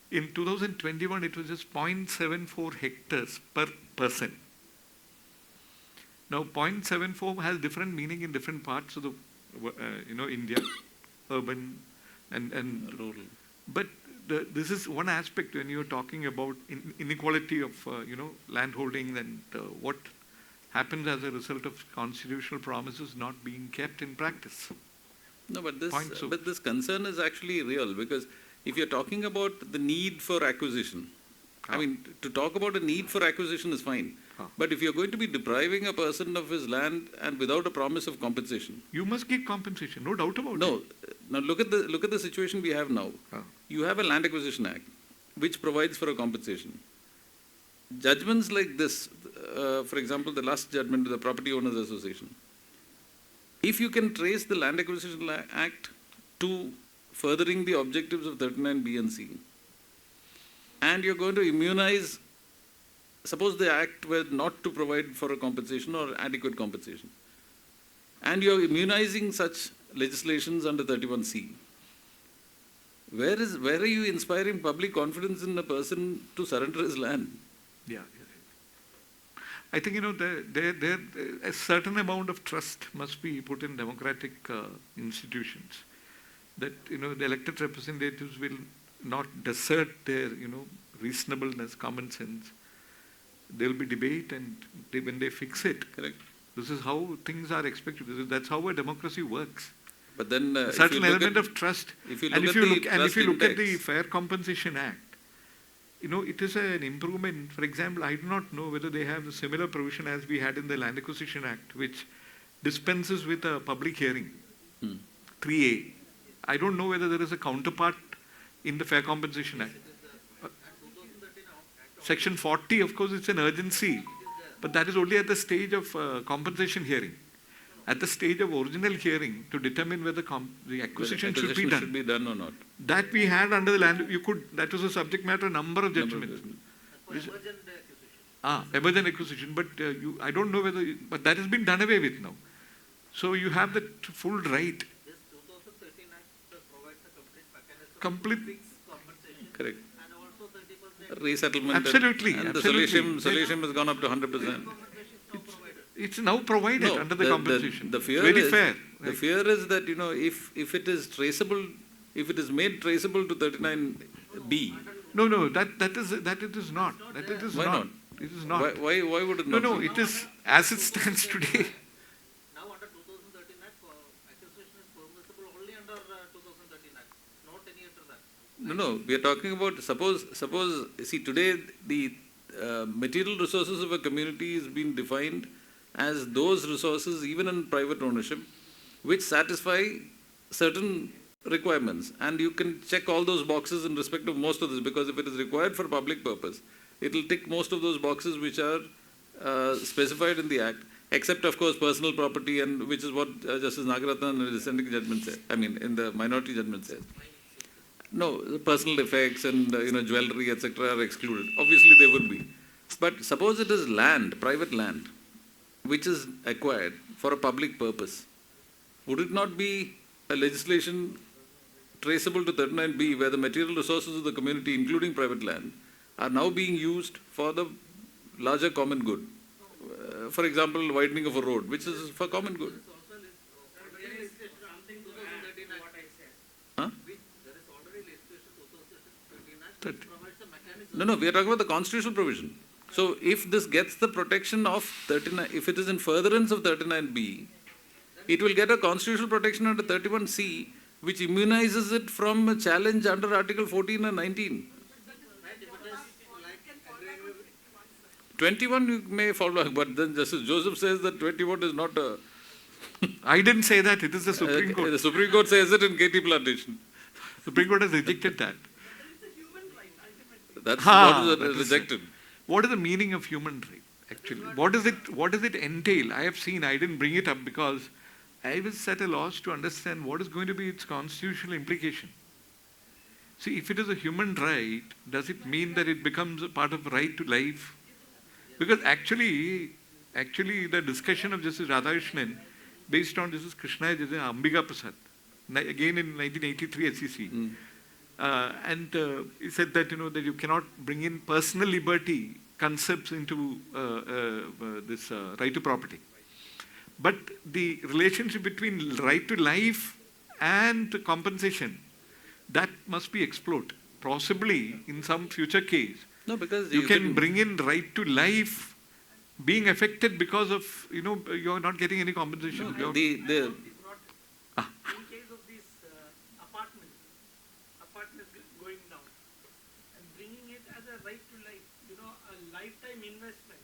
In 2021, it was just 0.74 hectares per person. Now, 0.74 has different meaning in different parts of the, India, urban and rural. But this is one aspect when you're talking about inequality of, land holding and what happens as a result of constitutional promises not being kept in practice. No, but this concern is actually real, because if you're talking about the need for acquisition, to talk about a need for acquisition is fine. But if you're going to be depriving a person of his land and without a promise of compensation, you must give compensation, no doubt about it. No, now look at the situation we have now. You have a Land Acquisition Act which provides for a compensation. Judgments like this, for example, the last judgment of the Property Owners Association, if you can trace the Land Acquisition Act to furthering the objectives of 39B and C, and you're going to immunize, suppose the act were not to provide for a compensation or adequate compensation, and you're immunizing such legislations under 31C, where are you inspiring public confidence in a person to surrender his land? Yeah. I think, a certain amount of trust must be put in democratic institutions, that, the elected representatives will not desert their, reasonableness, common sense. There will be debate, and when they fix it, correct. This is how things are expected. That's how a democracy works. But then a certain element of trust. If you look at the Fair Compensation Act, it is an improvement. For example, I do not know whether they have a similar provision as we had in the Land Acquisition Act, which dispenses with a public hearing, 3A. I don't know whether there is a counterpart in the Fair Compensation Act. Section 40, of course, it's an urgency, but that is only at the stage of compensation hearing. At the stage of original hearing, to determine whether the acquisition should be done or not. That we had under the land, that was a subject matter, number of judgments. Emergent acquisition, but I don't know whether, but that has been done away with now. So you have the full right. This 2013 Act provides a complete fixed compensation. Correct. And also 30% resettlement. Absolutely. And absolutely. the solution has gone up to 100%. It's now provided under the compensation. The fear very is, fair. The fear is that, if it is traceable, if it is made traceable to 39B. No, that it is not. That it is Why not? It is not. Why would it not? No, it is as it stands today. Now under 2013 Act, acquisition is permissible only under 2013 Act, not any after that. No, we are talking about, suppose, see, today the material resources of a community is being defined as those resources, even in private ownership, which satisfy certain requirements. And you can check all those boxes in respect of most of this, because if it is required for public purpose, it will tick most of those boxes which are specified in the Act, except, of course, personal property, and which is what Justice Nagaratan in the dissenting judgment said. I mean, in the minority judgment says. No, the personal effects and jewelry, etc., are excluded. Obviously, they would be. But suppose it is land, private land, which is acquired for a public purpose. Would it not be a legislation traceable to 39B, where the material resources of the community, including private land, are now being used for the larger common good? For example, widening of a road, which is for common good. Huh? No, we are talking about the constitutional provision. So if this gets the protection of 39, if it is in furtherance of 39B, it will get a constitutional protection under 31C, which immunizes it from a challenge under Article 14 and 19. 21 you may fall back, but then Justice Joseph says that 21 is not a... I didn't say that, it is the Supreme Court. The Supreme Court says it in KT Plantation. Supreme Court has rejected that. That's what is rejected. What is the meaning of human right, actually? What does it entail? I have seen, I didn't bring it up because I was at a loss to understand what is going to be its constitutional implication. See, if it is a human right, does it mean that it becomes a part of right to life? Because actually the discussion of Justice Radhakrishnan, based on Justice Krishna, Justice Ambika Prasad, again in 1983 SEC, and he said that, that you cannot bring in personal liberty concepts into this right to property. But the relationship between right to life and compensation, that must be explored. Possibly in some future case, no, because you can bring in right to life being affected because of, you're not getting any compensation. In case of these apartments going down and bringing it as a right to life, a lifetime investment,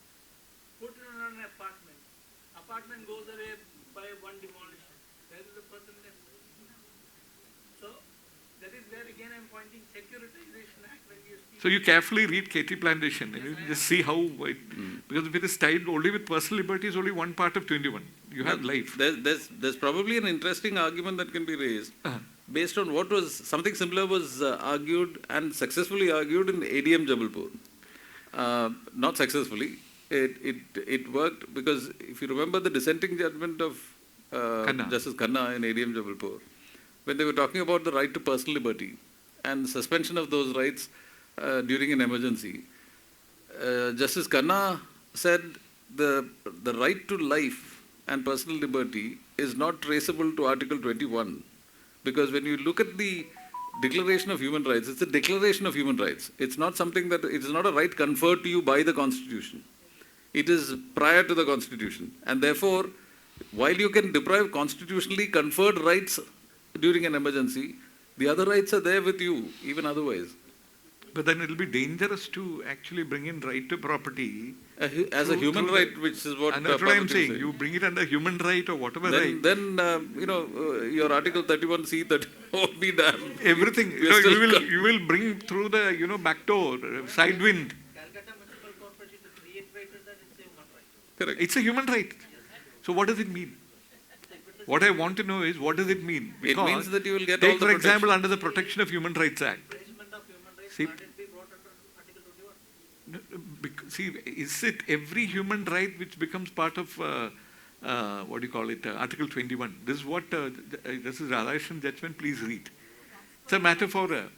put it on an apartment goes away by one demolition. Where is the person left? So that is where again I'm pointing Securitization Act when you speak. So you carefully read KT Plantation and you just see how it, because if it is tied only with personal liberty, is only one part of 21. You have life. There's probably an interesting argument that can be raised based on what was, something similar was argued and successfully argued in ADM Jabalpur. Not successfully. It worked because if you remember the dissenting judgment of Justice Khanna in ADM Jabalpur, when they were talking about the right to personal liberty and suspension of those rights during an emergency, Justice Khanna said the right to life and personal liberty is not traceable to Article 21, because when you look at the Declaration of Human Rights, it's a declaration of human rights. It's not something that, it is not a right conferred to you by the Constitution. It is prior to the Constitution. And therefore, while you can deprive constitutionally conferred rights during an emergency, the other rights are there with you, even otherwise. But then it will be dangerous to actually bring in right to property. As a human right, which is what... And that's what I'm saying. You bring it under human right or whatever right. Then, your Article 31C, that won't be done. Everything. You will bring through the, back door, side wind. Calcutta Municipal Corporation, the creator that it's a human right. Correct. It's a human right. So what does it mean? What I want to know is, what does it mean? Because it means that you will get take, all the for example, protection. under the Protection of Human Rights Act. Infringement of human rights See, can't it be brought under Article 21? See, is it every human right which becomes part of, what do you call it, Article 21? This is what, this is Radhakrishnan judgment, please read. It's a matter for... When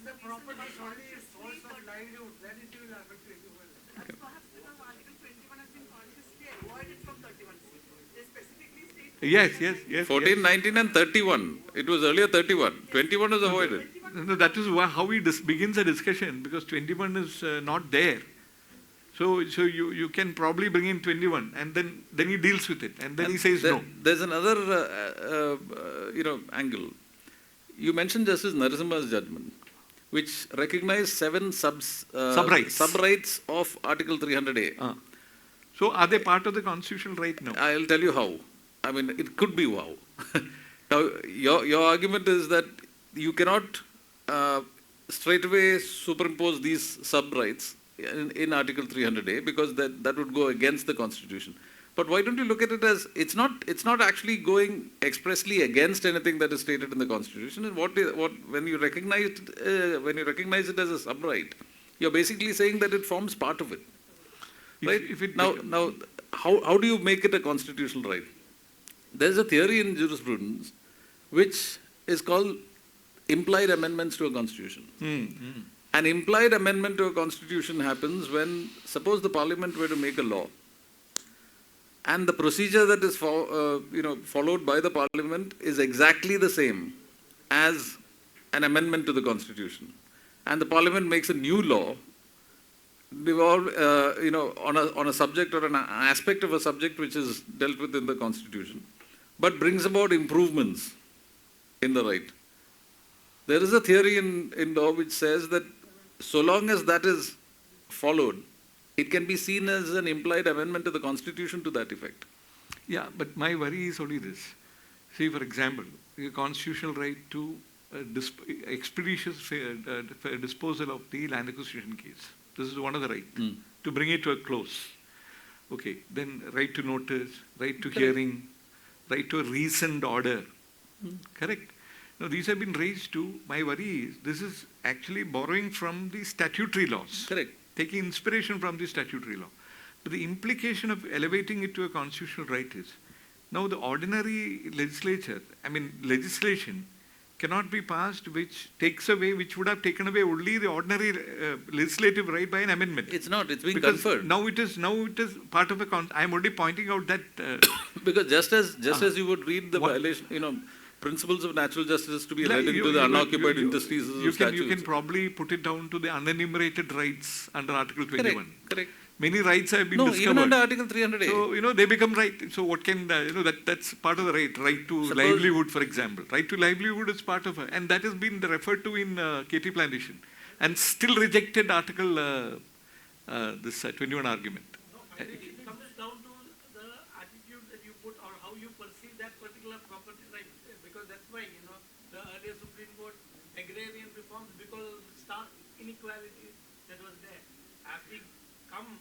the property is only a source of livelihood, then it will affect the human life. That's perhaps because Article 21 has been consciously avoided from 31C. They specifically state... Yes. 14, 19 and 31. It was earlier 31. 21 was avoided. No, that is how he begins a discussion, because 21 is not there. So you can probably bring in 21, and then he deals with it, and then he says no. There's another angle. You mentioned Justice Narasimha's judgment, which recognized 7 sub-rights of Article 300A. So are they part of the constitutional right? No. I'll tell you how. I mean, it could be how. Now, your argument is that you cannot straight away superimpose these sub-rights in Article 300A, because that would go against the Constitution. But why don't you look at it as it's not actually going expressly against anything that is stated in the Constitution. And when you recognize it as a sub-right, you're basically saying that it forms part of it. Right? Now, how do you make it a constitutional right? There's a theory in jurisprudence which is called implied amendments to a constitution. An implied amendment to a constitution happens when, suppose the parliament were to make a law, and the procedure that is followed by the parliament is exactly the same as an amendment to the constitution, and the parliament makes a new law on a subject or an aspect of a subject which is dealt with in the constitution, but brings about improvements in the right. There is a theory in law which says that so long as that is followed, it can be seen as an implied amendment to the Constitution to that effect. Yeah, but my worry is only this. See, for example, the constitutional right to expeditious disposal of the land acquisition case. This is one of the rights, to bring it to a close. Okay, then right to notice, right to hearing, right to a reasoned order. Correct? Now, these have been raised to, my worry is, this is actually borrowing from the statutory laws. Correct. Taking inspiration from the statutory law. But the implication of elevating it to a constitutional right is, now the ordinary legislation cannot be passed which would have taken away only the ordinary legislative right by an amendment. It's not, it's being because conferred. Now it is part of I'm only pointing out that... because just as you would read the violation, principles of natural justice to be read into the unoccupied industries you can probably put it down to the unenumerated rights under Article 21. Correct. Many rights have been discovered. Even under Article 300A. So, they become right. So what can, that's part of the right. Right to livelihood, for example. Right to livelihood is part of it. And that has been referred to in KT Plantation. And still rejected Article, this 21 argument. No, I think it comes down to the attitude that you put or how you perceive that particular property right. Because that's why, the earlier Supreme Court agrarian reforms because of the stark inequality that was there. As we come,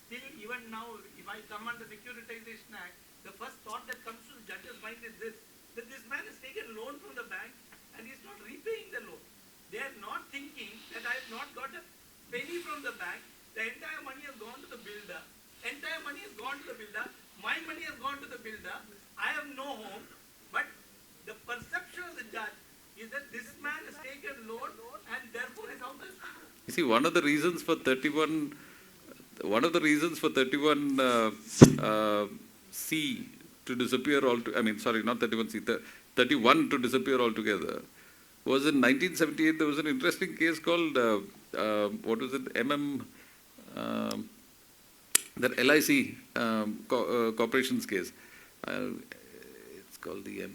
still even now, if I come under Securitization Act, the first thought that comes to the judge's mind is this, that this man has taken loan from the bank and he's not repaying the loan. They are not thinking that I have not got a penny from the bank, the entire money has gone to the builder, my money has gone to the builder, I have no home, but the perception of the judge is that this man has taken loan and therefore his house is... You see, one of the reasons for 31 C to disappear altogether, not 31C, 31 to disappear altogether, was in 1978. There was an interesting case called, that LIC corporations case. It's called the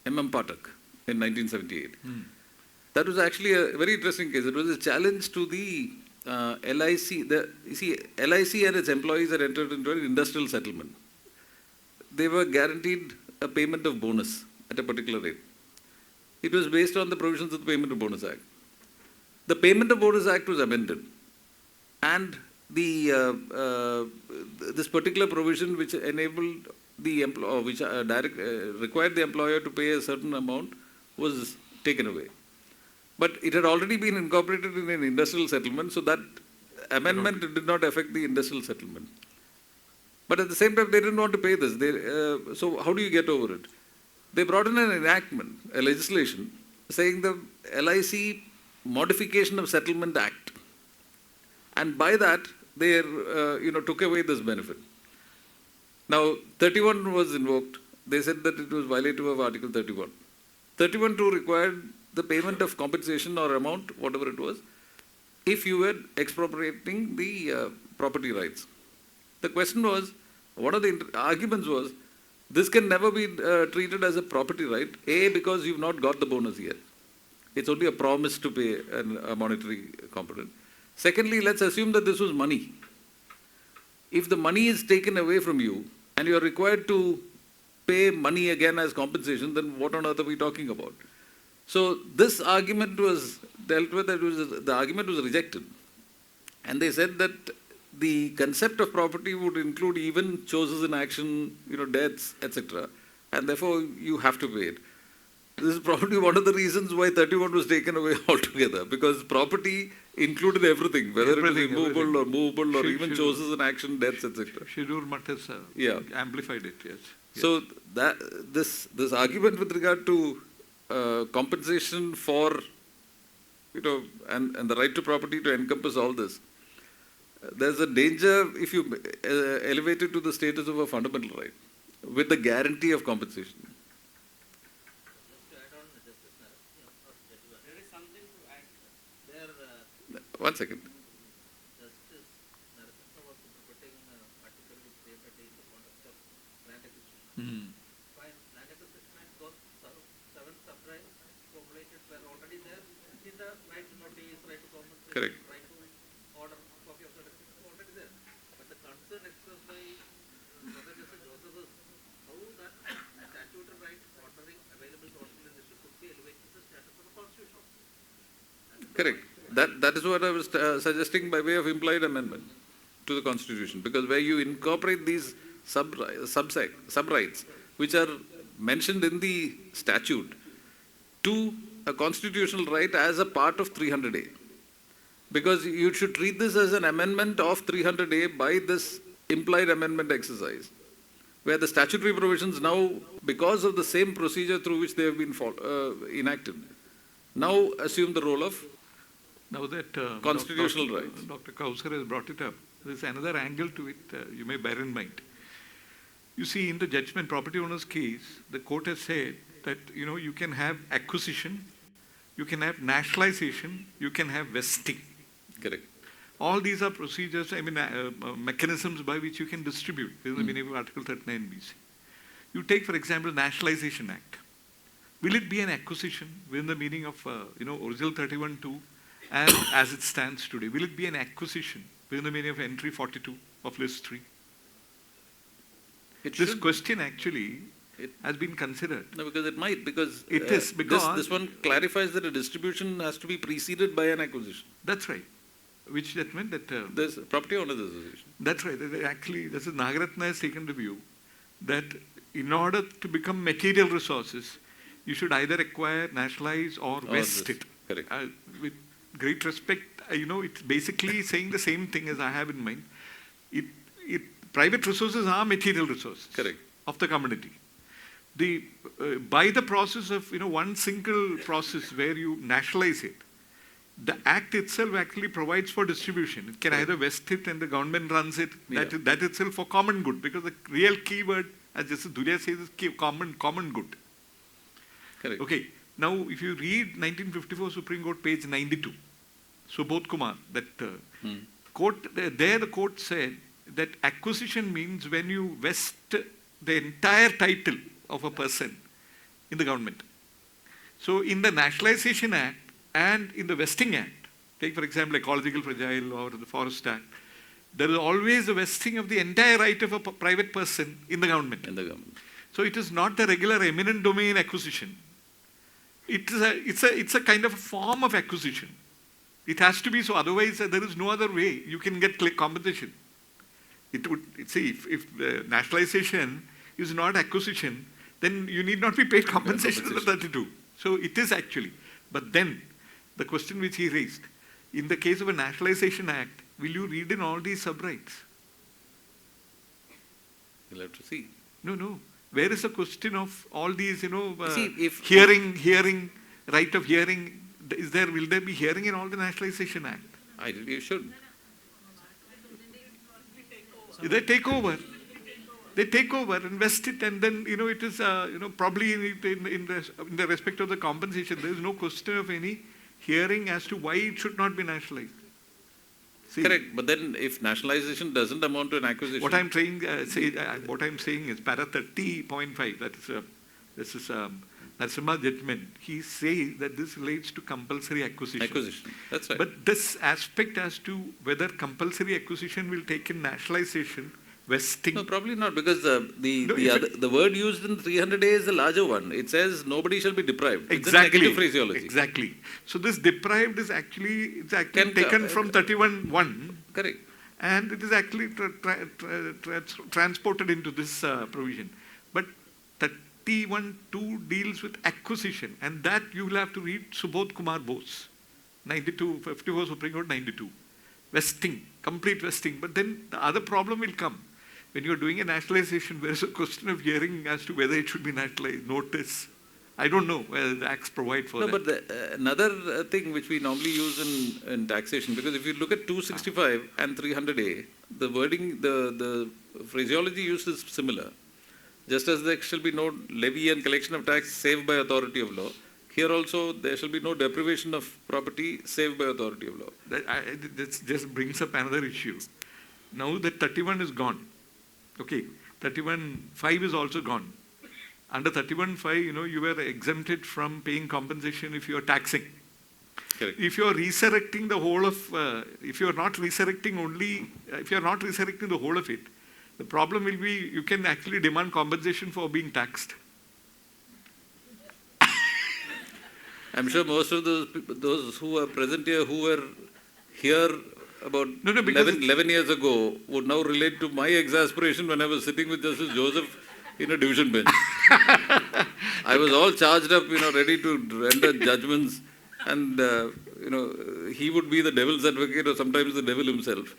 Patak in 1978. That was actually a very interesting case. It was a challenge to the LIC. LIC and its employees had entered into an industrial settlement. They were guaranteed a payment of bonus at a particular rate. It was based on the provisions of the Payment of Bonus Act. The Payment of Bonus Act was amended, and this particular provision which enabled the required the employer to pay a certain amount was taken away. But it had already been incorporated in an industrial settlement, so that amendment did not affect the industrial settlement. But at the same time, they didn't want to pay this. So how do you get over it? They brought in an enactment, a legislation, saying the LIC Modification of Settlement Act. And by that, they took away this benefit. Now, 31 was invoked. They said that it was violative of Article 31. 31(2) required the payment of compensation or amount, whatever it was, if you were expropriating the property rights. The question was, one of the arguments was, this can never be treated as a property right, A, because you've not got the bonus yet. It's only a promise to pay a monetary component. Secondly, let's assume that this was money. If the money is taken away from you and you're required to pay money again as compensation, then what on earth are we talking about? So this argument was dealt with, the argument was rejected. And they said that the concept of property would include even choses in action, deaths, etc. And therefore you have to pay it. This is probably one of the reasons why 31 was taken away altogether, because property included everything, whether it was immovable or movable or even choses in action, deaths, etc. Schedule Mutt has amplified it, yes. So that this argument with regard to compensation for, and the right to property to encompass all this, there's a danger if you elevate it to the status of a fundamental right with the guarantee of compensation. There is something to add. One second. Correct. Correct. That is what I was suggesting by way of implied amendment to the Constitution, because where you incorporate these sub-rights, which are mentioned in the statute, to a constitutional right as a part of 300A. Because you should treat this as an amendment of 300A by this implied amendment exercise, where the statutory provisions now, because of the same procedure through which they have been enacted, now assume the role of now that constitutional rights. Dr. Kausar has brought it up, there is another angle to it you may bear in mind. You see, in the judgment property owner's case, the court has said that you can have acquisition, you can have nationalization, you can have vesting. Correct. All these are procedures, mechanisms by which you can distribute within the meaning of Article 39 BC. You take, for example, Nationalization Act. Will it be an acquisition within the meaning of original 31(2) and as it stands today? Will it be an acquisition within the meaning of entry 42 of list 3? This question actually has been considered. No, because it might, because it is because this one clarifies that a distribution has to be preceded by an acquisition. That's right. Which that meant that there's Property Owners Association. That's right. Actually, this is Nagaratna has taken the view that in order to become material resources, you should either acquire, nationalize, or vest it. Correct. With great respect, it's basically saying the same thing as I have in mind. Private resources are material resources. Correct. Of the community. By the process of one single process where you nationalize it, the Act itself actually provides for distribution. It can either vest it and the government runs it. That itself for common good, because the real keyword, as Justice Durya says, is common good. Correct. Okay. Now, if you read 1954 Supreme Court, page 92, Subodh Kumar, that court, there the court said that acquisition means when you vest the entire title of a person in the government. So, in the Nationalization Act and in the Vesting Act, take for example Ecological Fragile or the Forest Act, there is always the vesting of the entire right of a private person in the government. So it is not the regular eminent domain acquisition. It's a kind of a form of acquisition. It has to be so, otherwise there is no other way you can get compensation. It would, see, if the nationalization is not acquisition, then you need not be paid compensation under 32. So it is actually. But then, the question which he raised, in the case of a Nationalization Act, will you read in all these sub-rights? You'll have to see. No. Where is the question of all these, see, if hearing, right of hearing, will there be hearing in all the Nationalization Act? Ideally, you should. They take over. They take over, invest it, and then, it is, probably in the respect of the compensation, there is no question of any hearing as to why it should not be nationalized. See, correct, but then if nationalization doesn't amount to an acquisition. What I'm saying, what I'm saying is para 30.5, this is Narasimha judgment. He says that this relates to compulsory acquisition. That's right. But this aspect as to whether compulsory acquisition will take in nationalization vesting. No, probably not, because No, the word used in 300A is the larger one. It says nobody shall be deprived. It's a Exactly. negative phraseology. Exactly. So this deprived is actually taken from 31(1). Correct. And it is actually transported into this provision. But 31(2) deals with acquisition, and that you will have to read Subodh Kumar Bose, 92, 54 Supreme Court 92. Vesting, complete vesting. But then the other problem will come. When you're doing a nationalization, there is a question of hearing as to whether it should be nationalized, notice. I don't know whether the acts provide for that. No, but another thing which we normally use in taxation, because if you look at 265 and 300A, the wording, the phraseology used is similar. Just as there shall be no levy and collection of tax save by authority of law, here also there shall be no deprivation of property save by authority of law. This just brings up another issue. Now that 31 is gone, okay, 31(5) is also gone. Under 31(5), you were exempted from paying compensation if you are taxing. Correct. If you are resurrecting the whole of, if you are not resurrecting the whole of it, the problem will be you can actually demand compensation for being taxed. I'm sure most of those who are present here, who were here about 11 years ago, would now relate to my exasperation when I was sitting with Justice Joseph in a division bench. I was all charged up, ready to render judgments, and he would be the devil's advocate or sometimes the devil himself,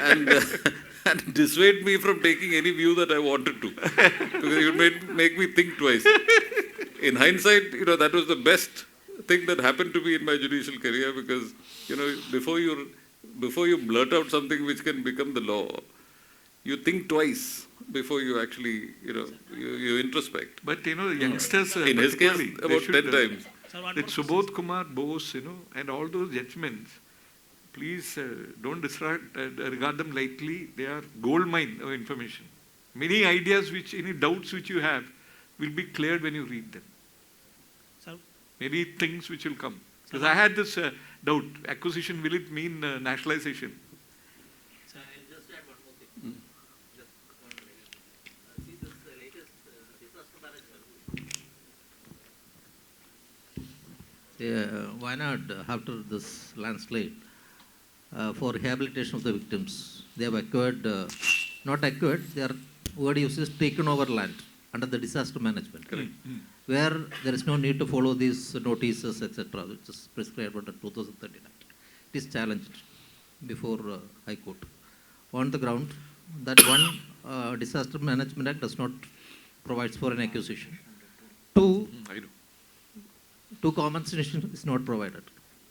and dissuade me from taking any view that I wanted to, because he would make me think twice. In hindsight, that was the best thing that happened to me in my judicial career, because before you blurt out something which can become the law, you think twice before you actually, you introspect. But, the youngsters... in his case, about 10 times. That Subodh Kumar Bose, and all those judgments, please don't regard them lightly. They are gold mine of information. Many ideas, any doubts which you have, will be cleared when you read them. Many things which will come. Because I had this doubt, acquisition, will it mean nationalization? So I'll just add one more thing. Just one minute. See this latest disaster management. Why not, after this landslide, for rehabilitation of the victims, they have acquired, not acquired, their word use is taken over land under the disaster management. Correct. Where there is no need to follow these notices, etc., which is prescribed under 2013 Act. It is challenged before High Court. On the ground that one, Disaster Management Act does not provide for an accusation. Two, compensation is not provided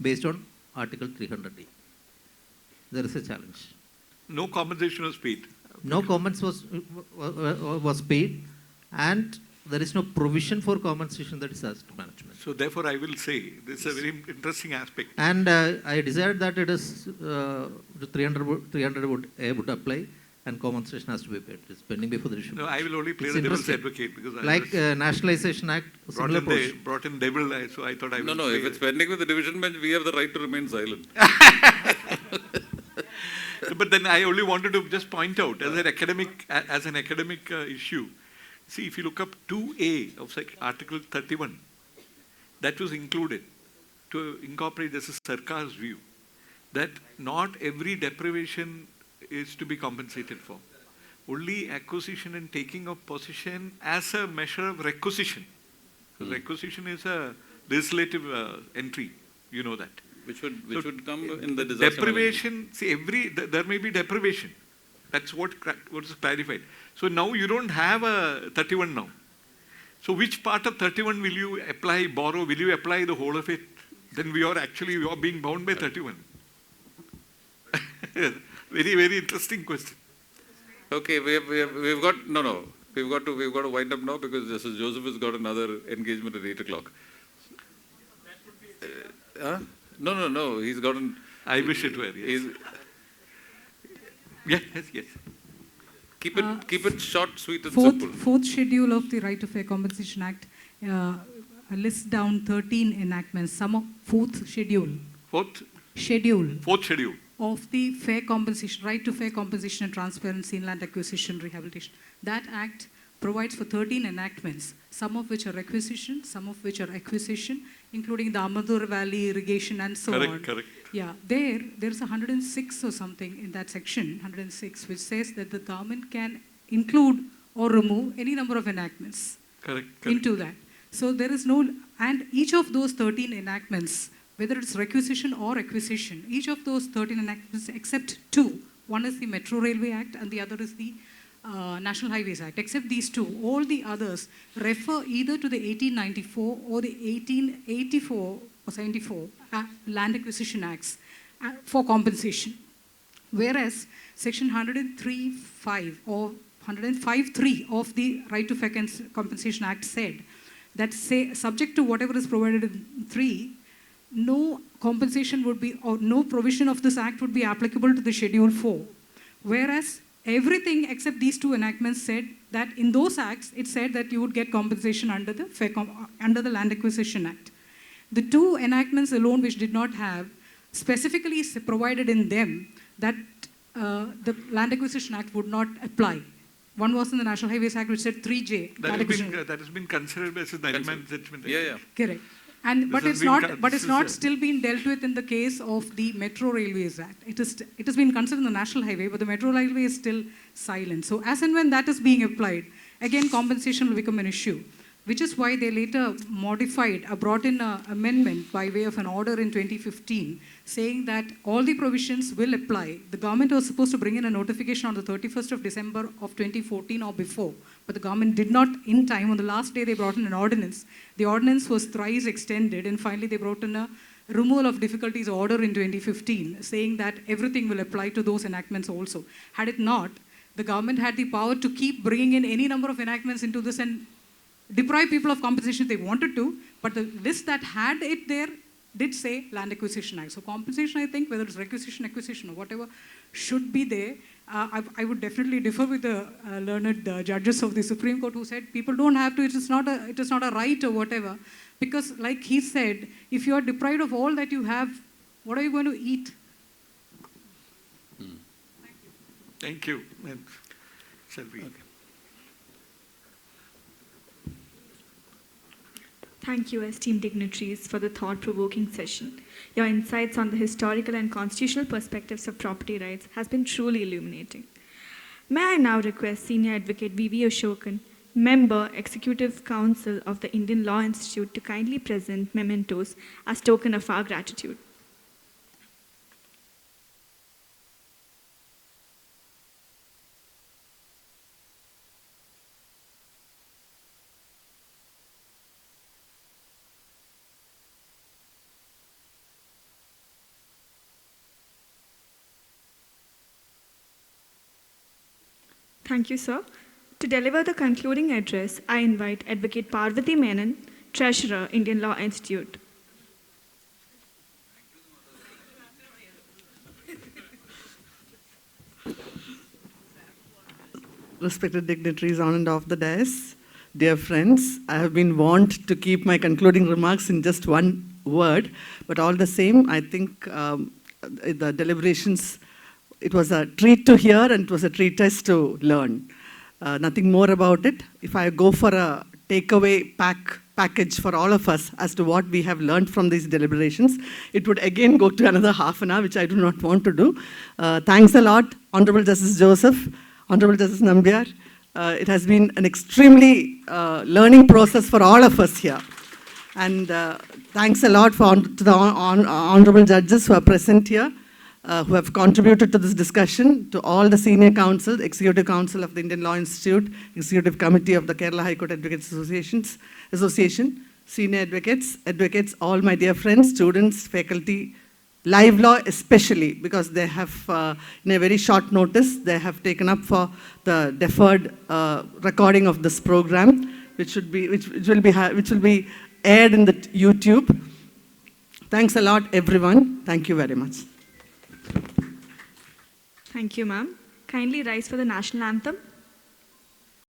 based on Article 300D. There is a challenge. No compensation was paid. No compensation was paid, and there is no provision for compensation in the disaster management. So therefore I will say, this is a very interesting aspect. And I desired that it is 300 would apply, and compensation has to be paid. It's pending before the issue. No, I will only play the devil's advocate, because like Nationalization Act, similar brought in devil, so I thought I would. No, if it's pending with the division bench, we have the right to remain silent. But then I only wanted to just point out as an academic issue. See, if you look up 2A of Article 31, that was included to incorporate Justice Sarkar's view that not every deprivation is to be compensated for. Only acquisition and taking of possession as a measure of requisition. So requisition is a legislative entry, you know that. Which would come in the disaster deprivation, see, there may be deprivation. That's what is clarified. So now you don't have a 31 now. So which part of 31 will you apply, borrow? Will you apply the whole of it? Then we are being bound by 31. Very, very interesting question. Okay, we've got we've got to wind up now, because Justice Joseph has got another engagement at 8 o'clock. No, he's got an... I wish it were, yes. Yes. Keep it short, sweet and simple. Fourth schedule of the Right of Fair Compensation Act lists down 13 enactments. Fourth schedule. Fourth? Schedule. Fourth schedule. of the fair compensation, right to fair compensation and transparency in land acquisition rehabilitation. That act provides for 13 enactments, some of which are requisition, some of which are acquisition, including the Amadur Valley irrigation and so on. Correct. Yeah, there's 106 or something in that section, 106, which says that the government can include or remove any number of enactments into that. So there is no, and each of those 13 enactments, whether it's requisition or acquisition, each of those 13 enactments except two, one is the Metro Railway Act and the other is the National Highways Act, except these two, all the others refer either to the 1894 or the 1884 or 74 Land Acquisition Acts for compensation. Whereas Section 103.5 or 105.3 of the Right to Fair Compensation Act said that subject to whatever is provided in 3, no compensation would be, or no provision of this act would be applicable to the Schedule 4. Whereas everything except these two enactments said that in those acts, it said that you would get compensation under the Land Acquisition Act. The two enactments alone which did not have specifically provided in them that the Land Acquisition Act would not apply. One was in the National Highways Act which said 3J. That has been considered as a 9-month judgment. Yeah. Correct. But it's not still been dealt with in the case of the Metro Railways Act. It has been considered in the National Highway, but the Metro Railway is still silent. So as and when that is being applied, again compensation will become an issue, which is why they later brought in an amendment by way of an order in 2015, saying that all the provisions will apply. The government was supposed to bring in a notification on the 31st of December of 2014 or before, but the government did not in time. On the last day, they brought in an ordinance. The ordinance was thrice extended, and finally they brought in a removal of difficulties order in 2015, saying that everything will apply to those enactments also. Had it not, the government had the power to keep bringing in any number of enactments into this and deprive people of compensation if they wanted to, but the list that had it there did say Land Acquisition Act. So compensation, I think, whether it's requisition, acquisition, or whatever, should be there. I would definitely differ with the learned judges of the Supreme Court who said people don't have to, it is not a right or whatever, because like he said, if you are deprived of all that you have, what are you going to eat? Thank you. Shall we? Thank you, esteemed dignitaries, for the thought-provoking session. Your insights on the historical and constitutional perspectives of property rights has been truly illuminating. May I now request Senior Advocate V.V. Ashokan, Member, Executive Council of the Indian Law Institute, to kindly present mementos as token of our gratitude. Thank you, sir. To deliver the concluding address, I invite Advocate Parvati Menon, Treasurer, Indian Law Institute. Respected dignitaries on and off the dais, dear friends, I have been warned to keep my concluding remarks in just one word, but all the same, I think the deliberations, it was a treat to hear and it was a treatise to learn. Nothing more about it. If I go for a takeaway package for all of us as to what we have learned from these deliberations, it would again go to another half an hour, which I do not want to do. Thanks a lot, Honorable Justice Joseph, Honorable Justice Nambiar. It has been an extremely learning process for all of us here. And thanks a lot to the Honorable Judges who are present here, who have contributed to this discussion, to all the Senior Counsel, Executive Council of the Indian Law Institute, Executive Committee of the Kerala High Court Advocates Association, Senior Advocates, all my dear friends, students, faculty, LiveLaw especially, because they have, in a very short notice, they have taken up for the deferred recording of this program, which will be aired in the YouTube. Thanks a lot, everyone. Thank you very much. Thank you, ma'am. Kindly rise for the national anthem.